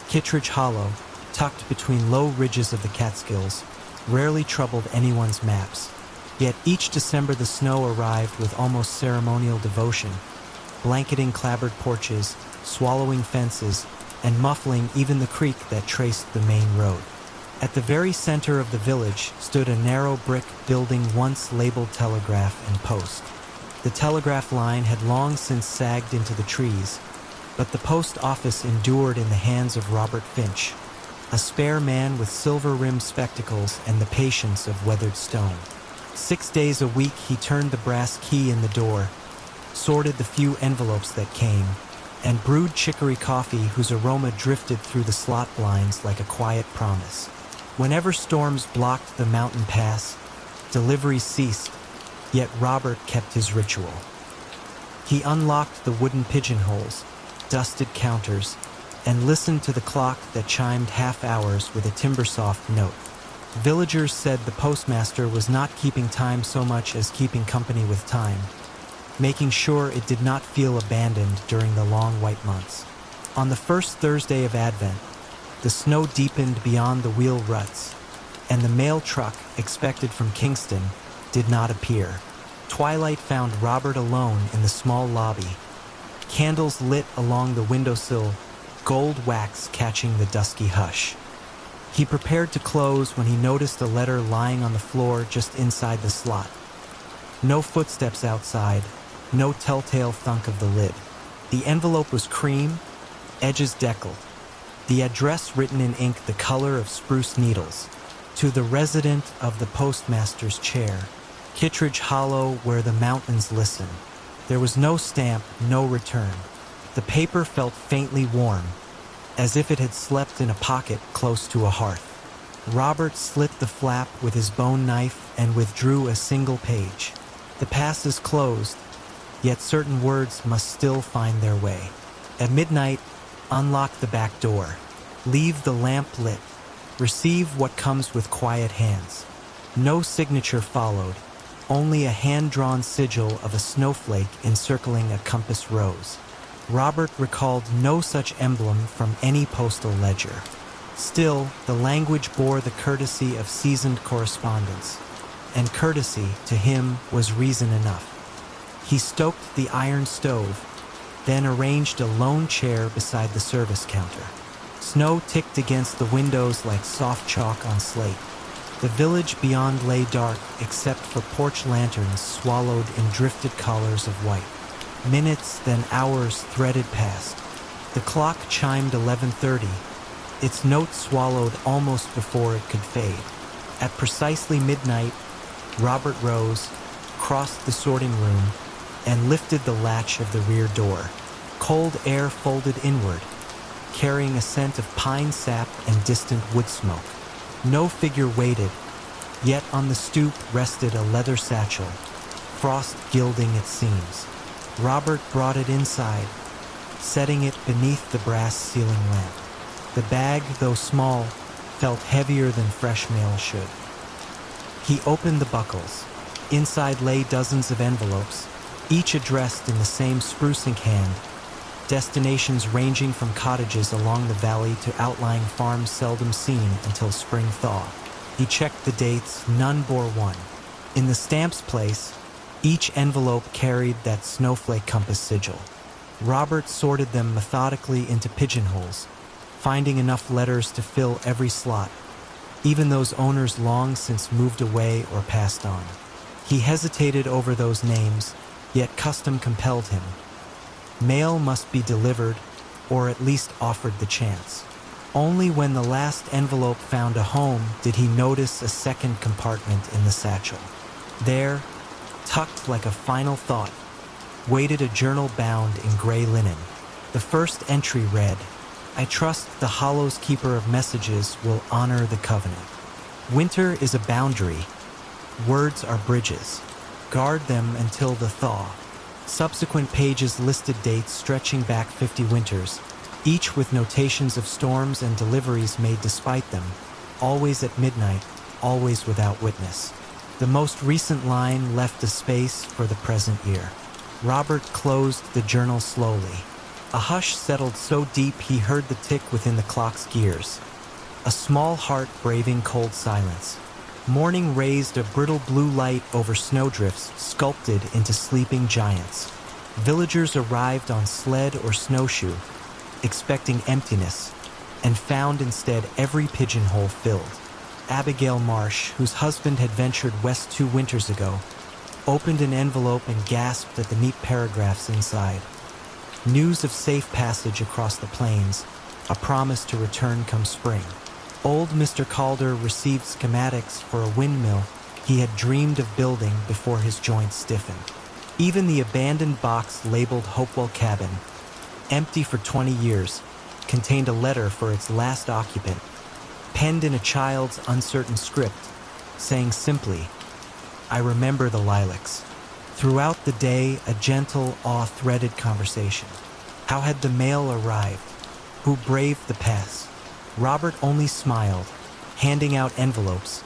Kittredge Hollow, tucked between low ridges of the Catskills, rarely troubled anyone's maps. Yet each December the snow arrived with almost ceremonial devotion, blanketing clapboard porches, swallowing fences, and muffling even the creek that traced the main road. At the very center of the village stood a narrow brick building once labeled Telegraph and Post. The telegraph line had long since sagged into the trees, but the post office endured in the hands of Robert Finch, a spare man with silver-rimmed spectacles and the patience of weathered stone. 6 days a week he turned the brass key in the door, sorted the few envelopes that came, and brewed chicory coffee whose aroma drifted through the slot blinds like a quiet promise. Whenever storms blocked the mountain pass, deliveries ceased, yet Robert kept his ritual. He unlocked the wooden pigeonholes, dusted counters, and listened to the clock that chimed half hours with a timber-soft note. Villagers said the postmaster was not keeping time so much as keeping company with time, making sure it did not feel abandoned during the long white months. On the first Thursday of Advent, the snow deepened beyond the wheel ruts, and the mail truck expected from Kingston did not appear. Twilight found Robert alone in the small lobby, candles lit along the windowsill, gold wax catching the dusky hush. He prepared to close when he noticed a letter lying on the floor just inside the slot. No footsteps outside, no telltale thunk of the lid. The envelope was cream, edges deckled. The address written in ink the color of spruce needles. To the resident of the postmaster's chair, Kittredge Hollow, where the mountains listen. There was no stamp, no return. The paper felt faintly warm, as if it had slept in a pocket close to a hearth. Robert slit the flap with his bone knife and withdrew a single page. The pass is closed, yet certain words must still find their way. At midnight, unlock the back door. Leave the lamp lit. Receive what comes with quiet hands. No signature followed, only a hand-drawn sigil of a snowflake encircling a compass rose. Robert recalled no such emblem from any postal ledger. Still, the language bore the courtesy of seasoned correspondence, and courtesy, to him, was reason enough. He stoked the iron stove, then arranged a lone chair beside the service counter. Snow ticked against the windows like soft chalk on slate. The village beyond lay dark except for porch lanterns swallowed in drifted collars of white. Minutes, then hours threaded past. The clock chimed 11:30, its note swallowed almost before it could fade. At precisely midnight, Robert rose, crossed the sorting room, and lifted the latch of the rear door. Cold air folded inward, carrying a scent of pine sap and distant wood smoke. No figure waited, yet on the stoop rested a leather satchel, frost gilding its seams. Robert brought it inside, setting it beneath the brass ceiling lamp. The bag, though small, felt heavier than fresh mail should. He opened the buckles. Inside lay dozens of envelopes, each addressed in the same spruce ink hand, destinations ranging from cottages along the valley to outlying farms seldom seen until spring thaw. He checked the dates, none bore one. In the stamps place, each envelope carried that snowflake compass sigil. Robert sorted them methodically into pigeonholes, finding enough letters to fill every slot, even those owners long since moved away or passed on. He hesitated over those names, yet custom compelled him. Mail must be delivered, or at least offered the chance. Only when the last envelope found a home did he notice a second compartment in the satchel. There, tucked like a final thought, waited a journal bound in gray linen. The first entry read, "I trust the Hollow's keeper of messages will honor the covenant. Winter is a boundary. Words are bridges. Guard them until the thaw." Subsequent pages listed dates stretching back 50 winters, each with notations of storms and deliveries made despite them, always at midnight, always without witness. The most recent line left a space for the present year. Robert closed the journal slowly. A hush settled so deep he heard the tick within the clock's gears. A small heart braving cold silence. Morning raised a brittle blue light over snowdrifts sculpted into sleeping giants. Villagers arrived on sled or snowshoe, expecting emptiness, and found instead every pigeonhole filled. Abigail Marsh, whose husband had ventured west 2 winters ago, opened an envelope and gasped at the neat paragraphs inside. News of safe passage across the plains, a promise to return come spring. Old Mr. Calder received schematics for a windmill he had dreamed of building before his joints stiffened. Even the abandoned box labeled Hopewell Cabin, empty for 20 years, contained a letter for its last occupant, penned in a child's uncertain script, saying simply, "I remember the lilacs." Throughout the day, a gentle, awe-threaded conversation. How had the mail arrived? Who braved the pass? Robert only smiled, handing out envelopes,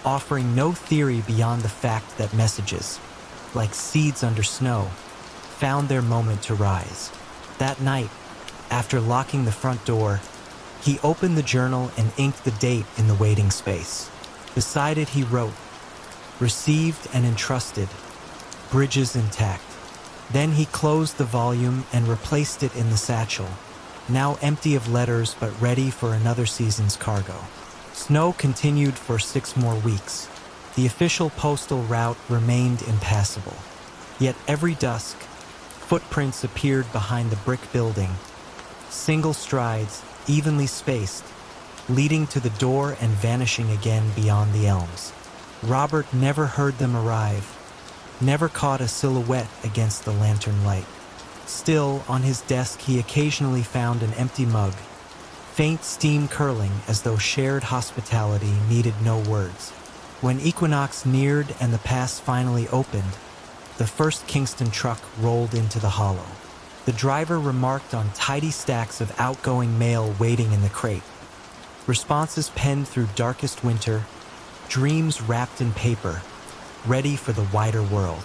offering no theory beyond the fact that messages, like seeds under snow, found their moment to rise. That night, after locking the front door, he opened the journal and inked the date in the waiting space. Beside it he wrote, "Received and entrusted, bridges intact." Then he closed the volume and replaced it in the satchel, now empty of letters but ready for another season's cargo. Snow continued for 6 more weeks. The official postal route remained impassable. Yet every dusk, footprints appeared behind the brick building, single strides, evenly spaced, leading to the door and vanishing again beyond the elms. Robert never heard them arrive, never caught a silhouette against the lantern light. Still, on his desk he occasionally found an empty mug, faint steam curling as though shared hospitality needed no words. When equinox neared and the pass finally opened, the first Kingston truck rolled into the hollow. The driver remarked on tidy stacks of outgoing mail waiting in the crate. Responses penned through darkest winter, dreams wrapped in paper, ready for the wider world.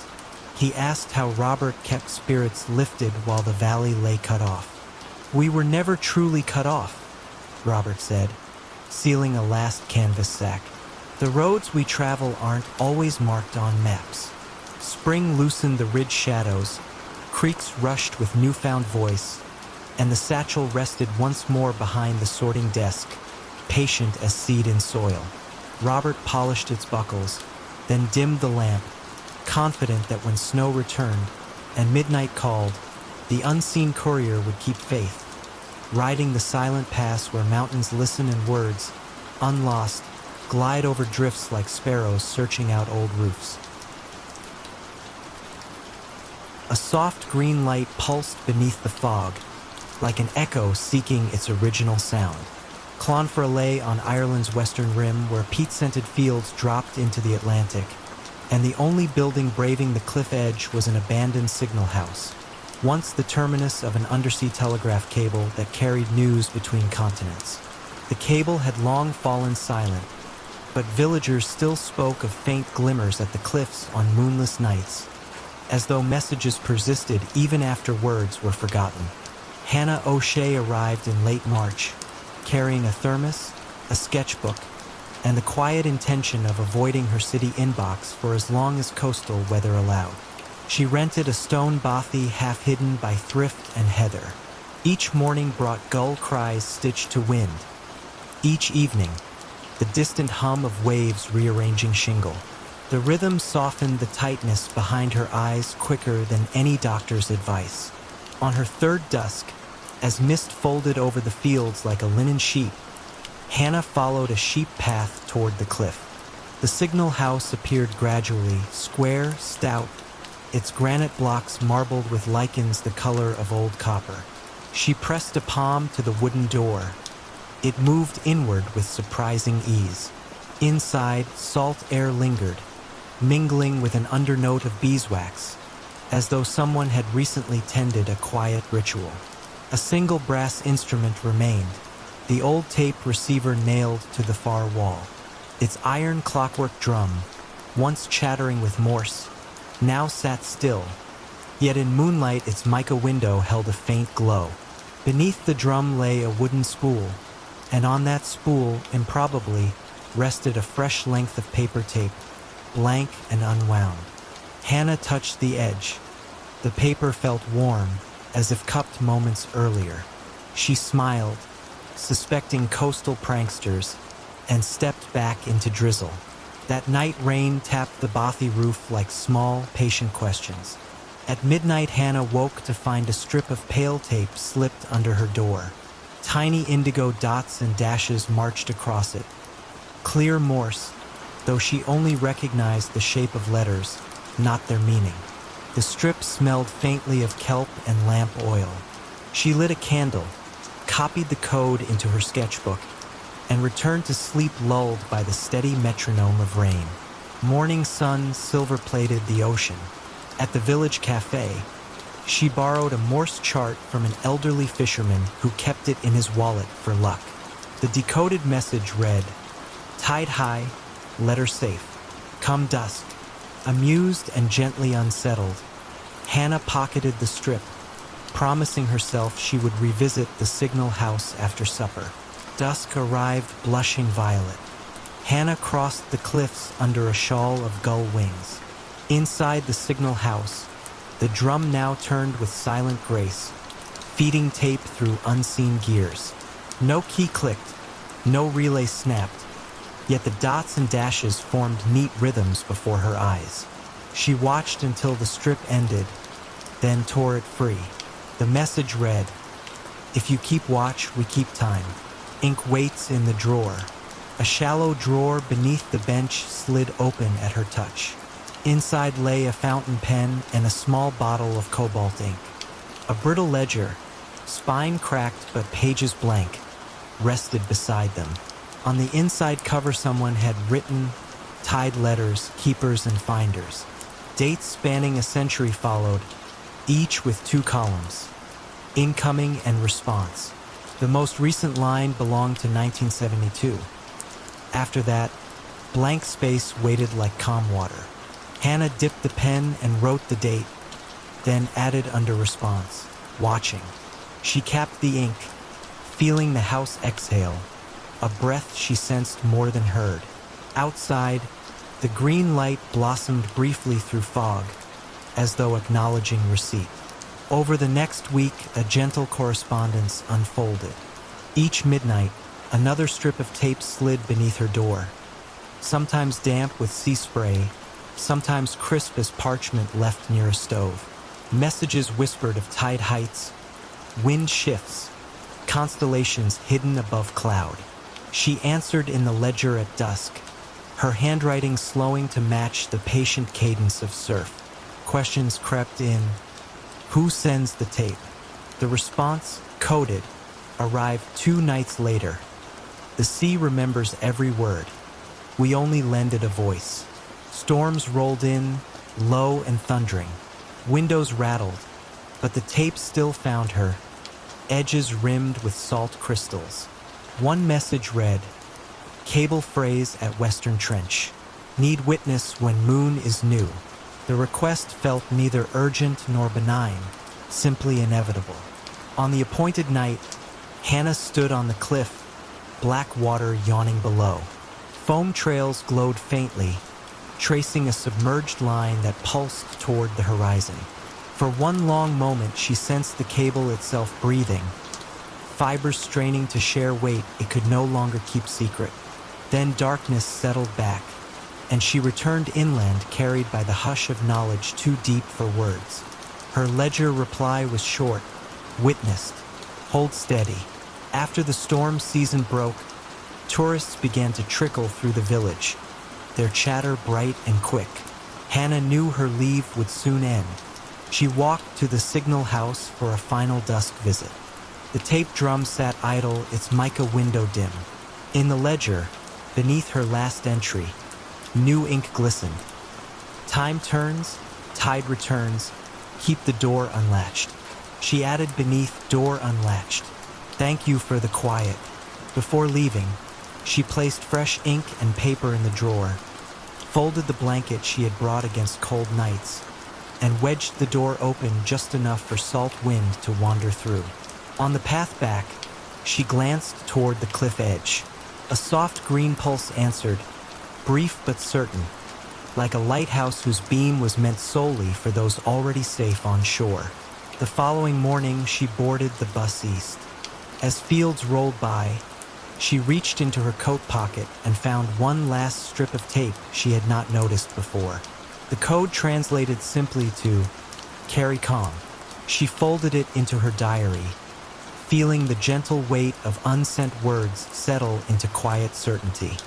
He asked how Robert kept spirits lifted while the valley lay cut off. "We were never truly cut off," Robert said, sealing a last canvas sack. "The roads we travel aren't always marked on maps." Spring loosened the ridge shadows, creeks rushed with newfound voice, and the satchel rested once more behind the sorting desk, patient as seed in soil. Robert polished its buckles, then dimmed the lamp, confident that when snow returned and midnight called, the unseen courier would keep faith, riding the silent pass where mountains listen and words, unlost, glide over drifts like sparrows searching out old roofs. A soft green light pulsed beneath the fog, like an echo seeking its original sound. Clonfert lay on Ireland's western rim where peat-scented fields dropped into the Atlantic, and the only building braving the cliff edge was an abandoned signal house, once the terminus of an undersea telegraph cable that carried news between continents. The cable had long fallen silent, but villagers still spoke of faint glimmers at the cliffs on moonless nights, as though messages persisted even after words were forgotten. Hannah O'Shea arrived in late March, carrying a thermos, a sketchbook, and the quiet intention of avoiding her city inbox for as long as coastal weather allowed. She rented a stone bothy half hidden by thrift and heather. Each morning brought gull cries stitched to wind. Each evening, the distant hum of waves rearranging shingle. The rhythm softened the tightness behind her eyes quicker than any doctor's advice. On her third dusk, as mist folded over the fields like a linen sheet, Hannah followed a sheep path toward the cliff. The signal house appeared gradually, square, stout, its granite blocks marbled with lichens the color of old copper. She pressed a palm to the wooden door. It moved inward with surprising ease. Inside, salt air lingered, mingling with an undernote of beeswax, as though someone had recently tended a quiet ritual. A single brass instrument remained, the old tape receiver nailed to the far wall. Its iron clockwork drum, once chattering with Morse, now sat still, yet in moonlight its mica window held a faint glow. Beneath the drum lay a wooden spool, and on that spool, improbably, rested a fresh length of paper tape, blank and unwound. Hannah touched the edge. The paper felt warm, as if cupped moments earlier. She smiled, suspecting coastal pranksters, and stepped back into drizzle. That night rain tapped the bothy roof like small, patient questions. At midnight, Hannah woke to find a strip of pale tape slipped under her door. Tiny indigo dots and dashes marched across it. Clear Morse, though she only recognized the shape of letters, not their meaning. The strip smelled faintly of kelp and lamp oil. She lit a candle, copied the code into her sketchbook, and returned to sleep lulled by the steady metronome of rain. Morning sun silver-plated the ocean. At the village cafe, she borrowed a Morse chart from an elderly fisherman who kept it in his wallet for luck. The decoded message read, "Tide high, letter safe. Come dusk." Amused and gently unsettled, Hannah pocketed the strip, promising herself she would revisit the signal house after supper. Dusk arrived blushing violet. Hannah crossed the cliffs under a shawl of gull wings. Inside the signal house, the drum now turned with silent grace, feeding tape through unseen gears. No key clicked, no relay snapped, yet the dots and dashes formed neat rhythms before her eyes. She watched until the strip ended, then tore it free. The message read, "If you keep watch, we keep time. Ink waits in the drawer." A shallow drawer beneath the bench slid open at her touch. Inside lay a fountain pen and a small bottle of cobalt ink. A brittle ledger, spine cracked but pages blank, rested beside them. On the inside cover someone had written, tied letters, keepers and finders. Dates spanning a century followed, each with 2 columns, incoming and response. The most recent line belonged to 1972. After that, blank space waited like calm water. Hannah dipped the pen and wrote the date, then added under response, "Watching." She capped the ink, feeling the house exhale, a breath she sensed more than heard. Outside, the green light blossomed briefly through fog, as though acknowledging receipt. Over the next week, a gentle correspondence unfolded. Each midnight, another strip of tape slid beneath her door, sometimes damp with sea spray, sometimes crisp as parchment left near a stove. Messages whispered of tide heights, wind shifts, constellations hidden above cloud. She answered in the ledger at dusk, her handwriting slowing to match the patient cadence of surf. Questions crept in. Who sends the tape? The response, coded, arrived 2 nights later. The sea remembers every word. We only lended a voice. Storms rolled in, low and thundering. Windows rattled, but the tape still found her, edges rimmed with salt crystals. One message read, "Cable phrase at Western Trench. Need witness when moon is new." The request felt neither urgent nor benign, simply inevitable. On the appointed night, Hannah stood on the cliff, black water yawning below. Foam trails glowed faintly, tracing a submerged line that pulsed toward the horizon. For one long moment, she sensed the cable itself breathing, fibers straining to share weight it could no longer keep secret. Then darkness settled back, and she returned inland carried by the hush of knowledge too deep for words. Her ledger reply was short, witnessed, hold steady. After the storm season broke, tourists began to trickle through the village, their chatter bright and quick. Hannah knew her leave would soon end. She walked to the signal house for a final dusk visit. The tape drum sat idle, its mica window dim. In the ledger, beneath her last entry, new ink glistened. Time turns, tide returns, keep the door unlatched. She added beneath, door unlatched. Thank you for the quiet. Before leaving, she placed fresh ink and paper in the drawer, folded the blanket she had brought against cold nights, and wedged the door open just enough for salt wind to wander through. On the path back, she glanced toward the cliff edge. A soft green pulse answered, brief but certain, like a lighthouse whose beam was meant solely for those already safe on shore. The following morning, she boarded the bus east. As fields rolled by, She reached into her coat pocket and found one last strip of tape she had not noticed before. The code translated simply to "carry calm." She folded it into her diary, feeling the gentle weight of unsent words settle into quiet certainty.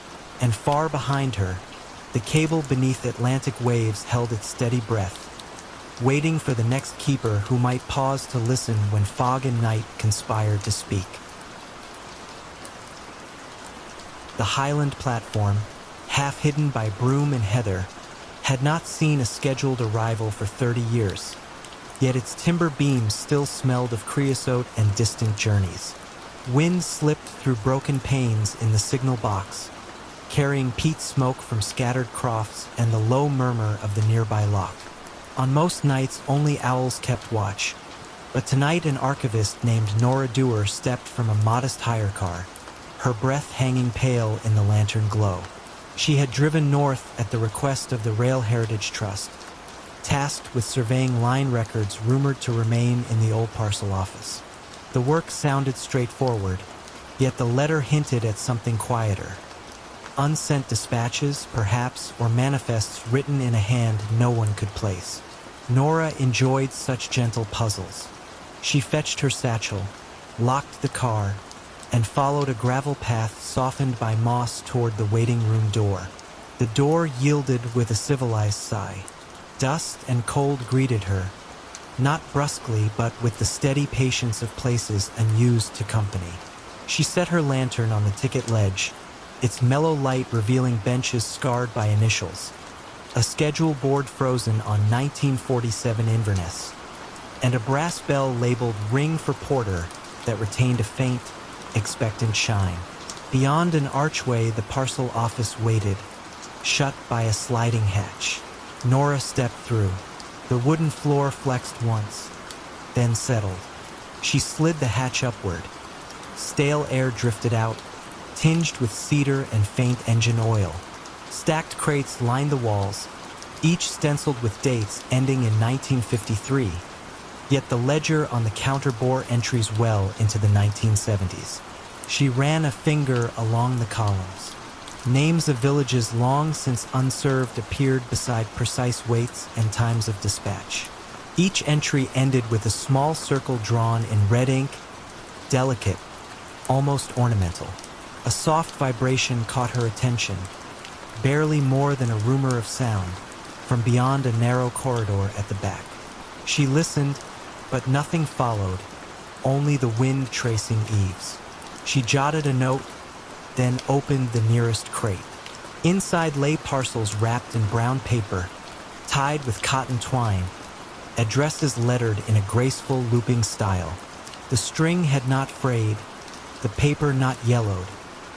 And far behind her, the cable beneath Atlantic waves held its steady breath, waiting for the next keeper who might pause to listen when fog and night conspired to speak. The Highland platform, half hidden by broom and heather, had not seen a scheduled arrival for 30 years, yet its timber beams still smelled of creosote and distant journeys. Wind slipped through broken panes in the signal box, carrying peat smoke from scattered crofts and the low murmur of the nearby lock. On most nights, only owls kept watch, but tonight an archivist named Noir stepped from a modest hire car, her breath hanging pale in the lantern glow. She had driven north at the request of the Rail Heritage Trust, tasked with surveying line records rumored to remain in the old parcel office. The work sounded straightforward, yet the letter hinted at something quieter. Unsent dispatches, perhaps, or manifests written in a hand no one could place. Nora enjoyed such gentle puzzles. She fetched her satchel, locked the car, and followed a gravel path softened by moss toward the waiting room door. The door yielded with a civilized sigh. Dust and cold greeted her, not brusquely but with the steady patience of places unused to company. She set her lantern on the ticket ledge, its mellow light revealing benches scarred by initials, a schedule board frozen on 1947 Inverness, and a brass bell labeled "Ring for Porter" that retained a faint, expectant shine. Beyond an archway, the parcel office waited, shut by a sliding hatch. Nora stepped through. The wooden floor flexed once, then settled. She slid the hatch upward. Stale air drifted out, tinged with cedar and faint engine oil. Stacked crates lined the walls, each stenciled with dates ending in 1953, yet the ledger on the counter bore entries well into the 1970s. She ran a finger along the columns. Names of villages long since unserved appeared beside precise weights and times of dispatch. Each entry ended with a small circle drawn in red ink, delicate, almost ornamental. A soft vibration caught her attention, barely more than a rumor of sound, from beyond a narrow corridor at the back. She listened, but nothing followed, only the wind tracing eaves. She jotted a note, then opened the nearest crate. Inside lay parcels wrapped in brown paper, tied with cotton twine, addresses lettered in a graceful looping style. The string had not frayed, the paper not yellowed,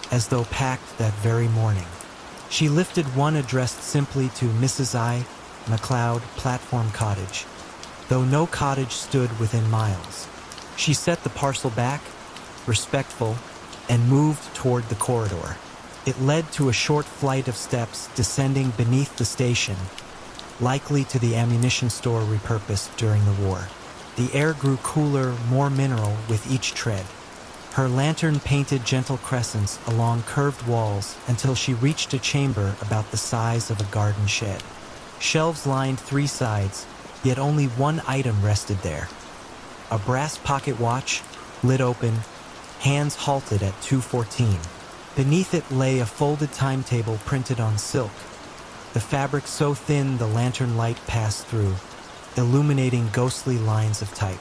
as though packed that very morning. She lifted one addressed simply to Mrs. I. MacLeod, Platform Cottage, though no cottage stood within miles. She set the parcel back, respectful, and moved toward the corridor. It led to a short flight of steps descending beneath the station, likely to the ammunition store repurposed during the war. The air grew cooler, more mineral with each tread. Her lantern painted gentle crescents along curved walls until she reached a chamber about the size of a garden shed. Shelves lined three sides, yet only one item rested there. A brass pocket watch, lid open, hands halted at 2:14. Beneath it lay a folded timetable printed on silk, the fabric so thin the lantern light passed through, illuminating ghostly lines of type.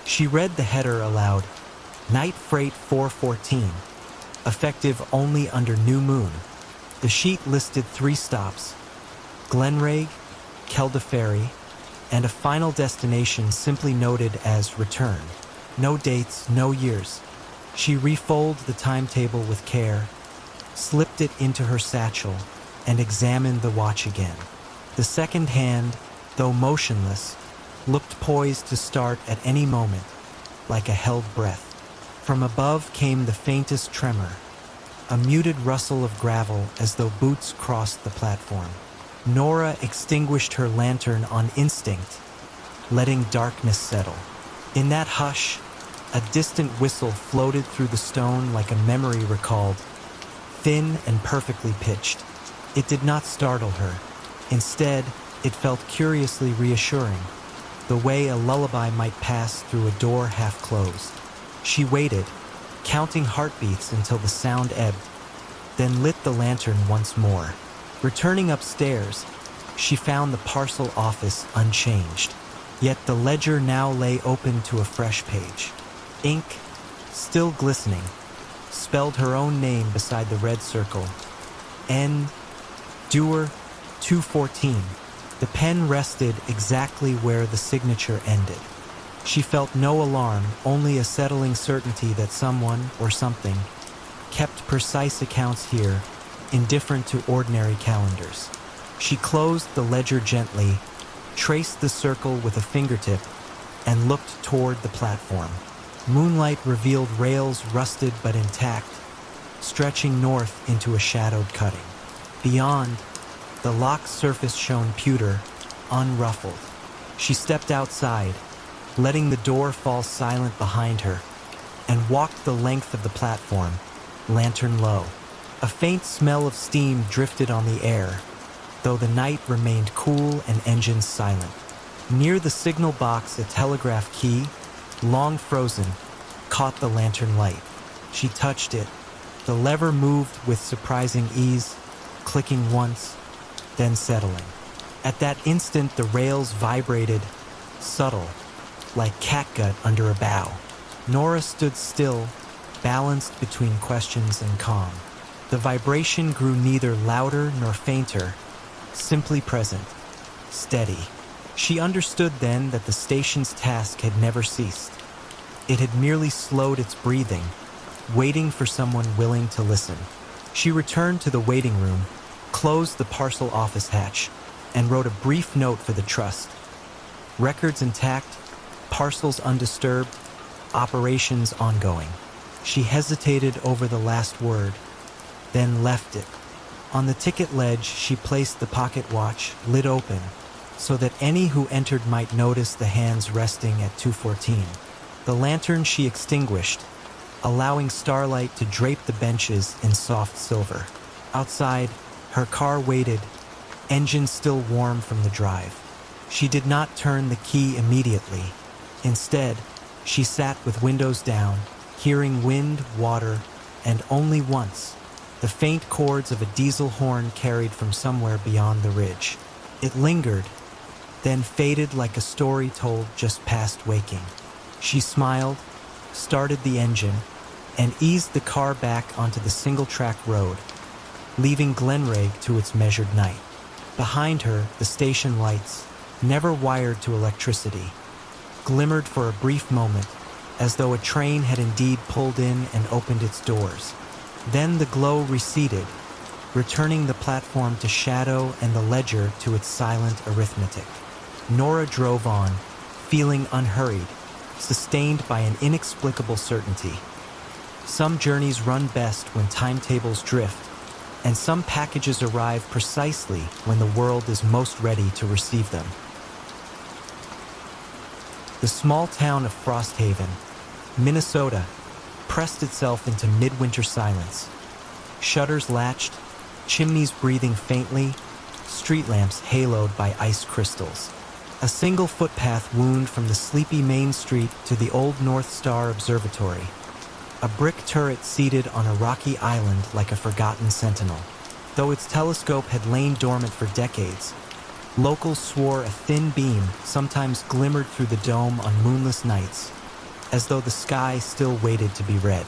She read the header aloud, "Night Freight 414, effective only under new moon." The sheet listed 3 stops, Glenraig, Kelda Ferry, and a final destination simply noted as return. No dates, no years. She refolded the timetable with care, slipped it into her satchel, and examined the watch again. The second hand, though motionless, looked poised to start at any moment, like a held breath. From above came the faintest tremor, a muted rustle of gravel as though boots crossed the platform. Nora extinguished her lantern on instinct, letting darkness settle. In that hush, A distant whistle floated through the stone like a memory recalled, thin and perfectly pitched. It did not startle her. Instead, it felt curiously reassuring, the way a lullaby might pass through a door half closed. She waited, counting heartbeats until the sound ebbed, then lit the lantern once more. Returning upstairs, she found the parcel office unchanged. Yet the ledger now lay open to a fresh page. Ink, still glistening, spelled her own name beside the red circle. N. Dewar, 214. The pen rested exactly where the signature ended. She felt no alarm, only a settling certainty that someone or something kept precise accounts here, indifferent to ordinary calendars. She closed the ledger gently, traced the circle with a fingertip, and looked toward the platform. Moonlight revealed rails rusted but intact, stretching north into a shadowed cutting. Beyond, the lock's surface shone pewter, unruffled. She stepped outside, letting the door fall silent behind her, and walked the length of the platform, lantern low. A faint smell of steam drifted on the air, though the night remained cool and engines silent. Near the signal box, a telegraph key, long frozen, caught the lantern light. She touched it. The lever moved with surprising ease, clicking once, then settling. At that instant, the rails vibrated, subtle, like catgut under a bough. Nora stood still, balanced between questions and calm. The vibration grew neither louder nor fainter, simply present, steady. She understood then that the station's task had never ceased. It had merely slowed its breathing, waiting for someone willing to listen. She returned to the waiting room, closed the parcel office hatch, and wrote a brief note for the trust. Records intact, parcels undisturbed, operations ongoing. She hesitated over the last word, then left it. On the ticket ledge, she placed the pocket watch, lid open, so that any who entered might notice the hands resting at 2:14. The lantern she extinguished, allowing starlight to drape the benches in soft silver. Outside, her car waited, engine still warm from the drive. She did not turn the key immediately. Instead, she sat with windows down, hearing wind, water, and only once, the faint chords of a diesel horn carried from somewhere beyond the ridge. It lingered, then faded like a story told just past waking. She smiled, started the engine, and eased the car back onto the single-track road, leaving Glenragh to its measured night. Behind her, the station lights, never wired to electricity, glimmered for a brief moment, as though a train had indeed pulled in and opened its doors. Then the glow receded, returning the platform to shadow and the ledger to its silent arithmetic. Nora drove on, feeling unhurried, sustained by an inexplicable certainty. Some journeys run best when timetables drift, and some packages arrive precisely when the world is most ready to receive them. The small town of Frosthaven, Minnesota, pressed itself into midwinter silence. Shutters latched, chimneys breathing faintly, street lamps haloed by ice crystals. A single footpath wound from the sleepy main street to the old North Star Observatory, a brick turret seated on a rocky island like a forgotten sentinel. Though its telescope had lain dormant for decades, locals swore a thin beam sometimes glimmered through the dome on moonless nights, as though the sky still waited to be read.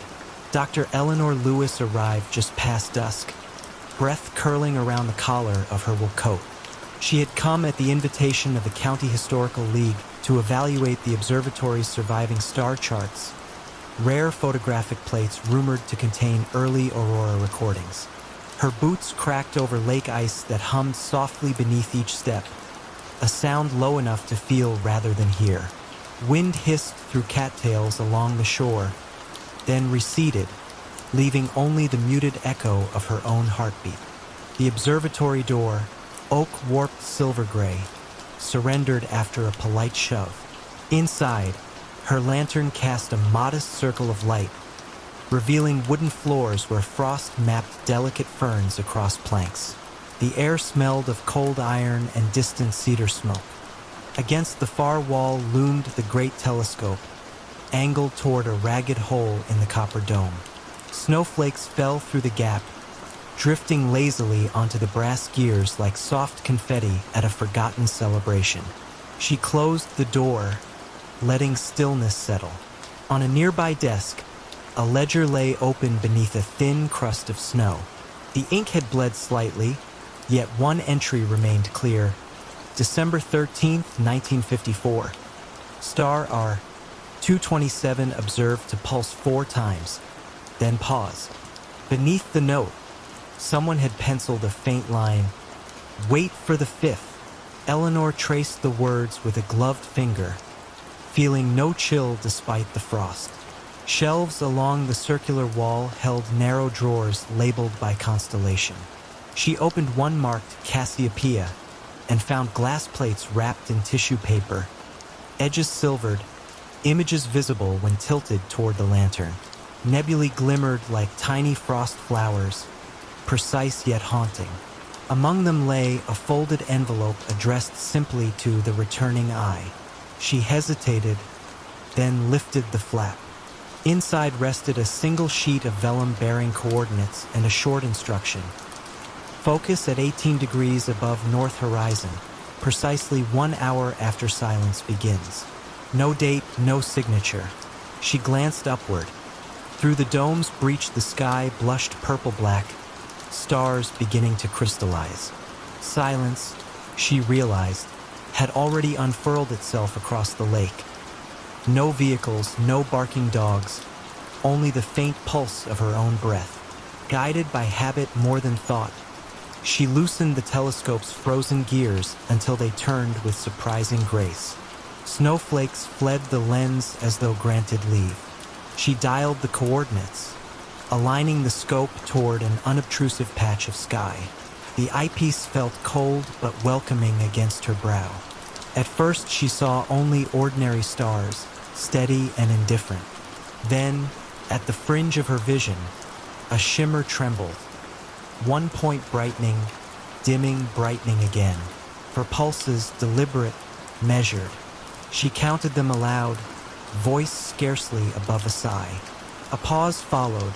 Dr. Eleanor Lewis arrived just past dusk, breath curling around the collar of her wool coat. She had come at the invitation of the County Historical League to evaluate the observatory's surviving star charts, rare photographic plates rumored to contain early aurora recordings. Her boots cracked over lake ice that hummed softly beneath each step, a sound low enough to feel rather than hear. Wind hissed through cattails along the shore, then receded, leaving only the muted echo of her own heartbeat. The observatory door, oak warped silver gray, surrendered after a polite shove. Inside, Her lantern cast a modest circle of light, revealing wooden floors where frost mapped delicate ferns across planks. The air smelled of cold iron and distant cedar smoke. Against the far wall loomed the great telescope, angled toward a ragged hole in the copper dome. Snowflakes fell through the gap, drifting lazily onto the brass gears like soft confetti at a forgotten celebration. She closed the door, letting stillness settle. On a nearby desk, a ledger lay open beneath a thin crust of snow. The ink had bled slightly, yet one entry remained clear. December 13th, 1954. Star R. 227 observed to pulse 4 times, then pause. Beneath the note, someone had penciled a faint line, "Wait for the 5th." Eleanor traced the words with a gloved finger, feeling no chill despite the frost. Shelves along the circular wall held narrow drawers labeled by constellation. She opened one marked Cassiopeia and found glass plates wrapped in tissue paper, edges silvered, images visible when tilted toward the lantern. Nebulae glimmered like tiny frost flowers, precise yet haunting. Among them lay a folded envelope addressed simply to the returning eye. She hesitated, then lifted the flap. Inside rested a single sheet of vellum bearing coordinates and a short instruction. Focus at 18 degrees above north horizon, precisely 1 hour after silence begins. No date, no signature. She glanced upward. Through the dome's breach the sky blushed purple-black, stars beginning to crystallize. Silence, she realized, had already unfurled itself across the lake. No vehicles, no barking dogs, only the faint pulse of her own breath. Guided by habit more than thought, she loosened the telescope's frozen gears until they turned with surprising grace. Snowflakes fled the lens as though granted leave. She dialed the coordinates, aligning the scope toward an unobtrusive patch of sky. The eyepiece felt cold but welcoming against her brow. At first she saw only ordinary stars, steady and indifferent. Then, at the fringe of her vision, a shimmer trembled. 1 point brightening, dimming, brightening again. Her pulses deliberate, measured. She counted them aloud, voice scarcely above a sigh. A pause followed,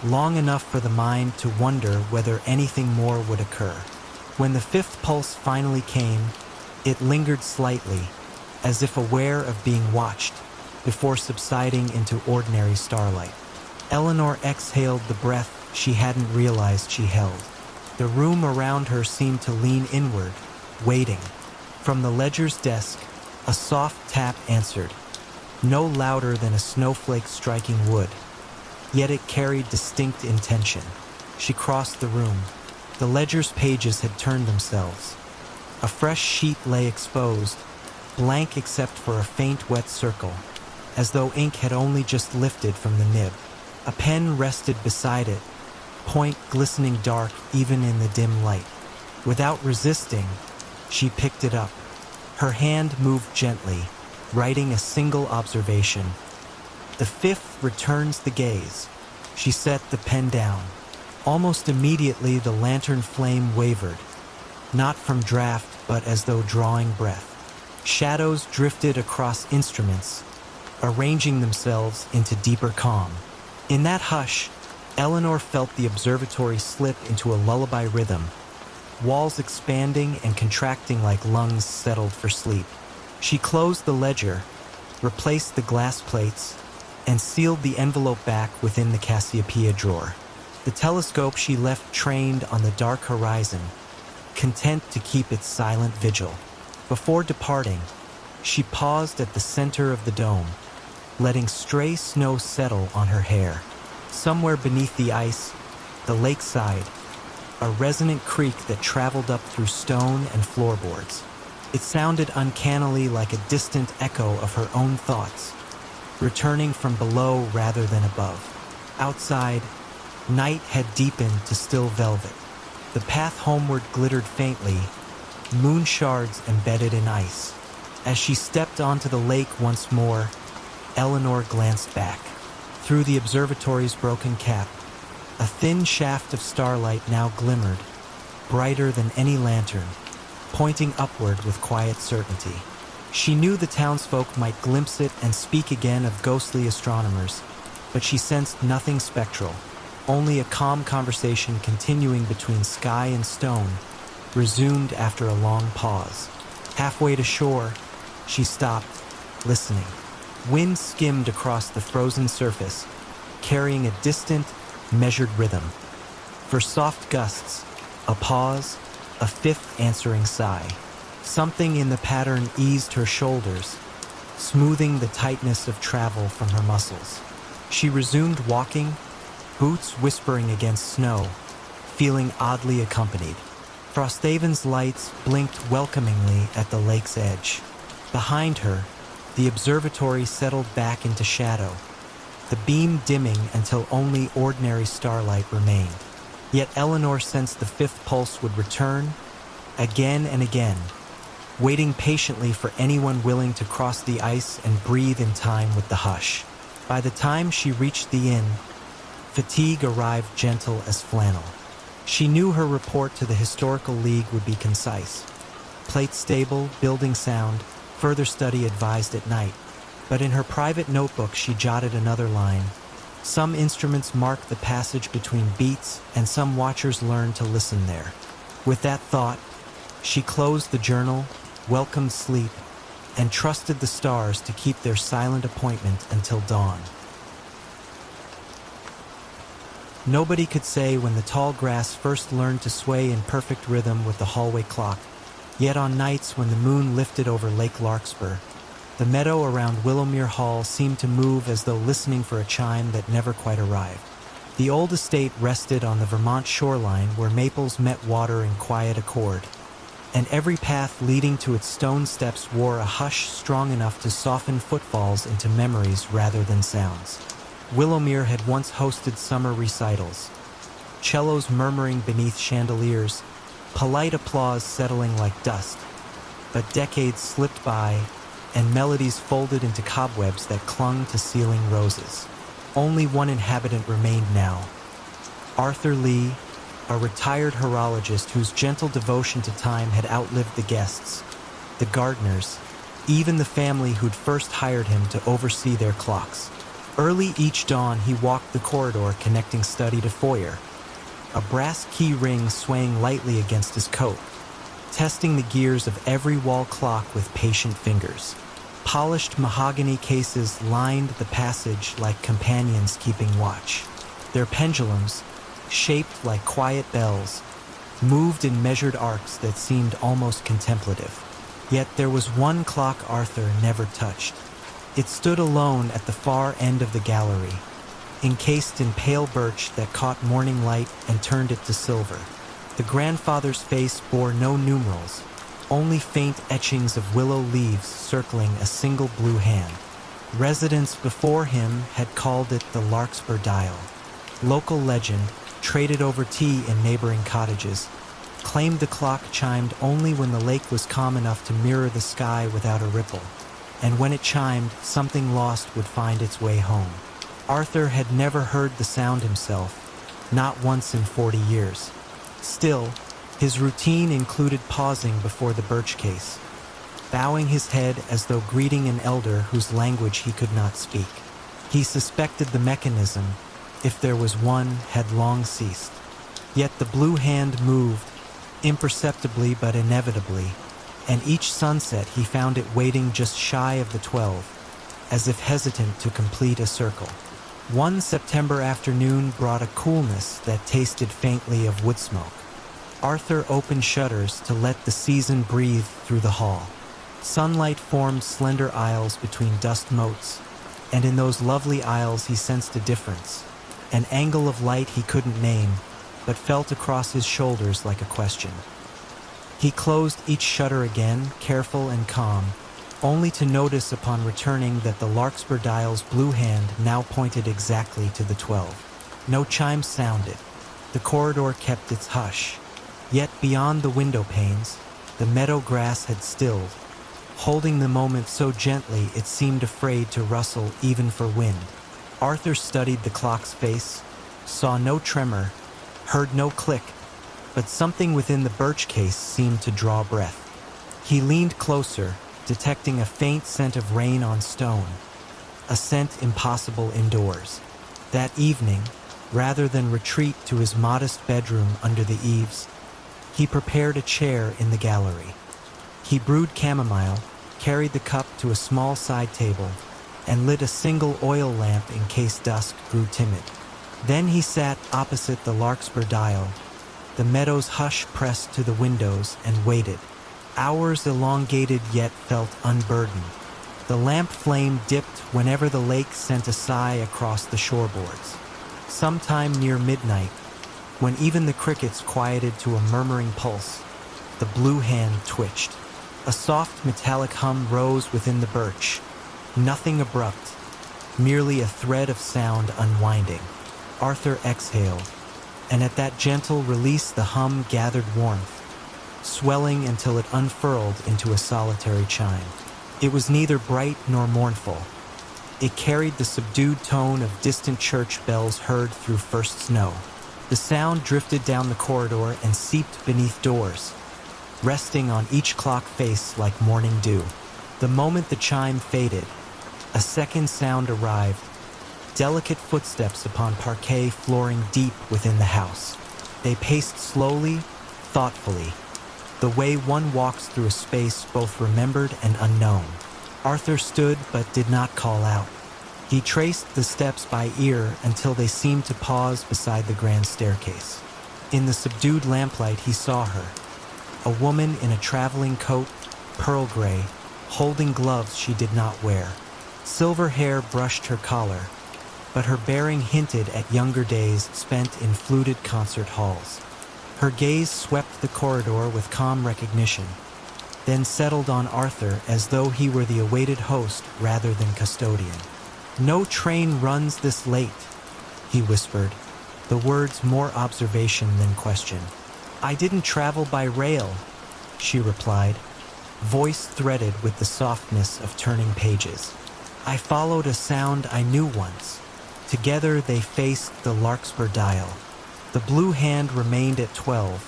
long enough for the mind to wonder whether anything more would occur. When the 5th pulse finally came, it lingered slightly, as if aware of being watched, before subsiding into ordinary starlight. Eleanor exhaled the breath she hadn't realized she held. The room around her seemed to lean inward, waiting. From the ledger's desk, a soft tap answered, no louder than a snowflake striking wood. Yet it carried distinct intention. She crossed the room. The ledger's pages had turned themselves. A fresh sheet lay exposed, blank except for a faint wet circle, as though ink had only just lifted from the nib. A pen rested beside it, point glistening dark even in the dim light. Without resisting, she picked it up. Her hand moved gently, writing a single observation. The 5th returns the gaze. She set the pen down. Almost immediately the lantern flame wavered, not from draft but as though drawing breath. Shadows drifted across instruments, arranging themselves into deeper calm. In that hush, Eleanor felt the observatory slip into a lullaby rhythm, walls expanding and contracting like lungs settled for sleep. She closed the ledger, replaced the glass plates, and sealed the envelope back within the Cassiopeia drawer. The telescope she left trained on the dark horizon, content to keep its silent vigil. Before departing, she paused at the center of the dome, letting stray snow settle on her hair. Somewhere beneath the ice, the lakeside, a resonant creak that traveled up through stone and floorboards. It sounded uncannily like a distant echo of her own thoughts, returning from below rather than above. Outside, night had deepened to still velvet. The path homeward glittered faintly, moon shards embedded in ice. As she stepped onto the lake once more, Eleanor glanced back. Through the observatory's broken cap, a thin shaft of starlight now glimmered, brighter than any lantern, pointing upward with quiet certainty. She knew the townsfolk might glimpse it and speak again of ghostly astronomers, but she sensed nothing spectral, only a calm conversation continuing between sky and stone, resumed after a long pause. Halfway to shore, she stopped, listening. Wind skimmed across the frozen surface, carrying a distant, measured rhythm. For soft gusts, a pause, a fifth answering sigh. Something in the pattern eased her shoulders, smoothing the tightness of travel from her muscles. She resumed walking, boots whispering against snow, feeling oddly accompanied. Frosthaven's lights blinked welcomingly at the lake's edge. Behind her, the observatory settled back into shadow, the beam dimming until only ordinary starlight remained. Yet Eleanor sensed the fifth pulse would return, again and again, waiting patiently for anyone willing to cross the ice and breathe in time with the hush. By the time she reached the inn, fatigue arrived gentle as flannel. She knew her report to the Historical League would be concise. Plate stable, building sound, further study advised at night. But in her private notebook she jotted another line. Some instruments mark the passage between beats, and some watchers learn to listen there. With that thought, she closed the journal, welcomed sleep, and trusted the stars to keep their silent appointment until dawn. Nobody could say when the tall grass first learned to sway in perfect rhythm with the hallway clock, yet on nights when the moon lifted over Lake Larkspur, the meadow around Willowmere Hall seemed to move as though listening for a chime that never quite arrived. The old estate rested on the Vermont shoreline where maples met water in quiet accord, and every path leading to its stone steps wore a hush strong enough to soften footfalls into memories rather than sounds. Willowmere had once hosted summer recitals, cellos murmuring beneath chandeliers, polite applause settling like dust. But decades slipped by, and melodies folded into cobwebs that clung to ceiling roses. Only one inhabitant remained now, Arthur Lee, a retired horologist whose gentle devotion to time had outlived the guests, the gardeners, even the family who'd first hired him to oversee their clocks. Early each dawn he walked the corridor connecting study to foyer, a brass key ring swaying lightly against his coat, testing the gears of every wall clock with patient fingers. Polished mahogany cases lined the passage like companions keeping watch. Their pendulums, shaped like quiet bells, moved in measured arcs that seemed almost contemplative. Yet there was one clock Arthur never touched. It stood alone at the far end of the gallery, encased in pale birch that caught morning light and turned it to silver. The grandfather's face bore no numerals, only faint etchings of willow leaves circling a single blue hand. Residents before him had called it the Larkspur Dial. Local legend, traded over tea in neighboring cottages, claimed the clock chimed only when the lake was calm enough to mirror the sky without a ripple, and when it chimed, something lost would find its way home. Arthur had never heard the sound himself, not once in 40 years. Still, his routine included pausing before the birch case, bowing his head as though greeting an elder whose language he could not speak. He suspected the mechanism, if there was one, had long ceased. Yet the blue hand moved, imperceptibly but inevitably, and each sunset he found it waiting just shy of the 12, as if hesitant to complete a circle. One September afternoon brought a coolness that tasted faintly of wood smoke. Arthur opened shutters to let the season breathe through the hall. Sunlight formed slender aisles between dust motes, and in those lovely aisles he sensed a difference, an angle of light he couldn't name, but felt across his shoulders like a question. He closed each shutter again, careful and calm, only to notice upon returning that the Larkspur Dial's blue hand now pointed exactly to the 12. No chime sounded. The corridor kept its hush. Yet beyond the window panes, the meadow grass had stilled, holding the moment so gently it seemed afraid to rustle even for wind. Arthur studied the clock's face, saw no tremor, heard no click, but something within the birch case seemed to draw breath. He leaned closer, detecting a faint scent of rain on stone, a scent impossible indoors. That evening, rather than retreat to his modest bedroom under the eaves, he prepared a chair in the gallery. He brewed chamomile, carried the cup to a small side table, and lit a single oil lamp in case dusk grew timid. Then he sat opposite the larkspur dial, the meadow's hush pressed to the windows, and waited. Hours elongated yet felt unburdened. The lamp flame dipped whenever the lake sent a sigh across the shoreboards. Sometime near midnight, when even the crickets quieted to a murmuring pulse, the blue hand twitched. A soft metallic hum rose within the birch. Nothing abrupt, merely a thread of sound unwinding. Arthur exhaled, and at that gentle release the hum gathered warmth, swelling until it unfurled into a solitary chime. It was neither bright nor mournful. It carried the subdued tone of distant church bells heard through first snow. The sound drifted down the corridor and seeped beneath doors, resting on each clock face like morning dew. The moment the chime faded, a second sound arrived, delicate footsteps upon parquet flooring deep within the house. They paced slowly, thoughtfully, the way one walks through a space both remembered and unknown. Arthur stood but did not call out. He traced the steps by ear until they seemed to pause beside the grand staircase. In the subdued lamplight he saw her, a woman in a traveling coat, pearl gray, holding gloves she did not wear. Silver hair brushed her collar, but her bearing hinted at younger days spent in fluted concert halls. Her gaze swept the corridor with calm recognition, then settled on Arthur as though he were the awaited host rather than custodian. "No train runs this late," he whispered, the words more observation than question. "I didn't travel by rail," she replied, voice threaded with the softness of turning pages. "I followed a sound I knew once." Together they faced the larkspur dial. The blue hand remained at 12,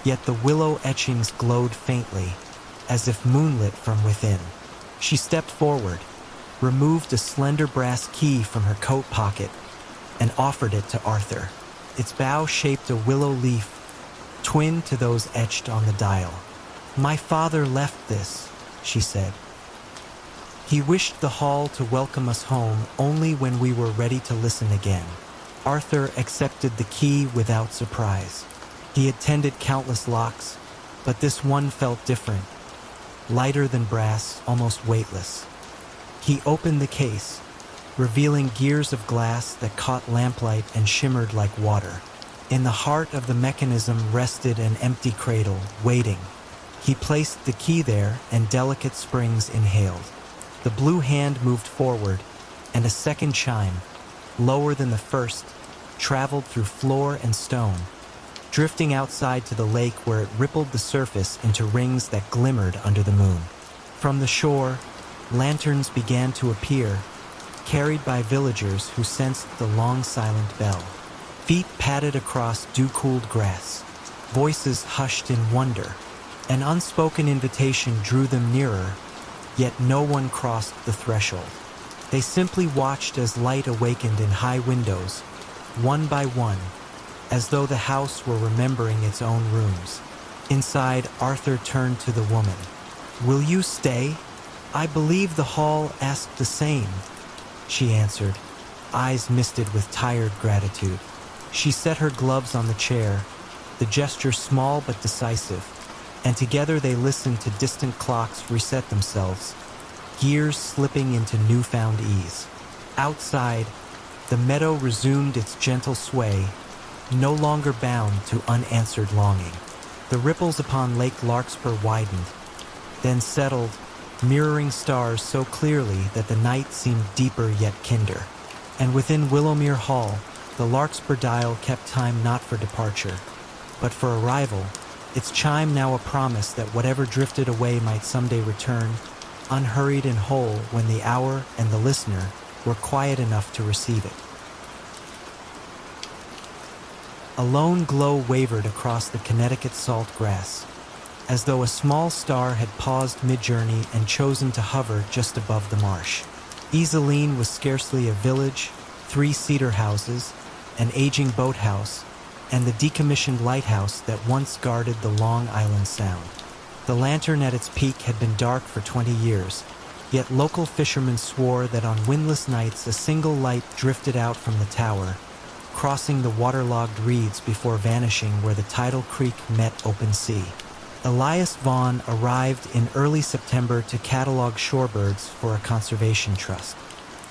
yet the willow etchings glowed faintly, as if moonlit from within. She stepped forward, removed a slender brass key from her coat pocket, and offered it to Arthur. Its bow shaped a willow leaf, twin to those etched on the dial. "My father left this," she said. "He wished the hall to welcome us home only when we were ready to listen again." Arthur accepted the key without surprise. He had tended countless locks, but this one felt different, lighter than brass, almost weightless. He opened the case, revealing gears of glass that caught lamplight and shimmered like water. In the heart of the mechanism rested an empty cradle, waiting. He placed the key there, and delicate springs inhaled. The blue hand moved forward, and a second chime, lower than the first, traveled through floor and stone, drifting outside to the lake where it rippled the surface into rings that glimmered under the moon. From the shore, lanterns began to appear, carried by villagers who sensed the long silent bell. Feet padded across dew-cooled grass. Voices hushed in wonder. An unspoken invitation drew them nearer, yet no one crossed the threshold. They simply watched as light awakened in high windows, one by one, as though the house were remembering its own rooms. Inside, Arthur turned to the woman. "Will you stay? I believe the hall asked the same," she answered, eyes misted with tired gratitude. She set her gloves on the chair, the gesture small but decisive, and together they listened to distant clocks reset themselves, gears slipping into newfound ease. Outside, the meadow resumed its gentle sway, no longer bound to unanswered longing. The ripples upon Lake Larkspur widened, then settled, mirroring stars so clearly that the night seemed deeper yet kinder. And within Willowmere Hall, the Larkspur dial kept time not for departure, but for arrival, its chime now a promise that whatever drifted away might someday return, unhurried and whole when the hour and the listener were quiet enough to receive it. A lone glow wavered across the Connecticut salt grass, as though a small star had paused mid-journey and chosen to hover just above the marsh. Iselin was scarcely a village, 3 cedar houses, an aging boathouse, and the decommissioned lighthouse that once guarded the Long Island Sound. The lantern at its peak had been dark for 20 years, yet local fishermen swore that on windless nights a single light drifted out from the tower, crossing the waterlogged reeds before vanishing where the tidal creek met open sea. Elias Vaughn arrived in early September to catalog shorebirds for a conservation trust.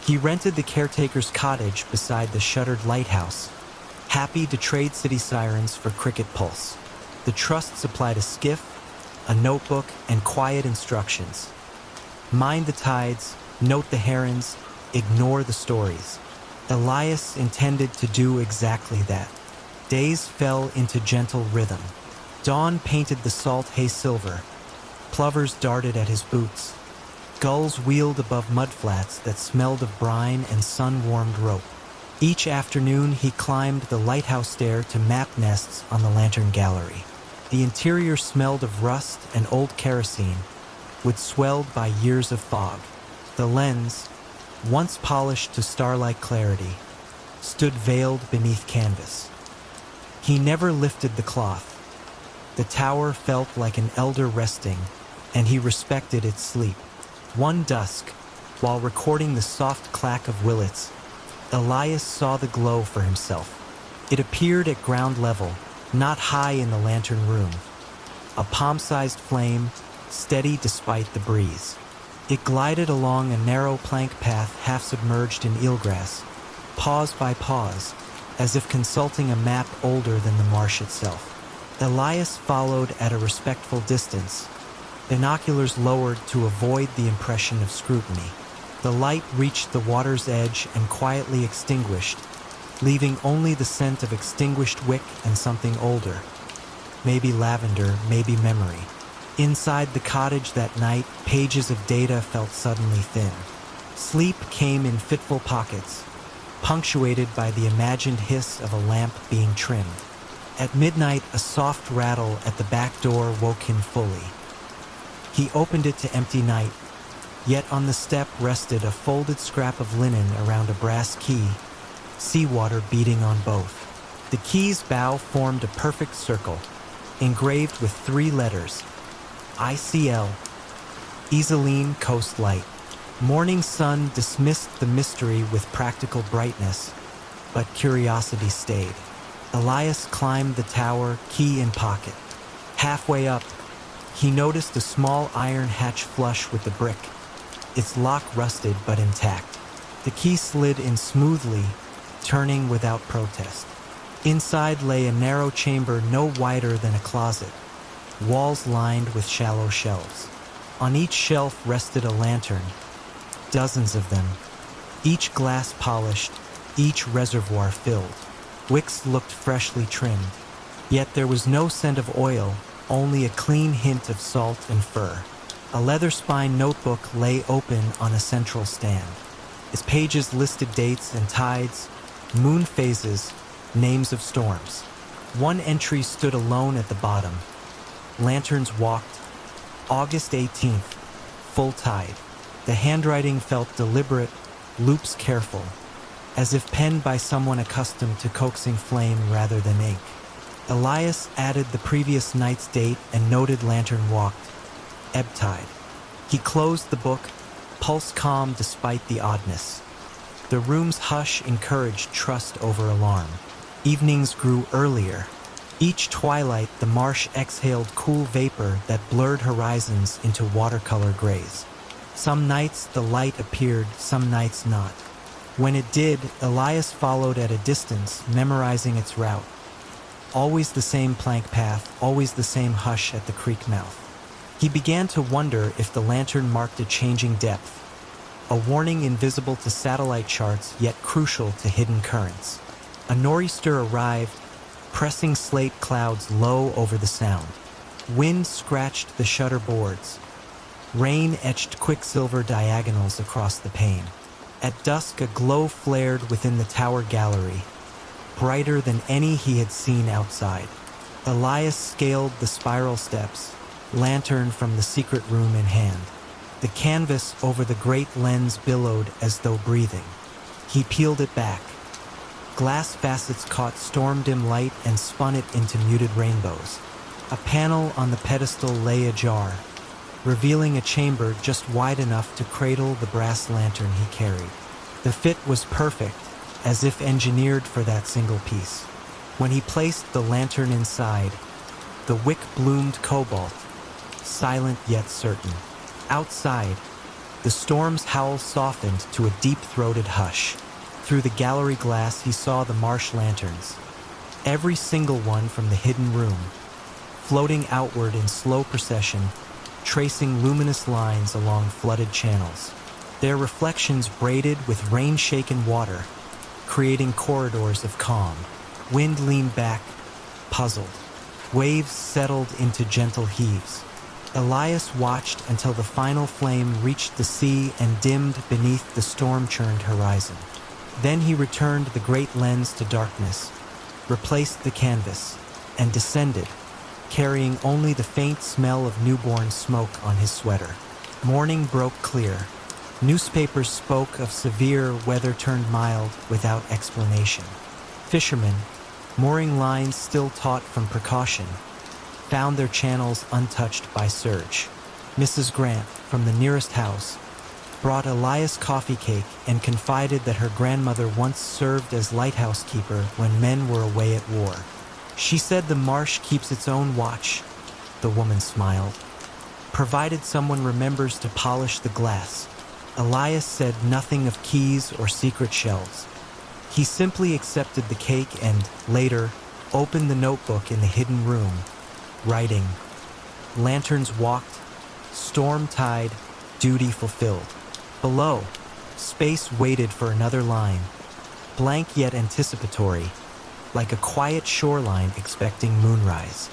He rented the caretaker's cottage beside the shuttered lighthouse, happy to trade city sirens for cricket pulse. The trust supplied a skiff, a notebook, and quiet instructions. Mind the tides, note the herons, ignore the stories. Elias intended to do exactly that. Days fell into gentle rhythm. Dawn painted the salt hay silver. Plovers darted at his boots. Gulls wheeled above mudflats that smelled of brine and sun-warmed rope. Each afternoon he climbed the lighthouse stair to map nests on the lantern gallery. The interior smelled of rust and old kerosene, with swelled by years of fog. The lens, once polished to starlight clarity, stood veiled beneath canvas. He never lifted the cloth. The tower felt like an elder resting, and he respected its sleep. One dusk, while recording the soft clack of willets, Elias saw the glow for himself. It appeared at ground level, not high in the lantern room. A palm-sized flame, steady despite the breeze. It glided along a narrow plank path half submerged in eelgrass, pause by pause, as if consulting a map older than the marsh itself. Elias followed at a respectful distance, binoculars lowered to avoid the impression of scrutiny. The light reached the water's edge and quietly extinguished, leaving only the scent of extinguished wick and something older. Maybe lavender, maybe memory. Inside the cottage that night, pages of data felt suddenly thin. Sleep came in fitful pockets, punctuated by the imagined hiss of a lamp being trimmed. At midnight, a soft rattle at the back door woke him fully. He opened it to empty night, yet on the step rested a folded scrap of linen around a brass key, seawater beating on both. The key's bow formed a perfect circle, engraved with 3 letters, ICL, Iselin Coast Light. Morning sun dismissed the mystery with practical brightness, but curiosity stayed. Elias climbed the tower, key in pocket. Halfway up, he noticed a small iron hatch flush with the brick, its lock rusted but intact. The key slid in smoothly, turning without protest. Inside lay a narrow chamber no wider than a closet, walls lined with shallow shelves. On each shelf rested a lantern, dozens of them, each glass polished, each reservoir filled. Wicks looked freshly trimmed, yet there was no scent of oil, only a clean hint of salt and fur. A leather-spined notebook lay open on a central stand. Its pages listed dates and tides, moon phases, names of storms. One entry stood alone at the bottom. Lanterns walked, August 18th, full tide. The handwriting felt deliberate, loops careful, as if penned by someone accustomed to coaxing flame rather than ink. Elias added the previous night's date and noted lantern walked, ebb tide. He closed the book, pulse calm despite the oddness. The room's hush encouraged trust over alarm. Evenings grew earlier. Each twilight, the marsh exhaled cool vapor that blurred horizons into watercolor grays. Some nights the light appeared, some nights not. When it did, Elias followed at a distance, memorizing its route. Always the same plank path, always the same hush at the creek mouth. He began to wonder if the lantern marked a changing depth, a warning invisible to satellite charts yet crucial to hidden currents. A nor'easter arrived, pressing slate clouds low over the sound. Wind scratched the shutter boards. Rain etched quicksilver diagonals across the pane. At dusk, a glow flared within the tower gallery, brighter than any he had seen outside. Elias scaled the spiral steps, lantern from the secret room in hand. The canvas over the great lens billowed as though breathing. He peeled it back. Glass facets caught storm-dim light and spun it into muted rainbows. A panel on the pedestal lay ajar, revealing a chamber just wide enough to cradle the brass lantern he carried. The fit was perfect, as if engineered for that single piece. When he placed the lantern inside, the wick bloomed cobalt, silent yet certain. Outside, the storm's howl softened to a deep-throated hush. Through the gallery glass he saw the marsh lanterns, every single one from the hidden room, floating outward in slow procession, tracing luminous lines along flooded channels. Their reflections braided with rain-shaken water, creating corridors of calm. Wind leaned back, puzzled. Waves settled into gentle heaves. Elias watched until the final flame reached the sea and dimmed beneath the storm-churned horizon. Then he returned the great lens to darkness, replaced the canvas, and descended, carrying only the faint smell of newborn smoke on his sweater. Morning broke clear. Newspapers spoke of severe weather turned mild without explanation. Fishermen, mooring lines still taut from precaution, found their channels untouched by surge. Mrs. Grant, from the nearest house, brought Elias coffee cake and confided that her grandmother once served as lighthouse keeper when men were away at war. She said the marsh keeps its own watch, the woman smiled, provided someone remembers to polish the glass. Elias said nothing of keys or secret shelves. He simply accepted the cake and, later, opened the notebook in the hidden room, writing, "Lanterns walked, storm tide, duty fulfilled." Below, space waited for another line, blank yet anticipatory, like a quiet shoreline expecting moonrise.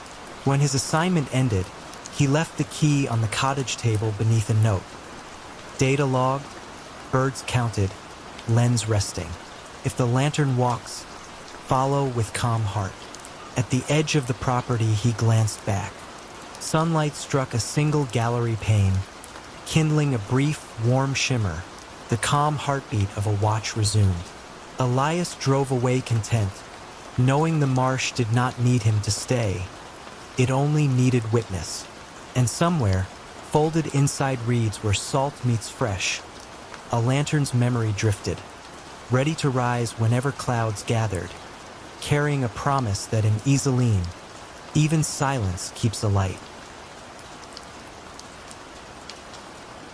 When his assignment ended, he left the key on the cottage table beneath a note. Data logged, birds counted, lens resting. If the lantern walks, follow with calm heart. At the edge of the property, he glanced back. Sunlight struck a single gallery pane, kindling a brief, warm shimmer. The calm heartbeat of a watch resumed. Elias drove away content, knowing the marsh did not need him to stay. It only needed witness. And somewhere, folded inside reeds where salt meets fresh, a lantern's memory drifted, ready to rise whenever clouds gathered, carrying a promise that in Iselin, even silence keeps alight.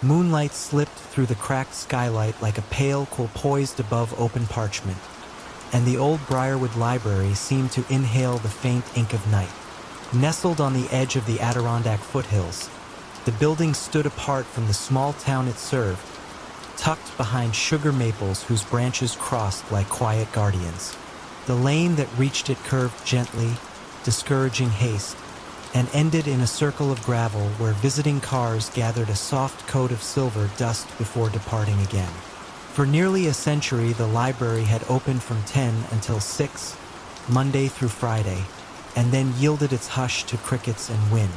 Moonlight slipped through the cracked skylight like a pale quill poised above open parchment, and the old Briarwood Library seemed to inhale the faint ink of night. Nestled on the edge of the Adirondack foothills, the building stood apart from the small town it served, tucked behind sugar maples whose branches crossed like quiet guardians. The lane that reached it curved gently, discouraging haste, and ended in a circle of gravel where visiting cars gathered a soft coat of silver dust before departing again. For nearly a century, the library had opened from 10 until 6, Monday through Friday, and then yielded its hush to crickets and wind.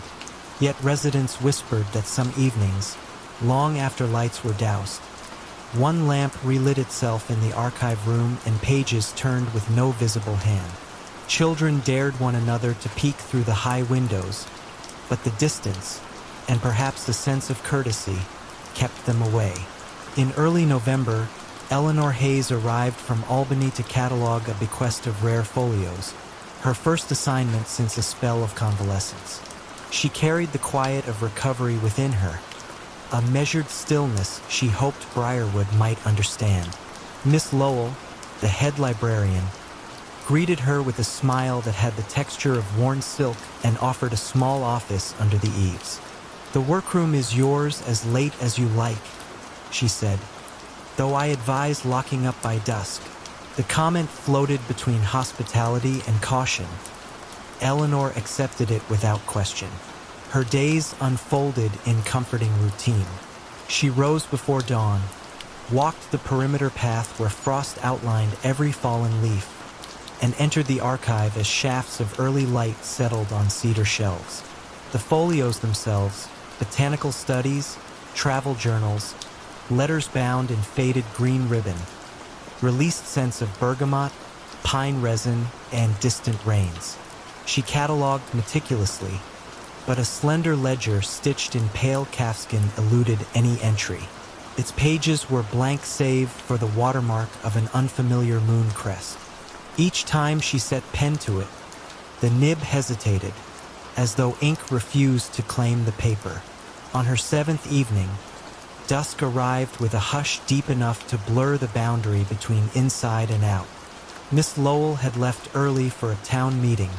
Yet residents whispered that some evenings, long after lights were doused, one lamp relit itself in the archive room and pages turned with no visible hand. Children dared one another to peek through the high windows, but the distance, and perhaps the sense of courtesy, kept them away. In early November, Eleanor Hayes arrived from Albany to catalog a bequest of rare folios, her first assignment since a spell of convalescence. She carried the quiet of recovery within her, a measured stillness she hoped Briarwood might understand. Miss Lowell, the head librarian, greeted her with a smile that had the texture of worn silk and offered a small office under the eaves. "The workroom is yours as late as you like," she said, "though I advise locking up by dusk." The comment floated between hospitality and caution. Eleanor accepted it without question. Her days unfolded in comforting routine. She rose before dawn, walked the perimeter path where frost outlined every fallen leaf, and entered the archive as shafts of early light settled on cedar shelves. The folios themselves, botanical studies, travel journals, letters bound in faded green ribbon, released scents of bergamot, pine resin, and distant rains. She cataloged meticulously, but a slender ledger stitched in pale calfskin eluded any entry. Its pages were blank save for the watermark of an unfamiliar moon crest. Each time she set pen to it, the nib hesitated, as though ink refused to claim the paper. On her seventh evening, dusk arrived with a hush deep enough to blur the boundary between inside and out. Miss Lowell had left early for a town meeting,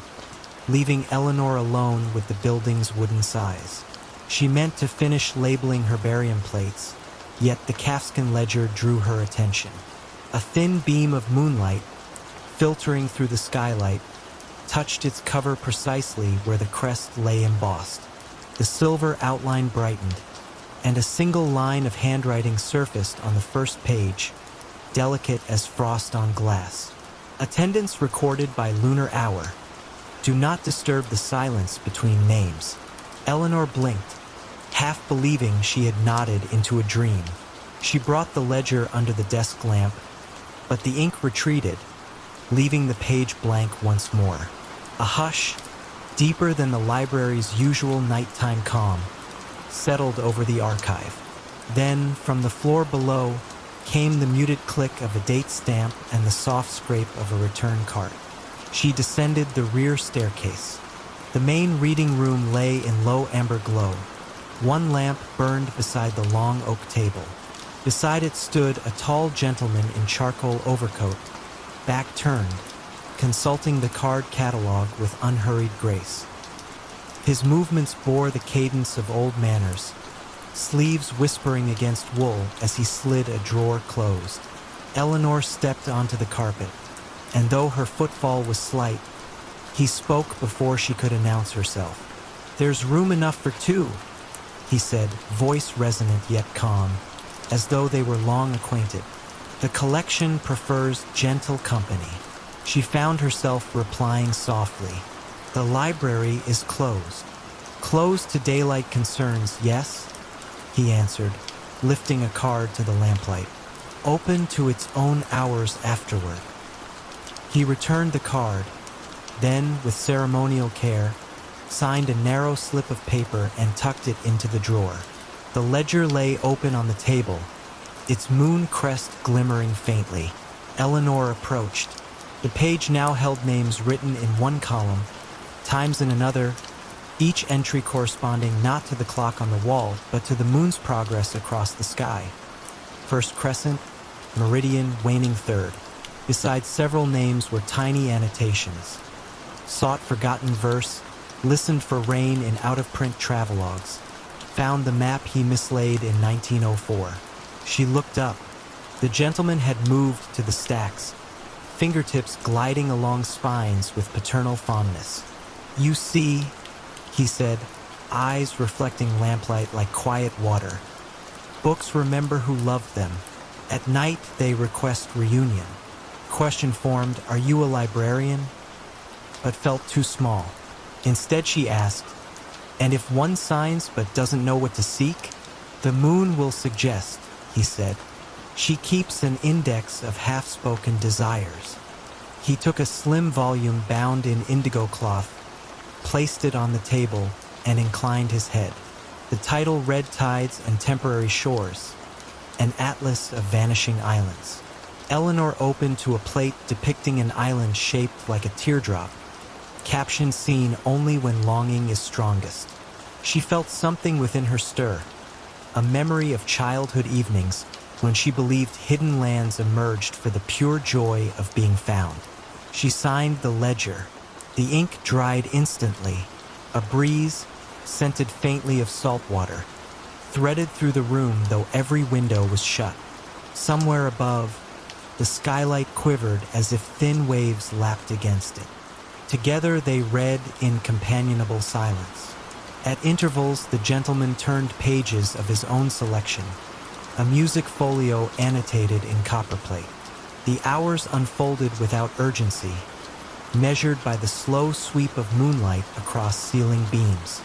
leaving Eleanor alone with the building's wooden size. She meant to finish labeling herbarium plates, yet the calfskin ledger drew her attention. A thin beam of moonlight, filtering through the skylight, touched its cover precisely where the crest lay embossed. The silver outline brightened, and a single line of handwriting surfaced on the first page, delicate as frost on glass. Attendance recorded by lunar hour. Do not disturb the silence between names. Eleanor blinked, half believing she had nodded into a dream. She brought the ledger under the desk lamp, but the ink retreated, leaving the page blank once more. A hush, deeper than the library's usual nighttime calm, settled over the archive. Then, from the floor below, came the muted click of a date stamp and the soft scrape of a return cart. She descended the rear staircase. The main reading room lay in low amber glow. One lamp burned beside the long oak table. Beside it stood a tall gentleman in charcoal overcoat, back turned, consulting the card catalog with unhurried grace. His movements bore the cadence of old manners, sleeves whispering against wool as he slid a drawer closed. Eleanor stepped onto the carpet, and though her footfall was slight, he spoke before she could announce herself. "There's room enough for two," he said, voice resonant yet calm, as though they were long acquainted. "The collection prefers gentle company." She found herself replying softly, "The library is closed." "Closed to daylight concerns, yes?" he answered, lifting a card to the lamplight. "Open to its own hours afterward." He returned the card, then, with ceremonial care, signed a narrow slip of paper and tucked it into the drawer. The ledger lay open on the table, its moon crest glimmering faintly. Eleanor approached. The page now held names written in one column, times in another, each entry corresponding not to the clock on the wall, but to the moon's progress across the sky. First crescent, meridian, waning third. Beside several names were tiny annotations. Sought forgotten verse, listened for rain in out-of-print travelogues, found the map he mislaid in 1904. She looked up. The gentleman had moved to the stacks, fingertips gliding along spines with paternal fondness. "You see," he said, eyes reflecting lamplight like quiet water. "Books remember who loved them. At night they request reunion." Question formed, "Are you a librarian?" but felt too small. Instead she asked, "And if one signs but doesn't know what to seek?" "The moon will suggest," he said. "She keeps an index of half-spoken desires." He took a slim volume bound in indigo cloth, placed it on the table, and inclined his head. The title read Tides and Temporary Shores, an atlas of vanishing islands. Eleanor opened to a plate depicting an island shaped like a teardrop, caption seen only when longing is strongest. She felt something within her stir, a memory of childhood evenings when she believed hidden lands emerged for the pure joy of being found. She signed the ledger. The ink dried instantly. A breeze, scented faintly of salt water, threaded through the room though every window was shut. Somewhere above, the skylight quivered as if thin waves lapped against it. Together they read in companionable silence. At intervals, the gentleman turned pages of his own selection, a music folio annotated in copperplate. The hours unfolded without urgency, measured by the slow sweep of moonlight across ceiling beams.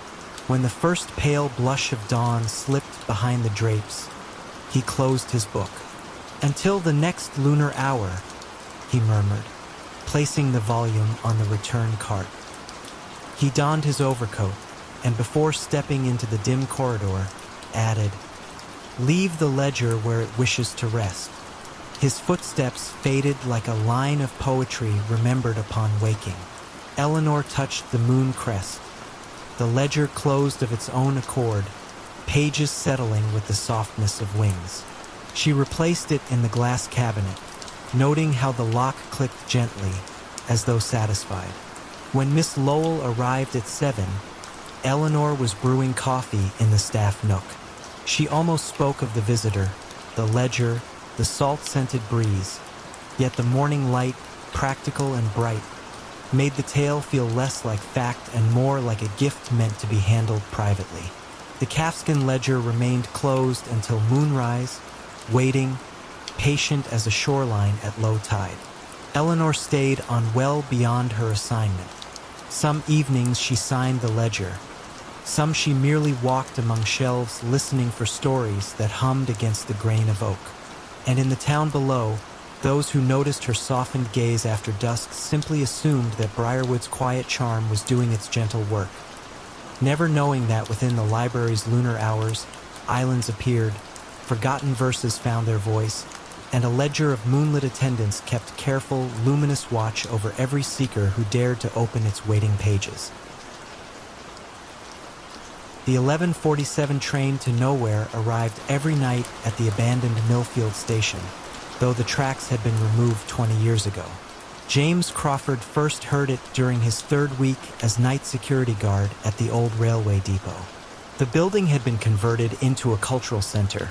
When the first pale blush of dawn slipped behind the drapes, he closed his book. "Until the next lunar hour," he murmured, placing the volume on the return cart. He donned his overcoat, and before stepping into the dim corridor, added, "Leave the ledger where it wishes to rest." His footsteps faded like a line of poetry remembered upon waking. Eleanor touched the moon crest. The ledger closed of its own accord, pages settling with the softness of wings. She replaced it in the glass cabinet, noting how the lock clicked gently, as though satisfied. When Miss Lowell arrived at 7, Eleanor was brewing coffee in the staff nook. She almost spoke of the visitor, the ledger, the salt-scented breeze, yet the morning light, practical and bright, made the tale feel less like fact and more like a gift meant to be handled privately. The calfskin ledger remained closed until moonrise, waiting, patient as a shoreline at low tide. Eleanor stayed on well beyond her assignment. Some evenings she signed the ledger. Some she merely walked among shelves listening for stories that hummed against the grain of oak. And in the town below, those who noticed her softened gaze after dusk simply assumed that Briarwood's quiet charm was doing its gentle work. Never knowing that within the library's lunar hours, islands appeared, forgotten verses found their voice, and a ledger of moonlit attendants kept careful, luminous watch over every seeker who dared to open its waiting pages. The 11:47 train to Nowhere arrived every night at the abandoned Millfield station, though the tracks had been removed 20 years ago. James Crawford first heard it during his third week as night security guard at the old railway depot. The building had been converted into a cultural center,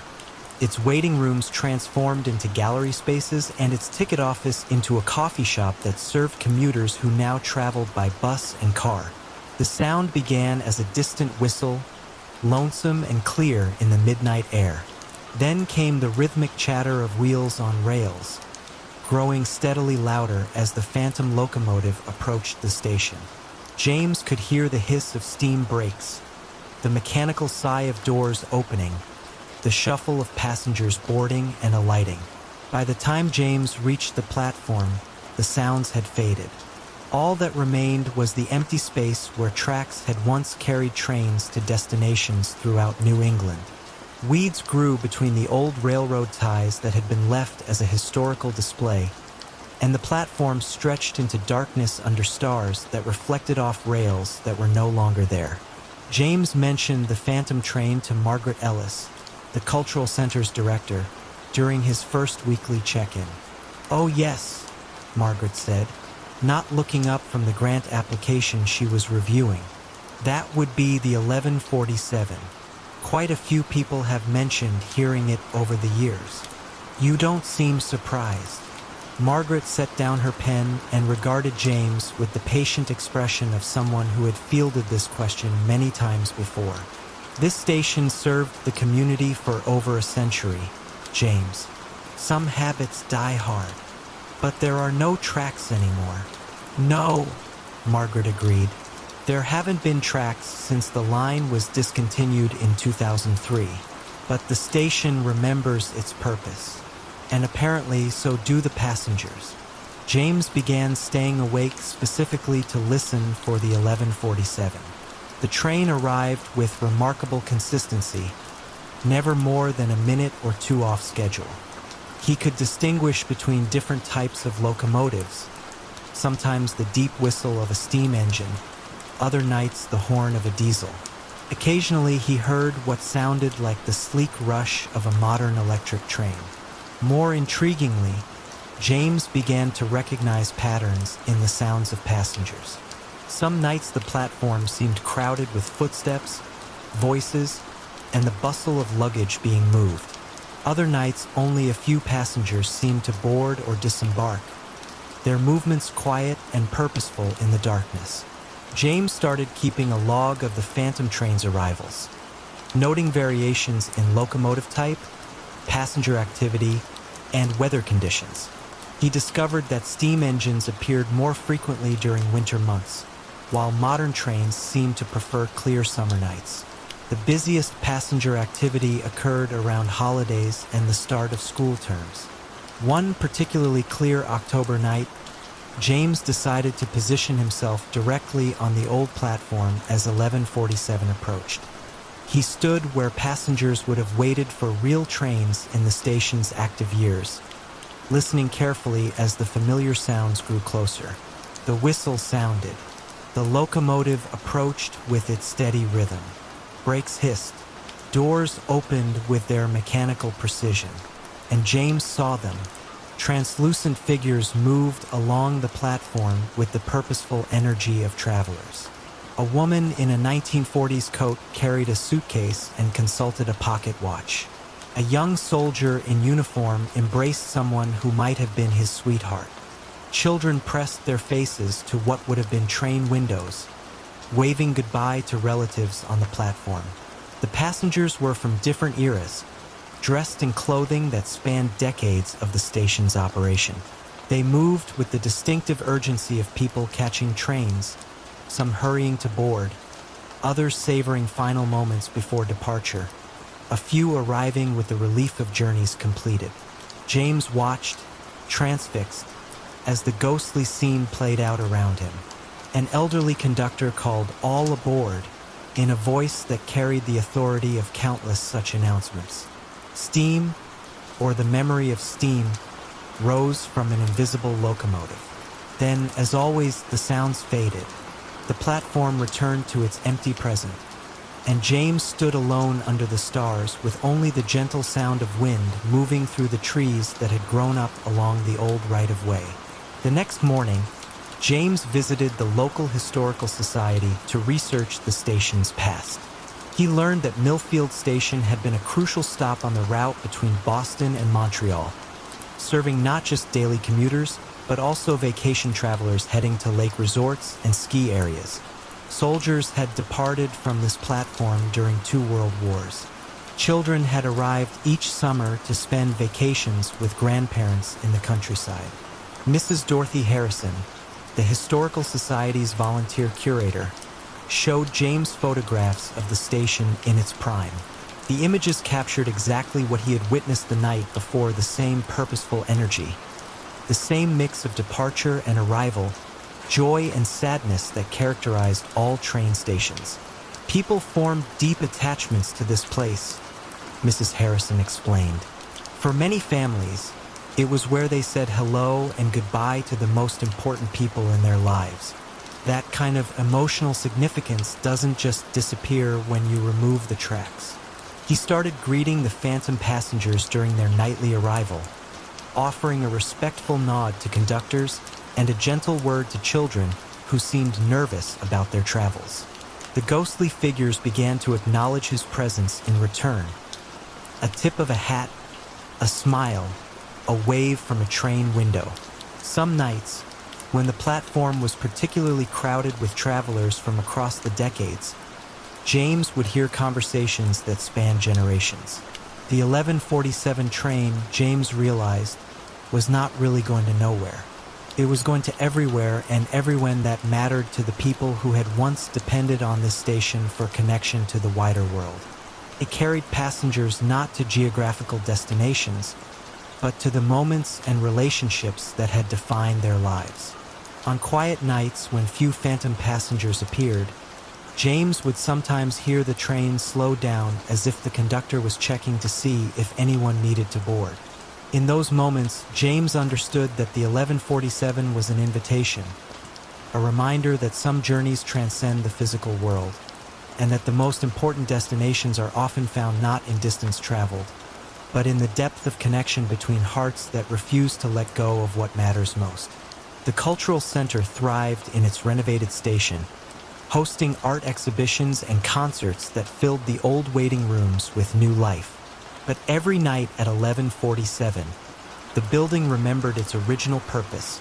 its waiting rooms transformed into gallery spaces and its ticket office into a coffee shop that served commuters who now traveled by bus and car. The sound began as a distant whistle, lonesome and clear in the midnight air. Then came the rhythmic chatter of wheels on rails, growing steadily louder as the phantom locomotive approached the station. James could hear the hiss of steam brakes, the mechanical sigh of doors opening, the shuffle of passengers boarding and alighting. By the time James reached the platform, the sounds had faded. All that remained was the empty space where tracks had once carried trains to destinations throughout New England. Weeds grew between the old railroad ties that had been left as a historical display, and the platform stretched into darkness under stars that reflected off rails that were no longer there. James mentioned the phantom train to Margaret Ellis, the Cultural Center's director, during his first weekly check-in. "Oh yes," Margaret said, not looking up from the grant application she was reviewing. "That would be the 11:47. Quite a few people have mentioned hearing it over the years." "You don't seem surprised." Margaret set down her pen and regarded James with the patient expression of someone who had fielded this question many times before. "This station served the community for over a century, James. Some habits die hard, but there are no tracks anymore." "No," Margaret agreed. "There haven't been tracks since the line was discontinued in 2003, but the station remembers its purpose, and apparently so do the passengers." James began staying awake specifically to listen for the 11:47. The train arrived with remarkable consistency, never more than a minute or two off schedule. He could distinguish between different types of locomotives, sometimes the deep whistle of a steam engine, other nights the horn of a diesel. Occasionally he heard what sounded like the sleek rush of a modern electric train. More intriguingly, James began to recognize patterns in the sounds of passengers. Some nights the platform seemed crowded with footsteps, voices, and the bustle of luggage being moved. Other nights only a few passengers seemed to board or disembark, their movements quiet and purposeful in the darkness. James started keeping a log of the phantom train's arrivals, noting variations in locomotive type, passenger activity, and weather conditions. He discovered that steam engines appeared more frequently during winter months, while modern trains seemed to prefer clear summer nights. The busiest passenger activity occurred around holidays and the start of school terms. One particularly clear October night, James decided to position himself directly on the old platform as 11:47 approached. He stood where passengers would have waited for real trains in the station's active years, listening carefully as the familiar sounds grew closer. The whistle sounded. The locomotive approached with its steady rhythm. Brakes hissed. Doors opened with their mechanical precision, and James saw them. Translucent figures moved along the platform with the purposeful energy of travelers. A woman in a 1940s coat carried a suitcase and consulted a pocket watch. A young soldier in uniform embraced someone who might have been his sweetheart. Children pressed their faces to what would have been train windows, waving goodbye to relatives on the platform. The passengers were from different eras, dressed in clothing that spanned decades of the station's operation. They moved with the distinctive urgency of people catching trains, some hurrying to board, others savoring final moments before departure, a few arriving with the relief of journeys completed. James watched, transfixed, as the ghostly scene played out around him. An elderly conductor called "All aboard" in a voice that carried the authority of countless such announcements. Steam, or the memory of steam, rose from an invisible locomotive. Then, as always, the sounds faded. The platform returned to its empty present, and James stood alone under the stars with only the gentle sound of wind moving through the trees that had grown up along the old right-of-way. The next morning, James visited the local historical society to research the station's past. He learned that Millfield Station had been a crucial stop on the route between Boston and Montreal, serving not just daily commuters, but also vacation travelers heading to lake resorts and ski areas. Soldiers had departed from this platform during 2 world wars. Children had arrived each summer to spend vacations with grandparents in the countryside. Mrs. Dorothy Harrison, the Historical Society's volunteer curator, showed James photographs of the station in its prime. The images captured exactly what he had witnessed the night before, the same purposeful energy, the same mix of departure and arrival, joy and sadness that characterized all train stations. People formed deep attachments to this place, Mrs. Harrison explained. For many families, it was where they said hello and goodbye to the most important people in their lives. That kind of emotional significance doesn't just disappear when you remove the tracks. He started greeting the phantom passengers during their nightly arrival, offering a respectful nod to conductors and a gentle word to children who seemed nervous about their travels. The ghostly figures began to acknowledge his presence in return. A tip of a hat, a smile, a wave from a train window. Some nights, when the platform was particularly crowded with travelers from across the decades, James would hear conversations that spanned generations. The 11:47 train, James realized, was not really going to nowhere. It was going to everywhere, and everyone that mattered to the people who had once depended on this station for connection to the wider world. It carried passengers not to geographical destinations, but to the moments and relationships that had defined their lives. On quiet nights when few phantom passengers appeared, James would sometimes hear the train slow down as if the conductor was checking to see if anyone needed to board. In those moments, James understood that the 11:47 was an invitation, a reminder that some journeys transcend the physical world, and that the most important destinations are often found not in distance traveled, but in the depth of connection between hearts that refuse to let go of what matters most. The cultural center thrived in its renovated station, hosting art exhibitions and concerts that filled the old waiting rooms with new life. But every night at 11:47, the building remembered its original purpose,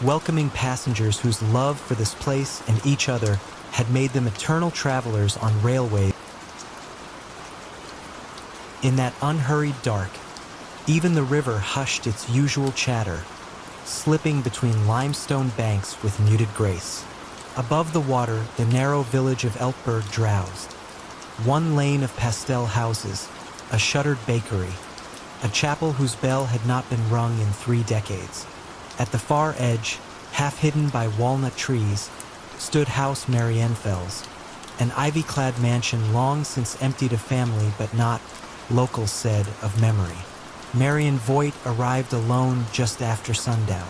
welcoming passengers whose love for this place and each other had made them eternal travelers on railways. In that unhurried dark, even the river hushed its usual chatter, slipping between limestone banks with muted grace. Above the water, the narrow village of Elkberg drowsed. One lane of pastel houses, a shuttered bakery, a chapel whose bell had not been rung in 3 decades. At the far edge, half hidden by walnut trees, stood House Marienfels, an ivy-clad mansion long since emptied of family but not, locals said, of memory. Marion Voigt arrived alone just after sundown.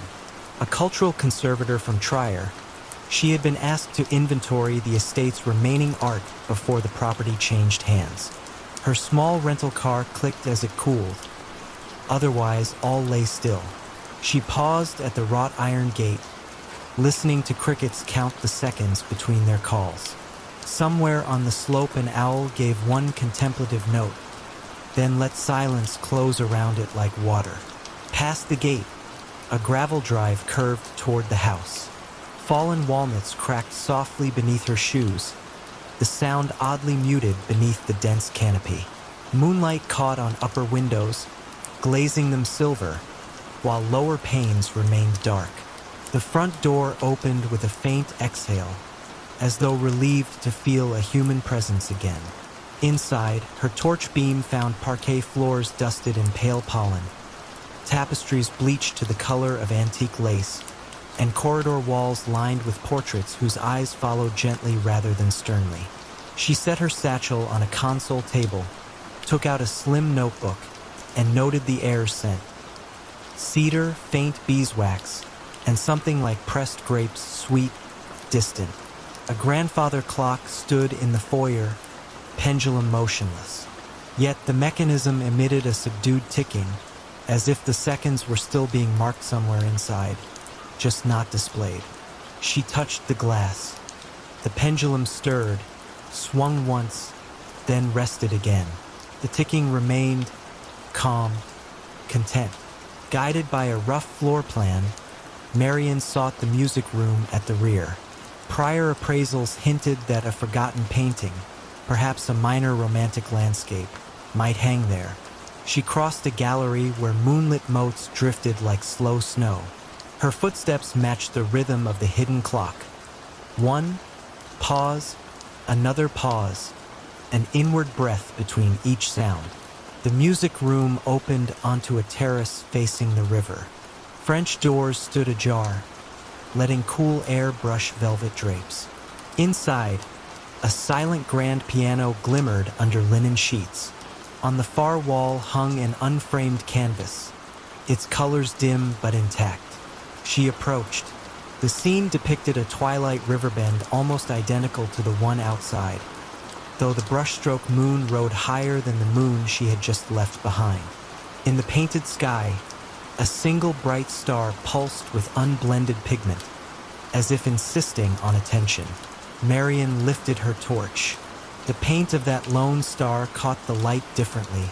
A cultural conservator from Trier, she had been asked to inventory the estate's remaining art before the property changed hands. Her small rental car clicked as it cooled. Otherwise, all lay still. She paused at the wrought iron gate, listening to crickets count the seconds between their calls. Somewhere on the slope an owl gave one contemplative note, then let silence close around it like water. Past the gate, a gravel drive curved toward the house. Fallen walnuts cracked softly beneath her shoes, the sound oddly muted beneath the dense canopy. Moonlight caught on upper windows, glazing them silver, while lower panes remained dark. The front door opened with a faint exhale, as though relieved to feel a human presence again. Inside, her torch beam found parquet floors dusted in pale pollen, tapestries bleached to the color of antique lace, and corridor walls lined with portraits whose eyes followed gently rather than sternly. She set her satchel on a console table, took out a slim notebook, and noted the air scent. Cedar, faint beeswax, and something like pressed grapes, sweet, distant. A grandfather clock stood in the foyer, pendulum motionless. Yet the mechanism emitted a subdued ticking, as if the seconds were still being marked somewhere inside, just not displayed. She touched the glass. The pendulum stirred, swung once, then rested again. The ticking remained, calm, content. Guided by a rough floor plan, Marion sought the music room at the rear. Prior appraisals hinted that a forgotten painting, perhaps a minor romantic landscape, might hang there. She crossed a gallery where moonlit motes drifted like slow snow. Her footsteps matched the rhythm of the hidden clock. One pause, another pause, an inward breath between each sound. The music room opened onto a terrace facing the river. French doors stood ajar, letting cool air brush velvet drapes. Inside, a silent grand piano glimmered under linen sheets. On the far wall hung an unframed canvas, its colors dim but intact. She approached. The scene depicted a twilight riverbend almost identical to the one outside, though the brushstroke moon rode higher than the moon she had just left behind. In the painted sky, a single bright star pulsed with unblended pigment, as if insisting on attention. Marion lifted her torch. The paint of that lone star caught the light differently,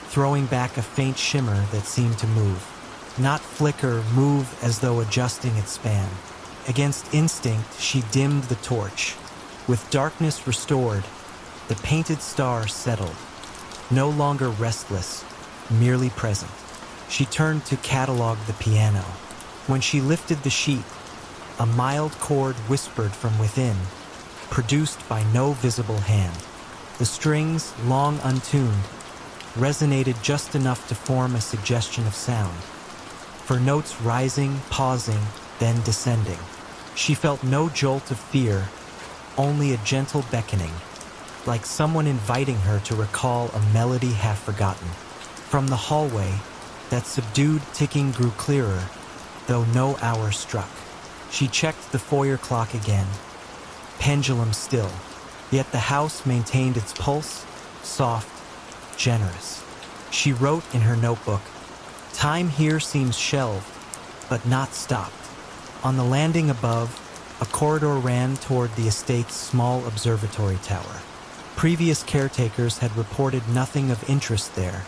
throwing back a faint shimmer that seemed to move. Not flicker, move as though adjusting its span. Against instinct, she dimmed the torch. With darkness restored, the painted star settled, no longer restless, merely present. She turned to catalog the piano. When she lifted the sheet, a mild chord whispered from within, produced by no visible hand. The strings, long untuned, resonated just enough to form a suggestion of sound. For notes rising, pausing, then descending. She felt no jolt of fear, only a gentle beckoning, like someone inviting her to recall a melody half forgotten. From the hallway, that subdued ticking grew clearer, though no hour struck. She checked the foyer clock again, pendulum still, yet the house maintained its pulse, soft, generous. She wrote in her notebook, "Time here seems shelved, but not stopped." On the landing above, a corridor ran toward the estate's small observatory tower. Previous caretakers had reported nothing of interest there,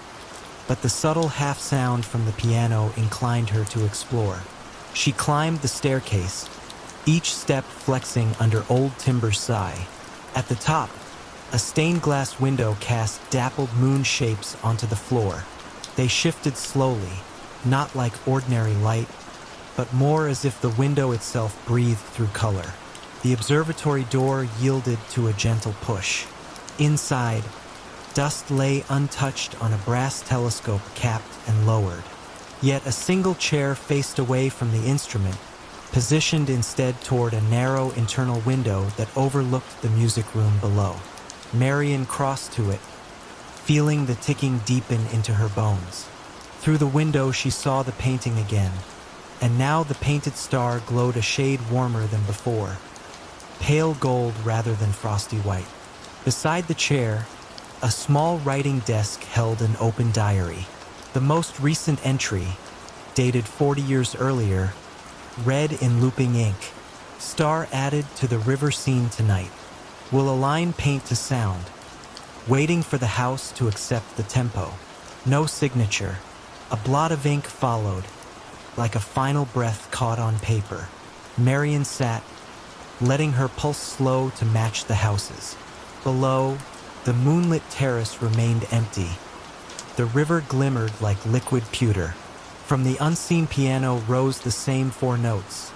but the subtle half sound from the piano inclined her to explore. She climbed the staircase, each step flexing under old timber sigh. At the top, a stained glass window cast dappled moon shapes onto the floor. They shifted slowly, not like ordinary light, but more as if the window itself breathed through color. The observatory door yielded to a gentle push. Inside, dust lay untouched on a brass telescope capped and lowered. Yet a single chair faced away from the instrument, positioned instead toward a narrow internal window that overlooked the music room below. Marian crossed to it, feeling the ticking deepen into her bones. Through the window she saw the painting again, and now the painted star glowed a shade warmer than before, pale gold rather than frosty white. Beside the chair, a small writing desk held an open diary. The most recent entry, dated 40 years earlier, read in looping ink, "Star added to the river scene tonight. Will align paint to sound. Waiting for the house to accept the tempo." No signature. A blot of ink followed, like a final breath caught on paper. Marian sat, letting her pulse slow to match the house's. Below, the moonlit terrace remained empty. The river glimmered like liquid pewter. From the unseen piano rose the same four notes,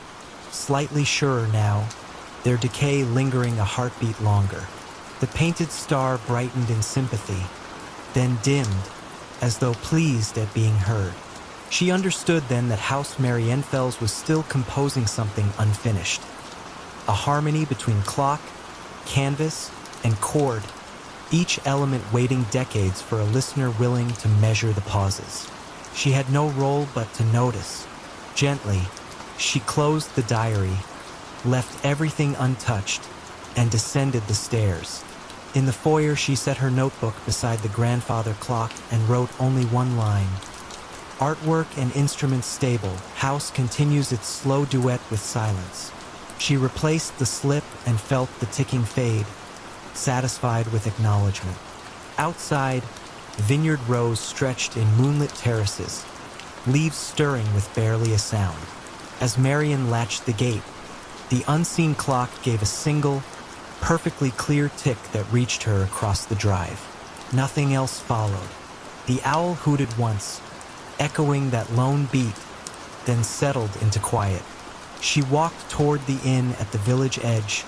slightly surer now, their decay lingering a heartbeat longer. The painted star brightened in sympathy, then dimmed, as though pleased at being heard. She understood then that House Marienfels was still composing something unfinished. A harmony between clock, canvas, and chord, each element waiting decades for a listener willing to measure the pauses. She had no role but to notice. Gently, she closed the diary, left everything untouched, and descended the stairs. In the foyer, she set her notebook beside the grandfather clock and wrote only one line. "Artwork and instruments stable. House continues its slow duet with silence." She replaced the slip and felt the ticking fade, satisfied with acknowledgement. Outside, vineyard rows stretched in moonlit terraces, leaves stirring with barely a sound. As Marian latched the gate, the unseen clock gave a single, perfectly clear tick that reached her across the drive. Nothing else followed. The owl hooted once, echoing that lone beat, then settled into quiet. She walked toward the inn at the village edge,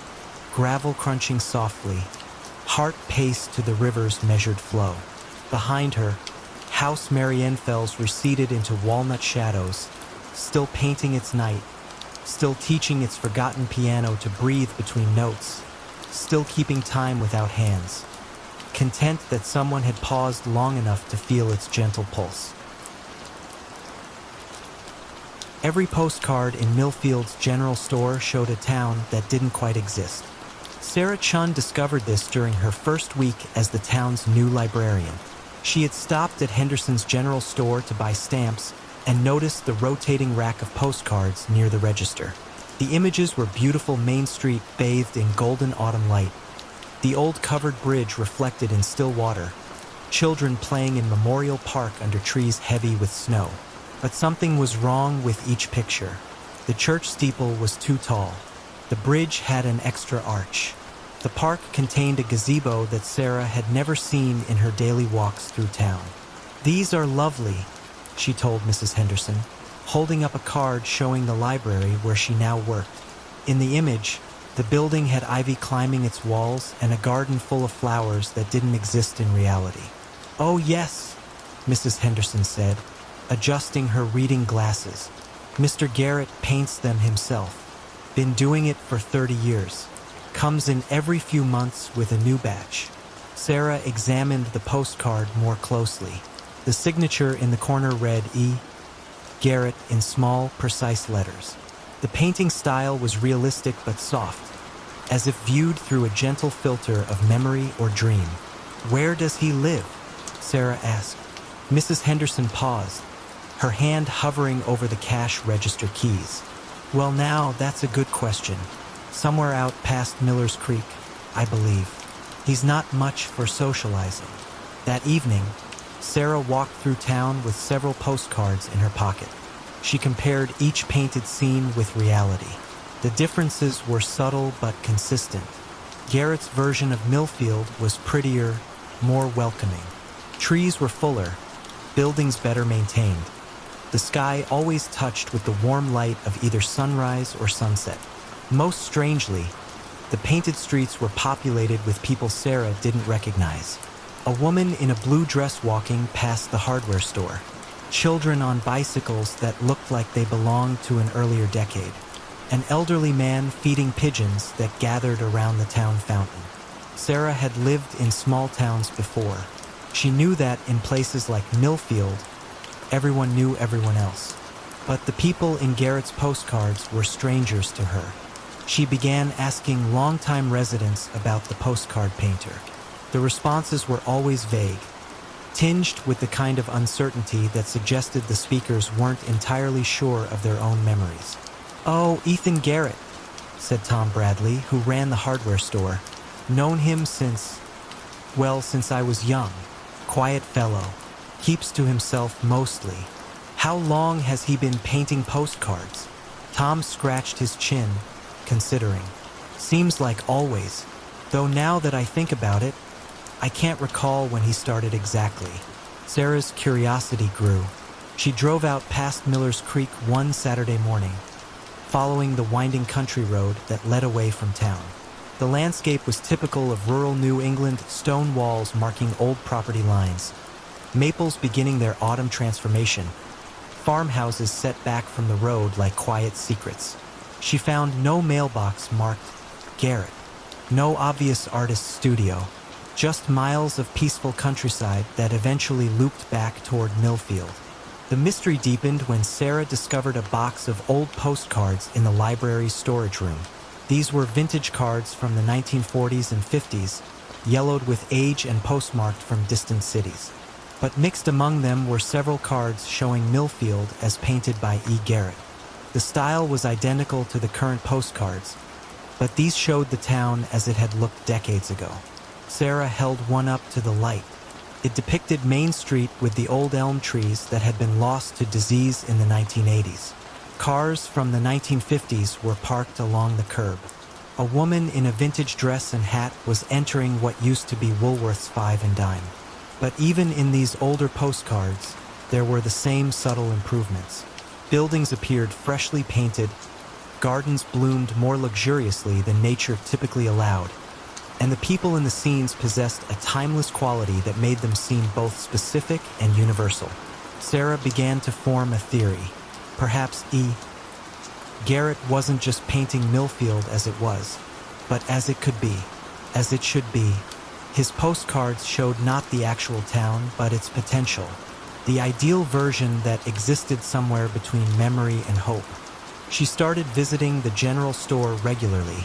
gravel crunching softly, heart paced to the river's measured flow. Behind her, House Marienfels receded into walnut shadows, still painting its night, still teaching its forgotten piano to breathe between notes, still keeping time without hands, content that someone had paused long enough to feel its gentle pulse. Every postcard in Millfield's general store showed a town that didn't quite exist. Sarah Chun discovered this during her first week as the town's new librarian. She had stopped at Henderson's general store to buy stamps and noticed the rotating rack of postcards near the register. The images were beautiful Main Street bathed in golden autumn light, the old covered bridge reflected in still water, children playing in Memorial Park under trees heavy with snow. But something was wrong with each picture. The church steeple was too tall. The bridge had an extra arch. The park contained a gazebo that Sarah had never seen in her daily walks through town. "These are lovely," she told Mrs. Henderson, holding up a card showing the library where she now worked. In the image, the building had ivy climbing its walls and a garden full of flowers that didn't exist in reality. "Oh yes," Mrs. Henderson said, adjusting her reading glasses. "Mr. Garrett paints them himself. Been doing it for 30 years. Comes in every few months with a new batch." Sarah examined the postcard more closely. The signature in the corner read E. Garrett in small, precise letters. The painting style was realistic but soft, as if viewed through a gentle filter of memory or dream. "Where does he live?" Sarah asked. Mrs. Henderson paused, her hand hovering over the cash register keys. "Well, now, that's a good question. Somewhere out past Miller's Creek, I believe. He's not much for socializing." That evening, Sarah walked through town with several postcards in her pocket. She compared each painted scene with reality. The differences were subtle but consistent. Garrett's version of Millfield was prettier, more welcoming. Trees were fuller, buildings better maintained. The sky always touched with the warm light of either sunrise or sunset. Most strangely, the painted streets were populated with people Sarah didn't recognize. A woman in a blue dress walking past the hardware store. Children on bicycles that looked like they belonged to an earlier decade. An elderly man feeding pigeons that gathered around the town fountain. Sarah had lived in small towns before. She knew that in places like Millfield, everyone knew everyone else. But the people in Garrett's postcards were strangers to her. She began asking longtime residents about the postcard painter. The responses were always vague, tinged with the kind of uncertainty that suggested the speakers weren't entirely sure of their own memories. "Oh, Ethan Garrett," said Tom Bradley, who ran the hardware store. "Known him since I was young. Quiet fellow. Keeps to himself mostly. How long has he been painting postcards?" Tom scratched his chin, considering. "Seems like always. Though now that I think about it, I can't recall when he started exactly." Sarah's curiosity grew. She drove out past Miller's Creek one Saturday morning, following the winding country road that led away from town. The landscape was typical of rural New England, stone walls marking old property lines, maples beginning their autumn transformation, farmhouses set back from the road like quiet secrets. She found no mailbox marked Garrett, no obvious artist's studio, just miles of peaceful countryside that eventually looped back toward Millfield. The mystery deepened when Sarah discovered a box of old postcards in the library's storage room. These were vintage cards from the 1940s and 50s, yellowed with age and postmarked from distant cities. But mixed among them were several cards showing Millfield as painted by E. Garrett. The style was identical to the current postcards, but these showed the town as it had looked decades ago. Sarah held one up to the light. It depicted Main Street with the old elm trees that had been lost to disease in the 1980s. Cars from the 1950s were parked along the curb. A woman in a vintage dress and hat was entering what used to be Woolworth's Five and Dime. But even in these older postcards, there were the same subtle improvements. Buildings appeared freshly painted, gardens bloomed more luxuriously than nature typically allowed, and the people in the scenes possessed a timeless quality that made them seem both specific and universal. Sarah began to form a theory. Perhaps E. Garrett wasn't just painting Millfield as it was, but as it could be, as it should be. His postcards showed not the actual town, but its potential, the ideal version that existed somewhere between memory and hope. She started visiting the general store regularly,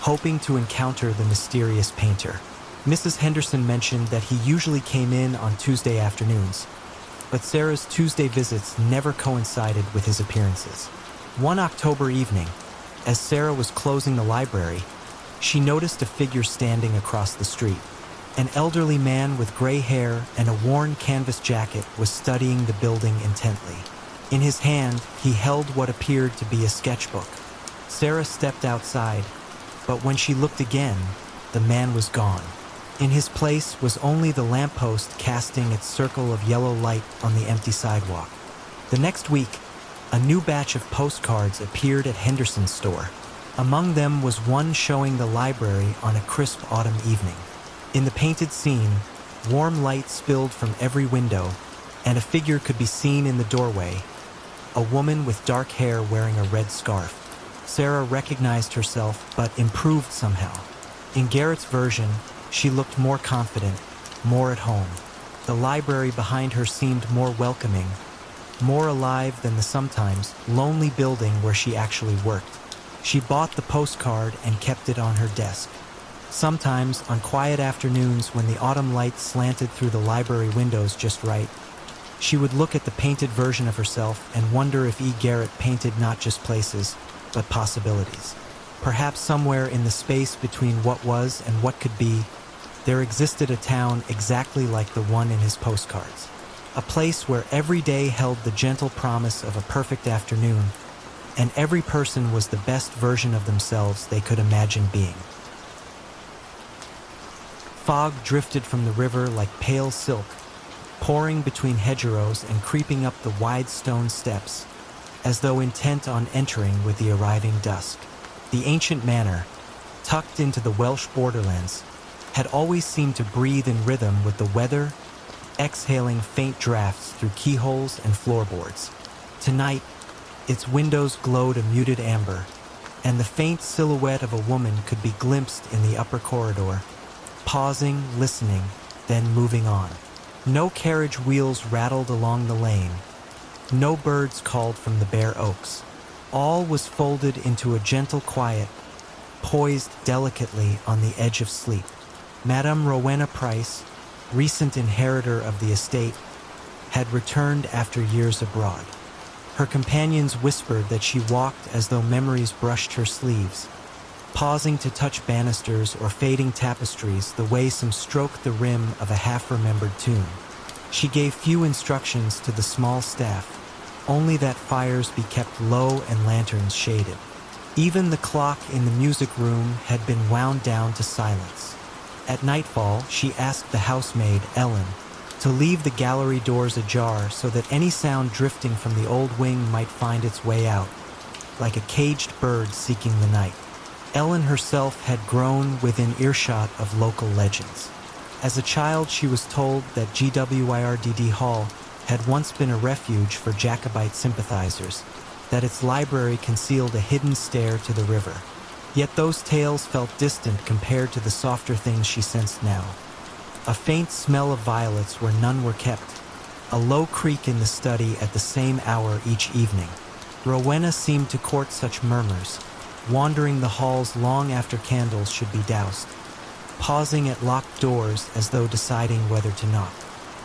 hoping to encounter the mysterious painter. Mrs. Henderson mentioned that he usually came in on Tuesday afternoons, but Sarah's Tuesday visits never coincided with his appearances. One October evening, as Sarah was closing the library, she noticed a figure standing across the street. An elderly man with gray hair and a worn canvas jacket was studying the building intently. In his hand, he held what appeared to be a sketchbook. Sarah stepped outside, but when she looked again, the man was gone. In his place was only the lamppost casting its circle of yellow light on the empty sidewalk. The next week, a new batch of postcards appeared at Henderson's store. Among them was one showing the library on a crisp autumn evening. In the painted scene, warm light spilled from every window, and a figure could be seen in the doorway, a woman with dark hair wearing a red scarf. Sarah recognized herself, but improved somehow. In Garrett's version, she looked more confident, more at home. The library behind her seemed more welcoming, more alive than the sometimes lonely building where she actually worked. She bought the postcard and kept it on her desk. Sometimes, on quiet afternoons when the autumn light slanted through the library windows just right, she would look at the painted version of herself and wonder if E. Garrett painted not just places, but possibilities. Perhaps somewhere in the space between what was and what could be, there existed a town exactly like the one in his postcards. a place where every day held the gentle promise of a perfect afternoon, and every person was the best version of themselves they could imagine being. Fog drifted from the river like pale silk, pouring between hedgerows and creeping up the wide stone steps, as though intent on entering with the arriving dusk. The ancient manor, tucked into the Welsh borderlands, had always seemed to breathe in rhythm with the weather, exhaling faint drafts through keyholes and floorboards. Tonight, its windows glowed a muted amber, and the faint silhouette of a woman could be glimpsed in the upper corridor, pausing, listening, then moving on. No carriage wheels rattled along the lane. No birds called from the bare oaks. All was folded into a gentle quiet, poised delicately on the edge of sleep. Madame Rowena Price, recent inheritor of the estate, had returned after years abroad. Her companions whispered that she walked as though memories brushed her sleeves, pausing to touch banisters or fading tapestries the way some stroked the rim of a half-remembered tune. She gave few instructions to the small staff, only that fires be kept low and lanterns shaded. Even the clock in the music room had been wound down to silence. At nightfall, she asked the housemaid, Ellen, to leave the gallery doors ajar so that any sound drifting from the old wing might find its way out, like a caged bird seeking the night. Ellen herself had grown within earshot of local legends. As a child, she was told that GWIRDD Hall had once been a refuge for Jacobite sympathizers, that its library concealed a hidden stair to the river. Yet those tales felt distant compared to the softer things she sensed now. A faint smell of violets where none were kept, a low creak in the study at the same hour each evening. Rowena seemed to court such murmurs, wandering the halls long after candles should be doused, pausing at locked doors as though deciding whether to knock.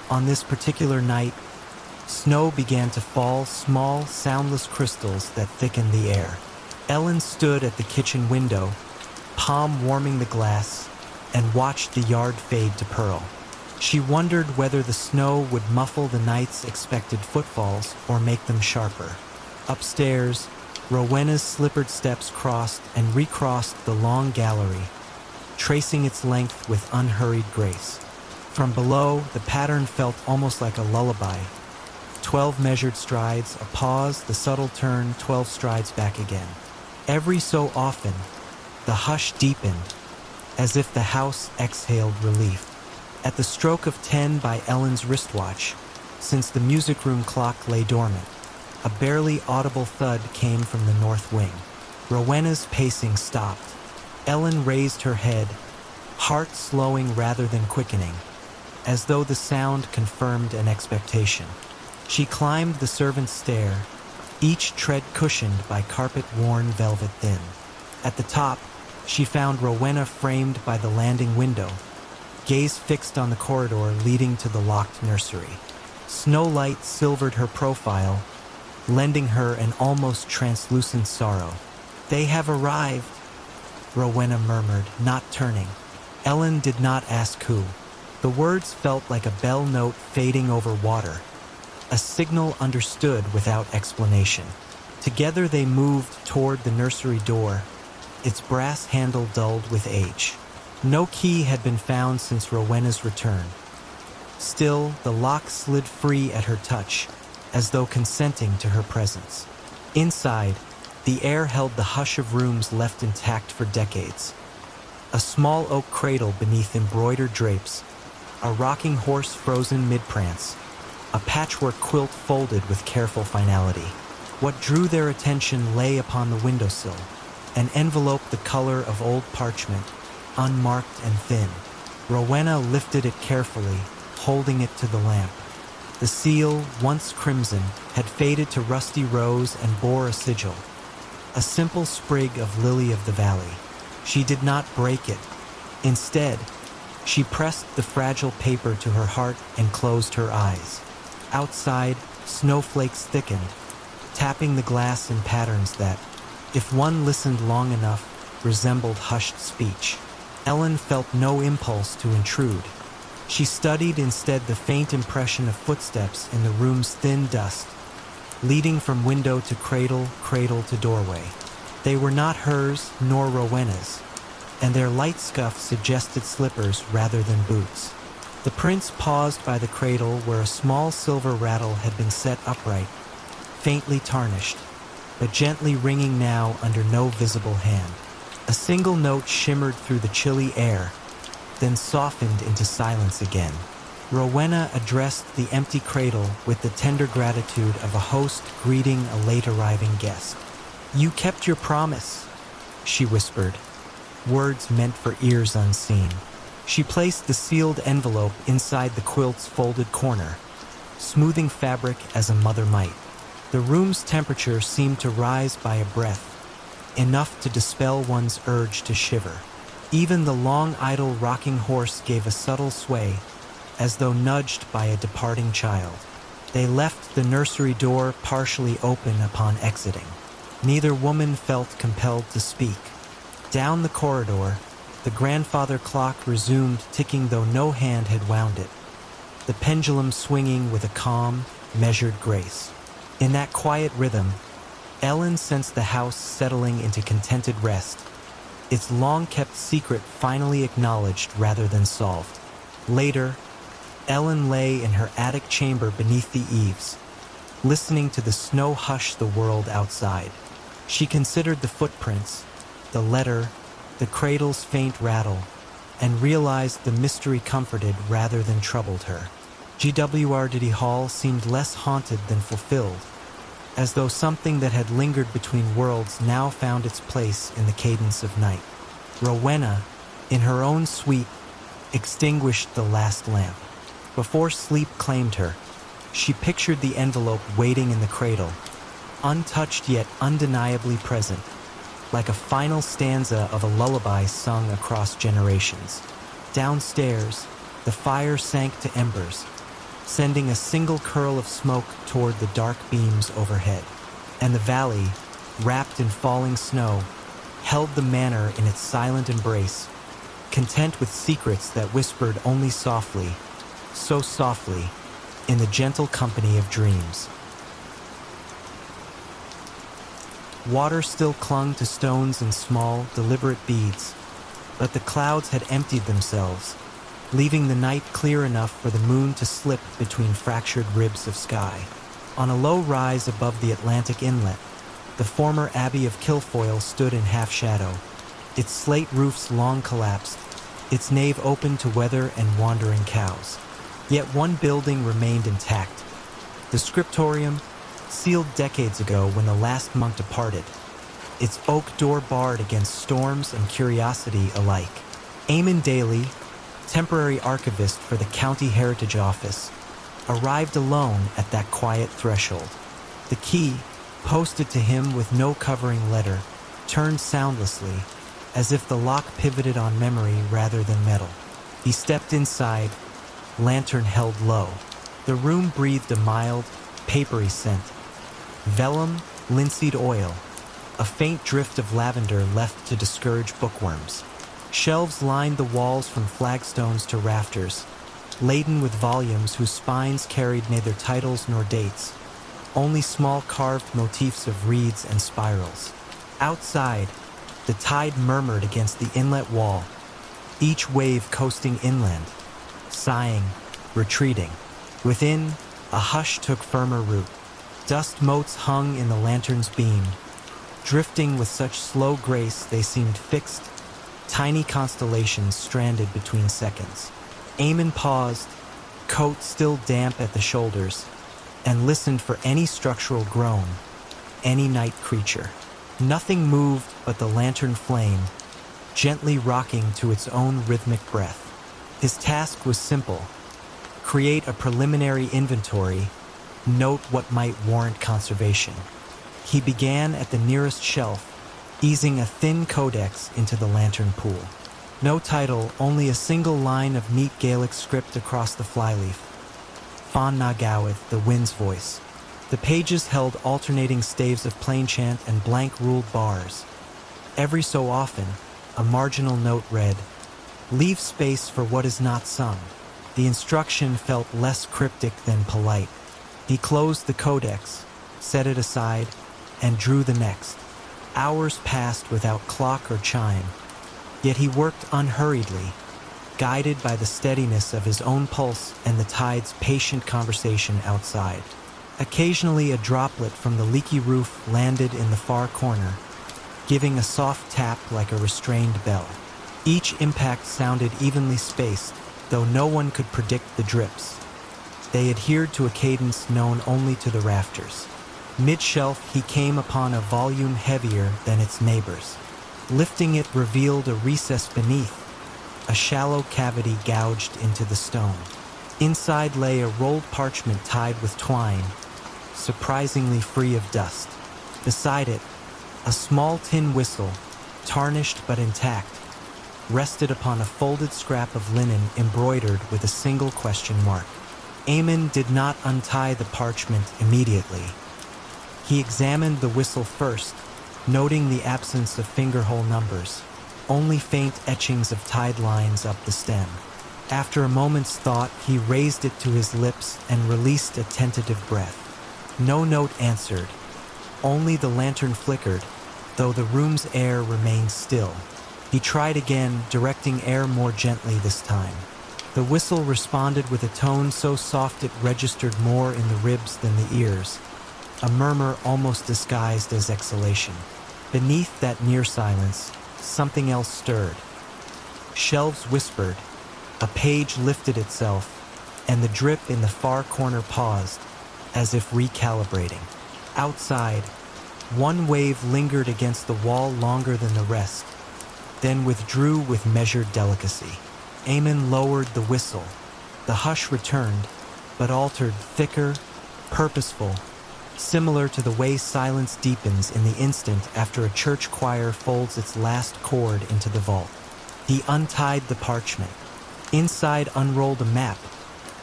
On this particular night, snow began to fall, small, soundless crystals that thickened the air. Ellen stood at the kitchen window, palm warming the glass, and watched the yard fade to pearl. She wondered whether the snow would muffle the night's expected footfalls or make them sharper. Upstairs, Rowena's slippered steps crossed and recrossed the long gallery, tracing its length with unhurried grace. From below, the pattern felt almost like a lullaby. 12 measured strides, a pause, the subtle turn, 12 strides back again. Every so often, the hush deepened, as if the house exhaled relief. At the stroke of 10 by Ellen's wristwatch, since the music room clock lay dormant, a barely audible thud came from the north wing. Rowena's pacing stopped. Ellen raised her head, heart slowing rather than quickening, as though the sound confirmed an expectation. She climbed the servants' stair, each tread cushioned by carpet-worn velvet thin. At the top, she found Rowena framed by the landing window, gaze fixed on the corridor leading to the locked nursery. Snow light silvered her profile, lending her an almost translucent sorrow. "They have arrived," Rowena murmured, not turning. Ellen did not ask who. The words felt like a bell note fading over water, a signal understood without explanation. Together they moved toward the nursery door, its brass handle dulled with age. No key had been found since Rowena's return. Still, the lock slid free at her touch, as though consenting to her presence. Inside, the air held the hush of rooms left intact for decades. A small oak cradle beneath embroidered drapes, a rocking horse frozen mid-prance, a patchwork quilt folded with careful finality. What drew their attention lay upon the windowsill, an envelope the color of old parchment, unmarked and thin. Rowena lifted it carefully, holding it to the lamp. The seal, once crimson, had faded to rusty rose and bore a sigil, a simple sprig of lily of the valley. She did not break it. Instead, she pressed the fragile paper to her heart and closed her eyes. Outside, snowflakes thickened, tapping the glass in patterns that, if one listened long enough, resembled hushed speech. Ellen felt no impulse to intrude. She studied instead the faint impression of footsteps in the room's thin dust, leading from window to cradle, cradle to doorway. They were not hers nor Rowena's, and their light scuff suggested slippers rather than boots. The prince paused by the cradle where a small silver rattle had been set upright, faintly tarnished, but gently ringing now under no visible hand. A single note shimmered through the chilly air, then softened into silence again. Rowena addressed the empty cradle with the tender gratitude of a host greeting a late-arriving guest. "You kept your promise," she whispered, words meant for ears unseen. She placed the sealed envelope inside the quilt's folded corner, smoothing fabric as a mother might. The room's temperature seemed to rise by a breath, enough to dispel one's urge to shiver. Even the long idle rocking horse gave a subtle sway, as though nudged by a departing child. They left the nursery door partially open upon exiting. Neither woman felt compelled to speak. Down the corridor, the grandfather clock resumed ticking though no hand had wound it, the pendulum swinging with a calm, measured grace. In that quiet rhythm, Ellen sensed the house settling into contented rest, its long-kept secret finally acknowledged rather than solved. Later, Ellen lay in her attic chamber beneath the eaves, listening to the snow hush the world outside. She considered the footprints, the letter, the cradle's faint rattle, and realized the mystery comforted rather than troubled her. GWRDD Hall seemed less haunted than fulfilled, as though something that had lingered between worlds now found its place in the cadence of night. Rowena, in her own suite, extinguished the last lamp. Before sleep claimed her, she pictured the envelope waiting in the cradle, untouched yet undeniably present, like a final stanza of a lullaby sung across generations. Downstairs, the fire sank to embers, sending a single curl of smoke toward the dark beams overhead. And the valley, wrapped in falling snow, held the manor in its silent embrace, content with secrets that whispered only softly, so softly, in the gentle company of dreams. Water still clung to stones in small, deliberate beads, but the clouds had emptied themselves, leaving the night clear enough for the moon to slip between fractured ribs of sky. On a low rise above the Atlantic inlet, the former Abbey of Kilfoyle stood in half-shadow, its slate roofs long collapsed, its nave open to weather and wandering cows. Yet one building remained intact, the scriptorium, sealed decades ago when the last monk departed, its oak door barred against storms and curiosity alike. Eamon Daly, temporary archivist for the County Heritage Office, arrived alone at that quiet threshold. The key, posted to him with no covering letter, turned soundlessly, as if the lock pivoted on memory rather than metal. He stepped inside, lantern held low. The room breathed a mild, papery scent. Vellum, linseed oil, a faint drift of lavender left to discourage bookworms. Shelves lined the walls from flagstones to rafters, laden with volumes whose spines carried neither titles nor dates, only small carved motifs of reeds and spirals. Outside, the tide murmured against the inlet wall, each wave coasting inland, sighing, retreating. Within, a hush took firmer root. Dust motes hung in the lantern's beam, drifting with such slow grace they seemed fixed, tiny constellations stranded between seconds. Eamon paused, coat still damp at the shoulders, and listened for any structural groan, any night creature. Nothing moved but the lantern flame, gently rocking to its own rhythmic breath. His task was simple: create a preliminary inventory, note what might warrant conservation. He began at the nearest shelf, easing a thin codex into the lantern pool. No title, only a single line of neat Gaelic script across the flyleaf. Fan na Gawith, the wind's voice. The pages held alternating staves of plain chant and blank ruled bars. Every so often, a marginal note read, "Leave space for what is not sung." The instruction felt less cryptic than polite. He closed the codex, set it aside, and drew the next. Hours passed without clock or chime, yet he worked unhurriedly, guided by the steadiness of his own pulse and the tide's patient conversation outside. Occasionally a droplet from the leaky roof landed in the far corner, giving a soft tap like a restrained bell. Each impact sounded evenly spaced, though no one could predict the drips. They adhered to a cadence known only to the rafters. Mid-shelf, he came upon a volume heavier than its neighbors. Lifting it revealed a recess beneath, a shallow cavity gouged into the stone. Inside lay a rolled parchment tied with twine, surprisingly free of dust. Beside it, a small tin whistle, tarnished but intact, rested upon a folded scrap of linen embroidered with a single question mark. Eamon did not untie the parchment immediately. He examined the whistle first, noting the absence of fingerhole numbers, only faint etchings of tide lines up the stem. After a moment's thought, he raised it to his lips and released a tentative breath. No note answered. Only the lantern flickered, though the room's air remained still. He tried again, directing air more gently this time. The whistle responded with a tone so soft it registered more in the ribs than the ears, a murmur almost disguised as exhalation. Beneath that near silence, something else stirred. Shelves whispered, a page lifted itself, and the drip in the far corner paused, as if recalibrating. Outside, one wave lingered against the wall longer than the rest, then withdrew with measured delicacy. Eamon lowered the whistle. The hush returned, but altered, thicker, purposeful, similar to the way silence deepens in the instant after a church choir folds its last chord into the vault. He untied the parchment. Inside unrolled a map,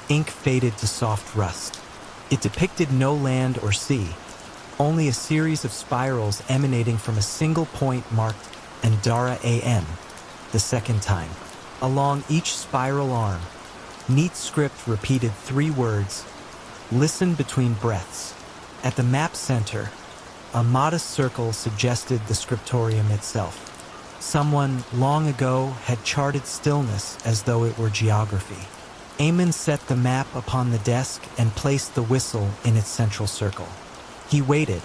ink faded to soft rust. It depicted no land or sea, only a series of spirals emanating from a single point marked Andara AM, the second time. Along each spiral arm, neat script repeated 3 words, listen between breaths. At the map center, a modest circle suggested the scriptorium itself. Someone long ago had charted stillness as though it were geography. Eamon set the map upon the desk and placed the whistle in its central circle. He waited,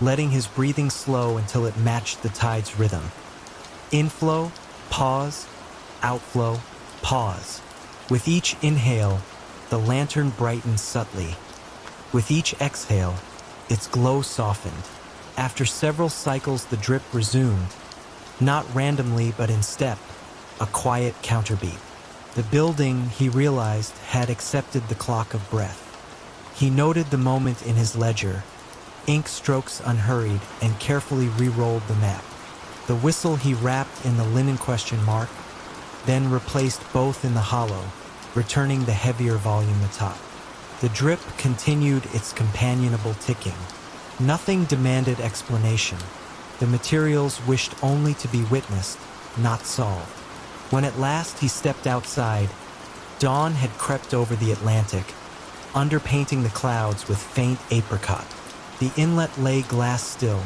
letting his breathing slow until it matched the tide's rhythm. Inflow, pause, outflow, pause. With each inhale, the lantern brightened subtly. With each exhale, its glow softened. After several cycles, the drip resumed, not randomly but in step, a quiet counterbeat. The building, he realized, had accepted the clock of breath. He noted the moment in his ledger, ink strokes unhurried, and carefully re-rolled the map. The whistle he wrapped in the linen question mark, then replaced both in the hollow, returning the heavier volume atop. The drip continued its companionable ticking. Nothing demanded explanation. The materials wished only to be witnessed, not solved. When at last he stepped outside, dawn had crept over the Atlantic, underpainting the clouds with faint apricot. The inlet lay glass still,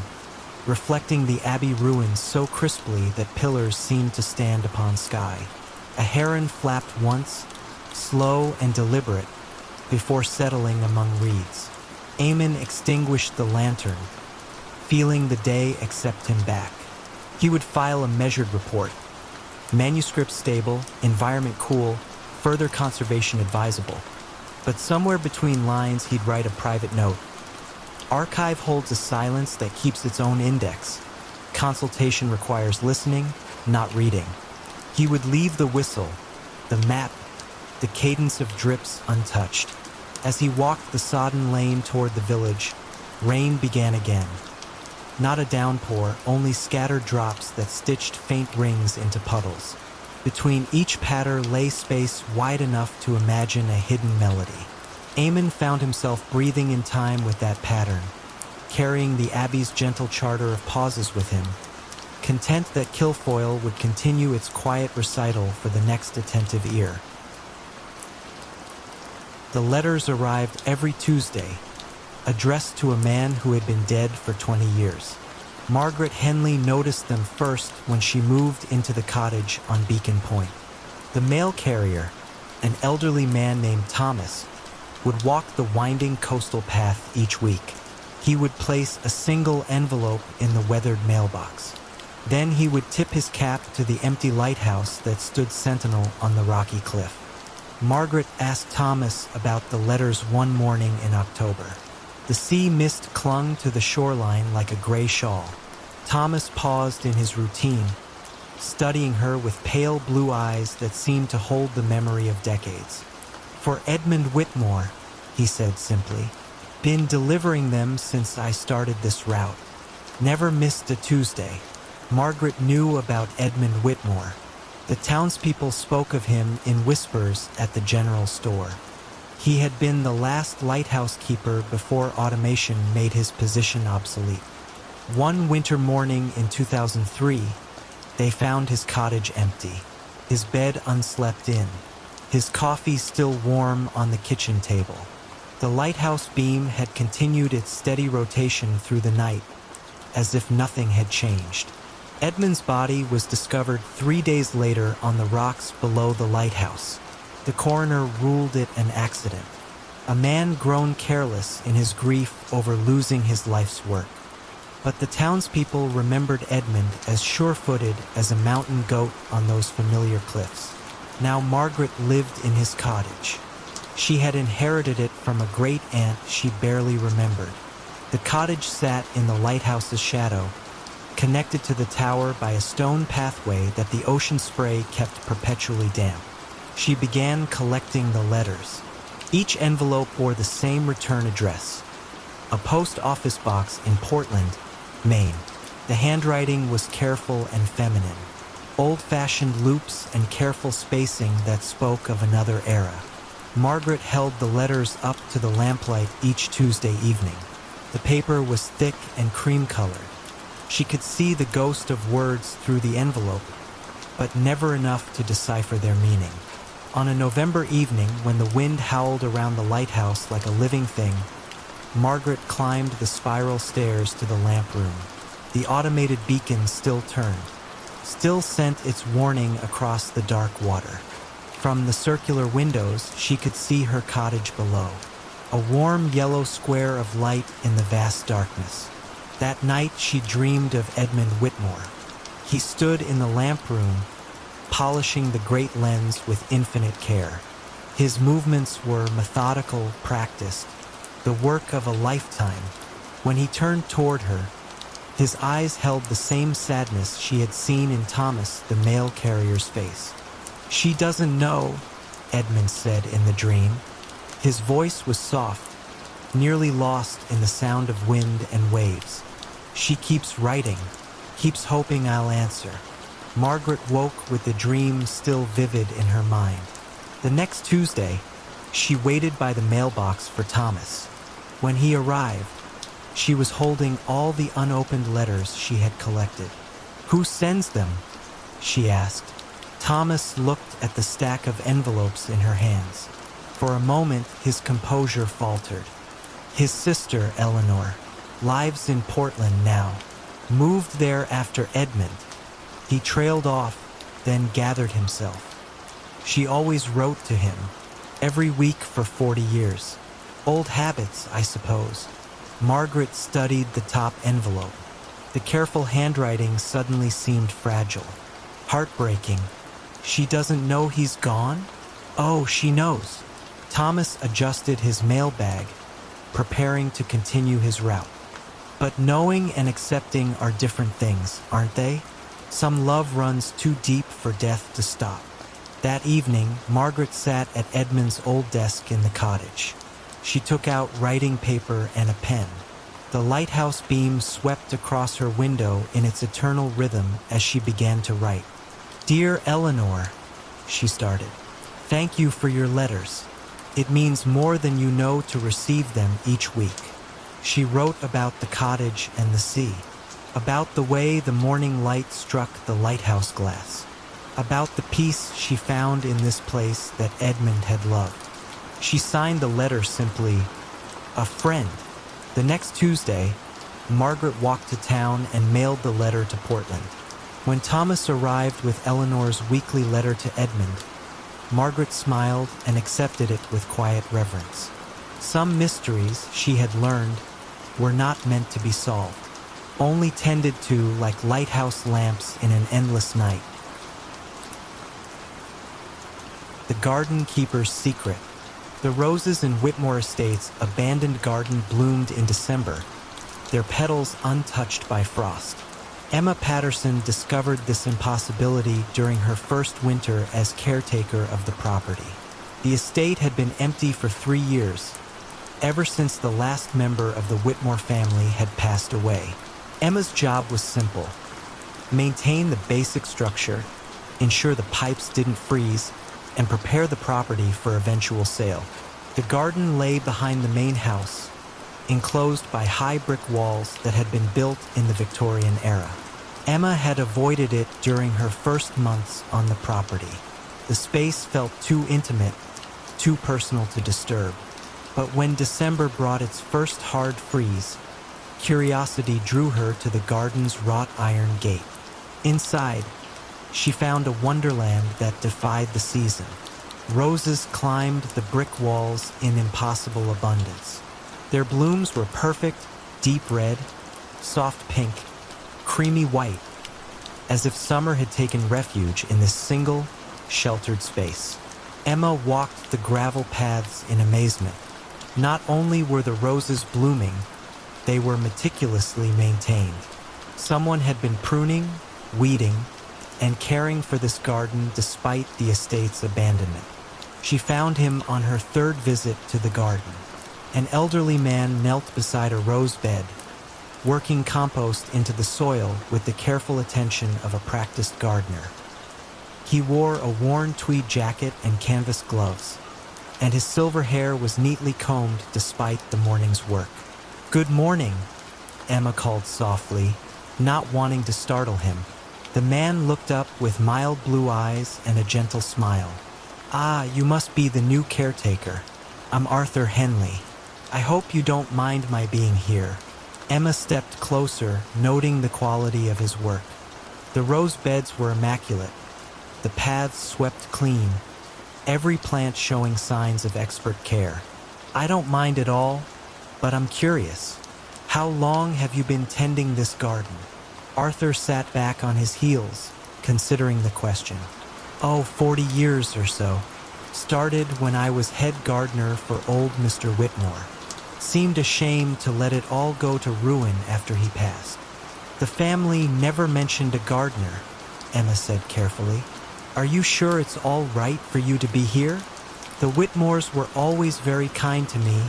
reflecting the abbey ruins so crisply that pillars seemed to stand upon sky. A heron flapped once, slow and deliberate, before settling among reeds. Eamon extinguished the lantern, feeling the day accept him back. He would file a measured report. Manuscript stable, environment cool, further conservation advisable. But somewhere between lines he'd write a private note. Archive holds a silence that keeps its own index. Consultation requires listening, not reading. He would leave the whistle, the map, the cadence of drips untouched. As he walked the sodden lane toward the village, rain began again. Not a downpour, only scattered drops that stitched faint rings into puddles. Between each patter lay space wide enough to imagine a hidden melody. Eamon found himself breathing in time with that pattern, carrying the Abbey's gentle charter of pauses with him, content that Kilfoyle would continue its quiet recital for the next attentive ear. The letters arrived every Tuesday, addressed to a man who had been dead for 20 years. Margaret Henley noticed them first when she moved into the cottage on Beacon Point. The mail carrier, an elderly man named Thomas, would walk the winding coastal path each week. He would place a single envelope in the weathered mailbox. Then he would tip his cap to the empty lighthouse that stood sentinel on the rocky cliff. Margaret asked Thomas about the letters one morning in October. The sea mist clung to the shoreline like a gray shawl. Thomas paused in his routine, studying her with pale blue eyes that seemed to hold the memory of decades. "For Edmund Whitmore," he said simply. "Been delivering them since I started this route. Never missed a Tuesday." Margaret knew about Edmund Whitmore. The townspeople spoke of him in whispers at the general store. He had been the last lighthouse keeper before automation made his position obsolete. One winter morning in 2003, they found his cottage empty, his bed unslept in, his coffee still warm on the kitchen table. The lighthouse beam had continued its steady rotation through the night, as if nothing had changed. Edmund's body was discovered 3 days later on the rocks below the lighthouse. The coroner ruled it an accident, a man grown careless in his grief over losing his life's work. But the townspeople remembered Edmund as sure-footed as a mountain goat on those familiar cliffs. Now Margaret lived in his cottage. She had inherited it from a great-aunt she barely remembered. The cottage sat in the lighthouse's shadow, connected to the tower by a stone pathway that the ocean spray kept perpetually damp. She began collecting the letters. Each envelope bore the same return address, a post office box in Portland, Maine. The handwriting was careful and feminine, old-fashioned loops and careful spacing that spoke of another era. Margaret held the letters up to the lamplight each Tuesday evening. The paper was thick and cream-colored. She could see the ghost of words through the envelope, but never enough to decipher their meaning. On a November evening, when the wind howled around the lighthouse like a living thing, Margaret climbed the spiral stairs to the lamp room. The automated beacon still turned, still sent its warning across the dark water. From the circular windows, she could see her cottage below, a warm yellow square of light in the vast darkness. That night she dreamed of Edmund Whitmore. He stood in the lamp room, polishing the great lens with infinite care. His movements were methodical, practiced, the work of a lifetime. When he turned toward her, his eyes held the same sadness she had seen in Thomas, the mail carrier's face. "She doesn't know," Edmund said in the dream. His voice was soft, nearly lost in the sound of wind and waves. "She keeps writing, keeps hoping I'll answer." Margaret woke with the dream still vivid in her mind. The next Tuesday, she waited by the mailbox for Thomas. When he arrived, she was holding all the unopened letters she had collected. "Who sends them?" she asked. Thomas looked at the stack of envelopes in her hands. For a moment, his composure faltered. His sister, Eleanor, lives in Portland now. Moved there after Edmund. He trailed off, then gathered himself. She always wrote to him, every week for 40 years. Old habits, I suppose. Margaret studied the top envelope. The careful handwriting suddenly seemed fragile. Heartbreaking. She doesn't know he's gone? Oh, she knows. Thomas adjusted his mail bag, preparing to continue his route. But knowing and accepting are different things, aren't they? Some love runs too deep for death to stop. That evening, Margaret sat at Edmund's old desk in the cottage. She took out writing paper and a pen. The lighthouse beam swept across her window in its eternal rhythm as she began to write. "Dear Eleanor," she started, "thank you for your letters. It means more than you know to receive them each week." She wrote about the cottage and the sea, about the way the morning light struck the lighthouse glass, about the peace she found in this place that Edmund had loved. She signed the letter simply, "A friend." The next Tuesday, Margaret walked to town and mailed the letter to Portland. When Thomas arrived with Eleanor's weekly letter to Edmund, Margaret smiled and accepted it with quiet reverence. Some mysteries, she had learned, were not meant to be solved, only tended to like lighthouse lamps in an endless night. The Garden Keeper's Secret. The roses in Whitmore Estate's abandoned garden bloomed in December, their petals untouched by frost. Emma Patterson discovered this impossibility during her first winter as caretaker of the property. The estate had been empty for 3 years, ever since the last member of the Whitmore family had passed away. Emma's job was simple: maintain the basic structure, ensure the pipes didn't freeze, and prepare the property for eventual sale. The garden lay behind the main house, enclosed by high brick walls that had been built in the Victorian era. Emma had avoided it during her first months on the property. The space felt too intimate, too personal to disturb. But when December brought its first hard freeze, curiosity drew her to the garden's wrought iron gate. Inside, she found a wonderland that defied the season. Roses climbed the brick walls in impossible abundance. Their blooms were perfect, deep red, soft pink, creamy white, as if summer had taken refuge in this single, sheltered space. Emma walked the gravel paths in amazement. Not only were the roses blooming, they were meticulously maintained. Someone had been pruning, weeding, and caring for this garden despite the estate's abandonment. She found him on her third visit to the garden. An elderly man knelt beside a rose bed, working compost into the soil with the careful attention of a practiced gardener. He wore a worn tweed jacket and canvas gloves, and his silver hair was neatly combed despite the morning's work. "Good morning," Emma called softly, not wanting to startle him. The man looked up with mild blue eyes and a gentle smile. "Ah, you must be the new caretaker. I'm Arthur Henley. I hope you don't mind my being here." Emma stepped closer, noting the quality of his work. The rose beds were immaculate, the paths swept clean, every plant showing signs of expert care. "I don't mind at all, but I'm curious. How long have you been tending this garden?" Arthur sat back on his heels, considering the question. "Oh, 40 years or so. Started when I was head gardener for old Mr. Whitmore. Seemed a shame to let it all go to ruin after he passed." "The family never mentioned a gardener," Emma said carefully. "Are you sure it's all right for you to be here?" "The Whitmores were always very kind to me,"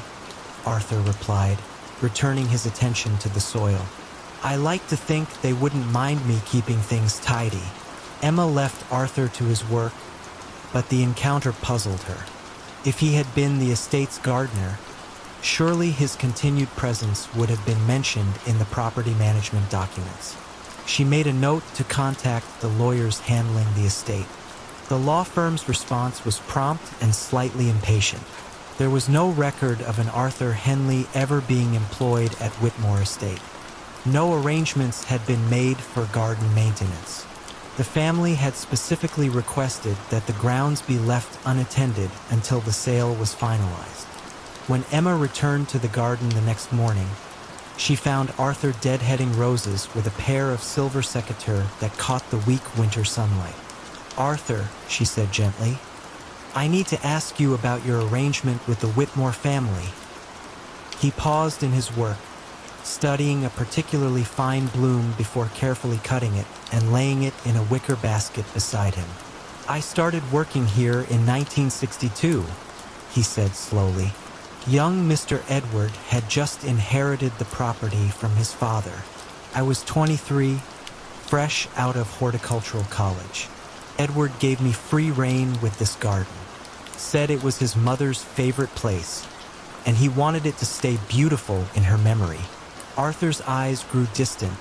Arthur replied, returning his attention to the soil. "I like to think they wouldn't mind me keeping things tidy." Emma left Arthur to his work, but the encounter puzzled her. If he had been the estate's gardener, surely his continued presence would have been mentioned in the property management documents. She made a note to contact the lawyers handling the estate. The law firm's response was prompt and slightly impatient. There was no record of an Arthur Henley ever being employed at Whitmore Estate. No arrangements had been made for garden maintenance. The family had specifically requested that the grounds be left unattended until the sale was finalized. When Emma returned to the garden the next morning, she found Arthur deadheading roses with a pair of silver secateurs that caught the weak winter sunlight. "Arthur," she said gently, "I need to ask you about your arrangement with the Whitmore family." He paused in his work, studying a particularly fine bloom before carefully cutting it and laying it in a wicker basket beside him. "I started working here in 1962, he said slowly. Young Mr. Edward had just inherited the property from his father. I was 23, fresh out of horticultural college. Edward gave me free rein with this garden, said it was his mother's favorite place, and he wanted it to stay beautiful in her memory." Arthur's eyes grew distant,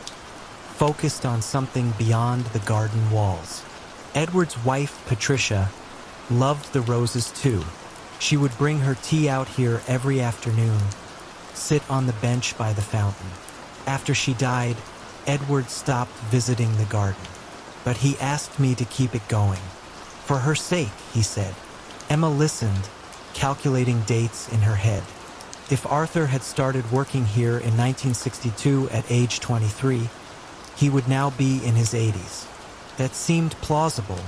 focused on something beyond the garden walls. Edward's wife, Patricia, loved the roses too. She would bring her tea out here every afternoon, sit on the bench by the fountain. After she died, Edward stopped visiting the garden, but he asked me to keep it going. For her sake, he said. Emma listened, calculating dates in her head. If Arthur had started working here in 1962 at age 23, he would now be in his 80s. That seemed plausible,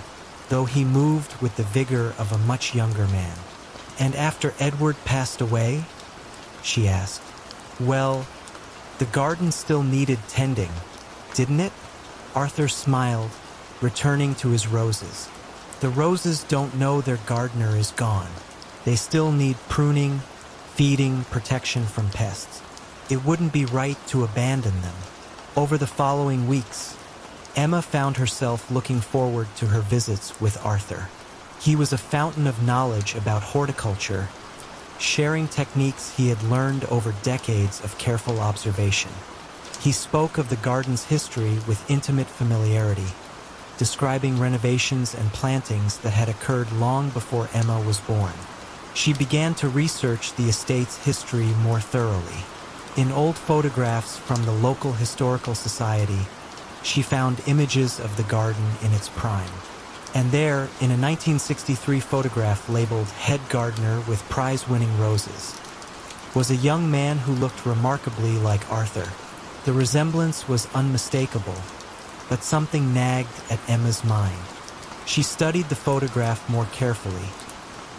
though he moved with the vigor of a much younger man. And after Edward passed away? She asked. Well, the garden still needed tending, didn't it? Arthur smiled, returning to his roses. The roses don't know their gardener is gone. They still need pruning, feeding, protection from pests. It wouldn't be right to abandon them. Over the following weeks, Emma found herself looking forward to her visits with Arthur. He was a fountain of knowledge about horticulture, sharing techniques he had learned over decades of careful observation. He spoke of the garden's history with intimate familiarity, describing renovations and plantings that had occurred long before Emma was born. She began to research the estate's history more thoroughly. In old photographs from the local historical society, she found images of the garden in its prime. And there, in a 1963 photograph labeled Head Gardener with Prize-Winning Roses, was a young man who looked remarkably like Arthur. The resemblance was unmistakable, but something nagged at Emma's mind. She studied the photograph more carefully,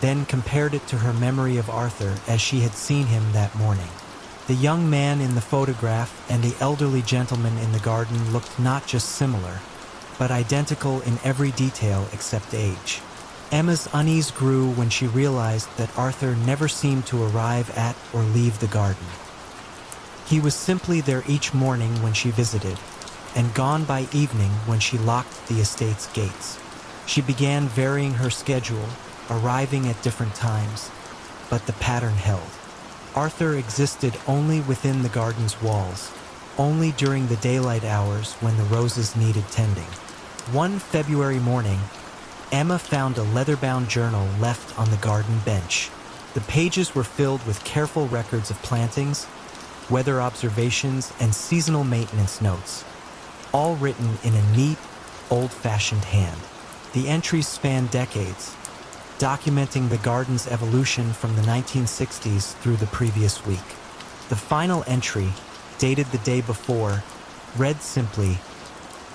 then compared it to her memory of Arthur as she had seen him that morning. The young man in the photograph and the elderly gentleman in the garden looked not just similar, but identical in every detail except age. Emma's unease grew when she realized that Arthur never seemed to arrive at or leave the garden. He was simply there each morning when she visited, and gone by evening when she locked the estate's gates. She began varying her schedule, arriving at different times, but the pattern held. Arthur existed only within the garden's walls, only during the daylight hours when the roses needed tending. One February morning, Emma found a leather-bound journal left on the garden bench. The pages were filled with careful records of plantings, weather observations, and seasonal maintenance notes, all written in a neat, old-fashioned hand. The entries span decades, documenting the garden's evolution from the 1960s through the previous week. The final entry, dated the day before, read simply,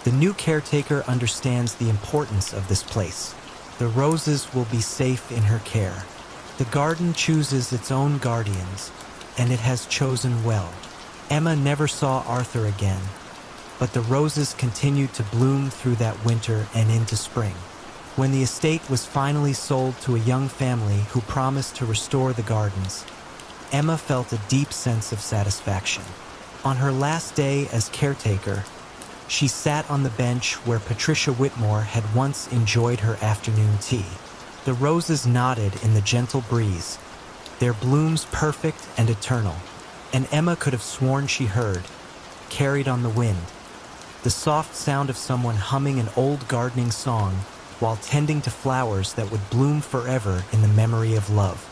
"The new caretaker understands the importance of this place. The roses will be safe in her care. The garden chooses its own guardians, and it has chosen well." Emma never saw Arthur again, but the roses continued to bloom through that winter and into spring. When the estate was finally sold to a young family who promised to restore the gardens, Emma felt a deep sense of satisfaction. On her last day as caretaker, she sat on the bench where Patricia Whitmore had once enjoyed her afternoon tea. The roses nodded in the gentle breeze, their blooms perfect and eternal, and Emma could have sworn she heard, carried on the wind, the soft sound of someone humming an old gardening song while tending to flowers that would bloom forever in the memory of love.